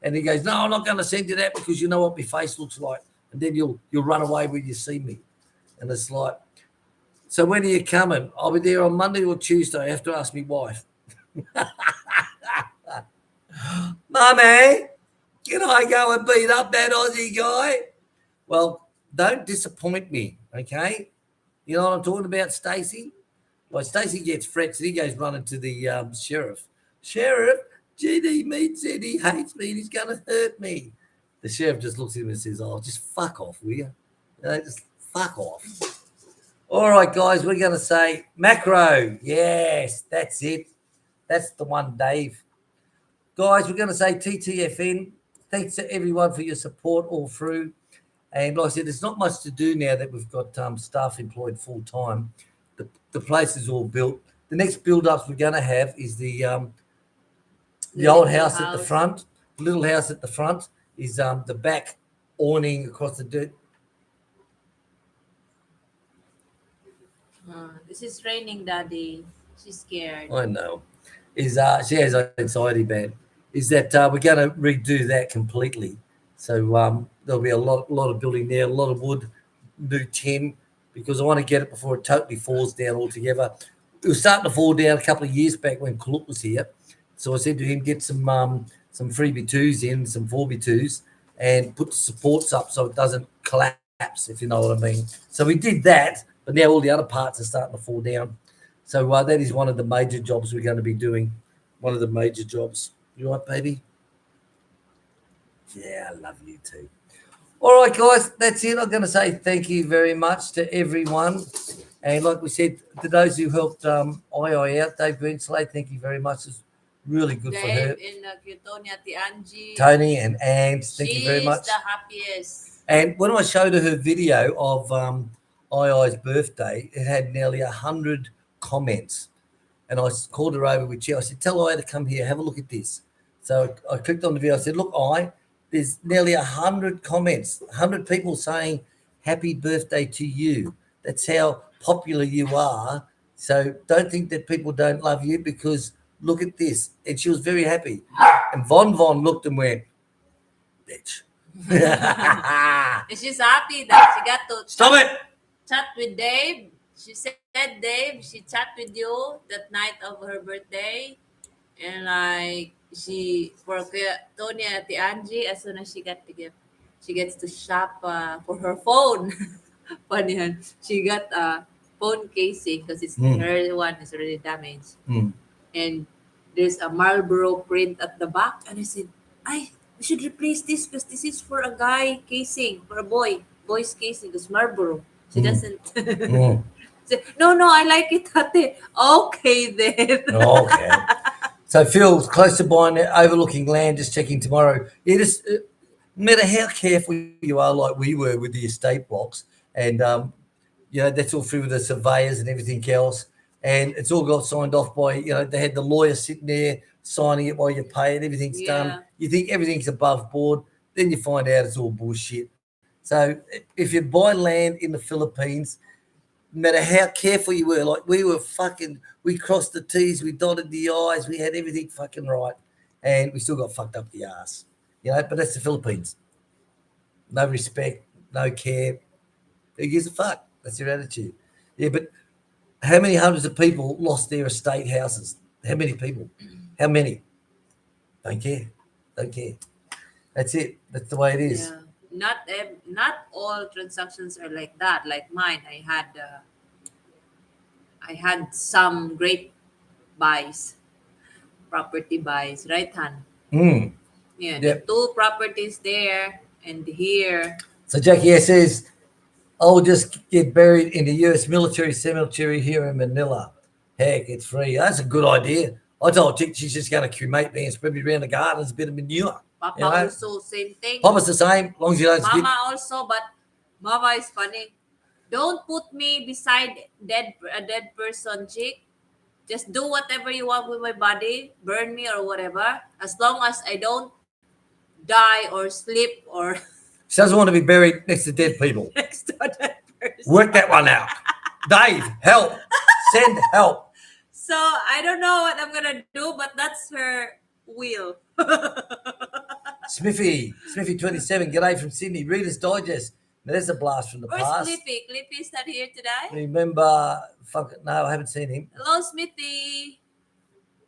Speaker 1: And he goes, "No, I'm not going to send you that because you know what my face looks like, and then you'll run away when you see me." And it's like, so when are you coming? I'll be there on Monday or Tuesday. I have to ask my wife. "Mummy, can I go and beat up that Aussie guy?" Well, don't disappoint me, okay? You know what I'm talking about, Stacey? Like Stacey gets frets and he goes running to the sheriff. "Sheriff, GD Meat said he hates me and he's going to hurt me." The sheriff just looks at him and says, "Oh, just fuck off, will you? Just fuck off." All right, guys, we're going to say macro. Yes, that's it. That's the one, Dave. Guys, we're going to say TTFN. Thanks to everyone for your support all through. And like I said, there's not much to do now that we've got staff employed full time. The place is all built. The next build-ups we're going to have is the old house at the front. The little house at the front is the back awning across the dirt.
Speaker 2: This is raining, Daddy. She's scared.
Speaker 1: I know. She has anxiety bad. Is that we're going to redo that completely. So there'll be a lot of building there, a lot of wood, new tin, because I want to get it before it totally falls down altogether. It was starting to fall down a couple of years back when Kuluk was here. So I said to him, get some 3x2s in, some 4x2s, and put the supports up so it doesn't collapse, if you know what I mean. So we did that, but now all the other parts are starting to fall down. So that is one of the major jobs we're going to be doing. One of the major jobs. You right, baby? Yeah, I love you too. All right, guys, that's it. I'm going to say thank you very much to everyone. And like we said, to those who helped II out, Dave Greenslade, thank you very much. It's really good for her.
Speaker 2: Dave and Tony at the Angie.
Speaker 1: Tony and Ange, thank you very much.
Speaker 2: She's the happiest.
Speaker 1: And when I showed her video of II's birthday, it had nearly 100 comments. And I called her over with Chair. I said, "Tell I to come here, have a look at this." So I clicked on the video. I said, "Look, there's nearly 100 comments, 100 people saying happy birthday to you. That's how popular you are. So don't think that people don't love you because look at this." And she was very happy. And Von looked and went, "Bitch."
Speaker 2: And she's happy that she got to chat with Dave. She said, "Dave, she chat with you that night of her birthday." And like for Tony at the Angie, as soon as she gets to shop for her phone. Funny, huh? She got a phone casing because her one is already damaged. And there's a Marlboro print at the back. And I said, we should replace this because this is for a guy casing, for a boy's casing, because Marlboro. She doesn't. Said, no, I like it, Ate. Okay, then.
Speaker 1: Okay. So Phil's close to buying it, overlooking land, just checking tomorrow. No matter how careful you are, like we were with the estate blocks, and that's all through with the surveyors and everything else, and it's all got signed off by, they had the lawyer sitting there signing it while you pay it, everything's done. You think everything's above board, then you find out it's all bullshit. So if you buy land in the Philippines, no matter how careful you were, like we crossed the T's, we dotted the I's, we had everything fucking right, and we still got fucked up the ass, but that's the Philippines. no respect, no care. Who gives a fuck? That's your attitude. Yeah, but how many hundreds of people lost their estate houses? How many people? How many? Don't care. Don't care. That's it. That's the way it is.
Speaker 2: Yeah. Not all transactions are like that. Like mine, I had some great buys, property buys, right, Han?
Speaker 1: Mm.
Speaker 2: Yeah, the
Speaker 1: Yep.
Speaker 2: 2 properties there and here.
Speaker 1: So Jackie S says, I'll just get buried in the US military cemetery here in Manila. Heck, it's free. That's a good idea. I told Chick she's just going to cremate me and spread me around the garden as a bit of manure.
Speaker 2: Papa
Speaker 1: You know?
Speaker 2: also same thing.
Speaker 1: Papa's the same, as long as you don't skip.
Speaker 2: Mama also, but Mama is funny. Don't put me beside a dead person, chick. Just do whatever you want with my body, burn me or whatever, as long as I don't die or sleep or
Speaker 1: She doesn't want to be buried next to dead people.
Speaker 2: next to a dead person.
Speaker 1: Work that one out. Dave, help. Send help.
Speaker 2: So I don't know what I'm gonna do, but that's her will.
Speaker 1: Smithy 27, g'day from Sydney. Reader's Digest. Now, there's a blast from the
Speaker 2: Where's
Speaker 1: past.
Speaker 2: Clippy? Clippy's not here today.
Speaker 1: Remember, no, I haven't seen him.
Speaker 2: Hello, Smithy.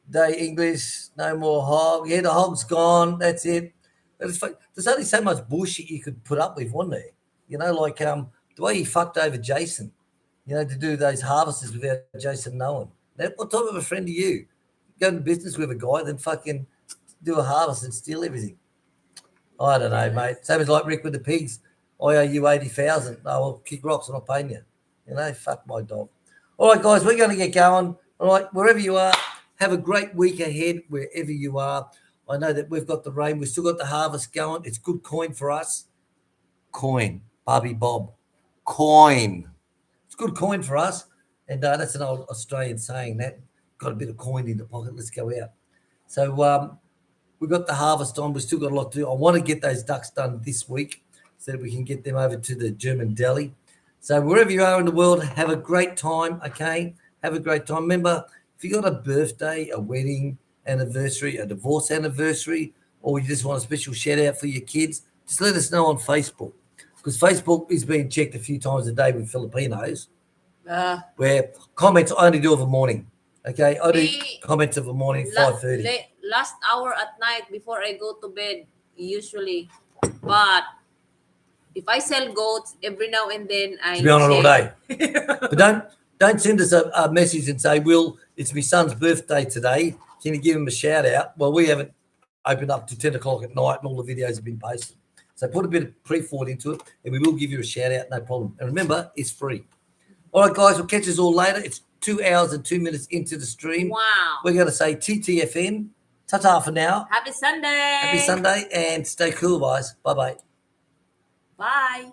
Speaker 1: Day English, no more hog. Yeah, the hog's gone. That's it. There's only so much bullshit you could put up with, wasn't there? You know, like the way he fucked over Jason, you know, to do those harvests without Jason knowing. Now, what type of a friend are you? Go into business with a guy, then fucking do a harvest and steal everything. I don't know, mate. Same as like Rick with the pigs. I owe you 80,000. No, I'll kick rocks and I'm paying you. You know, fuck my dog. All right, guys, we're going to get going. All right, wherever you are, have a great week ahead wherever you are. I know that we've got the rain. We've still got the harvest going. It's good coin for us. Coin. Barbie Bob. Coin. It's good coin for us. And that's an old Australian saying that. Got a bit of coin in the pocket. Let's go out. So we've got the harvest on. We've still got a lot to do. I want to get those ducks done this week so that we can get them over to the German deli. So wherever you are in the world, have a great time, okay? Have a great time. Remember, if you got a birthday, a wedding anniversary, a divorce anniversary, or you just want a special shout out for your kids, just let us know on Facebook. Because Facebook is being checked a few times a day with Filipinos, where comments I only do of a morning. Okay, I do comments of a morning, 5:30.
Speaker 2: Last hour at night before I go to bed, usually. But if I sell goats, every now and then I
Speaker 1: to be on it all day. But don't send us a message and say, Will, it's my son's birthday today. Can you give him a shout out? Well, we haven't opened up to 10 o'clock at night and all the videos have been posted. So put a bit of pre-thought into it and we will give you a shout out, no problem. And remember, it's free. All right, guys, we'll catch us all later. It's 2 hours and 2 minutes into the stream.
Speaker 2: Wow.
Speaker 1: We're going to say TTFN. Ta-ta for now.
Speaker 2: Happy Sunday.
Speaker 1: Happy Sunday and stay cool, guys. Bye-bye.
Speaker 2: Bye.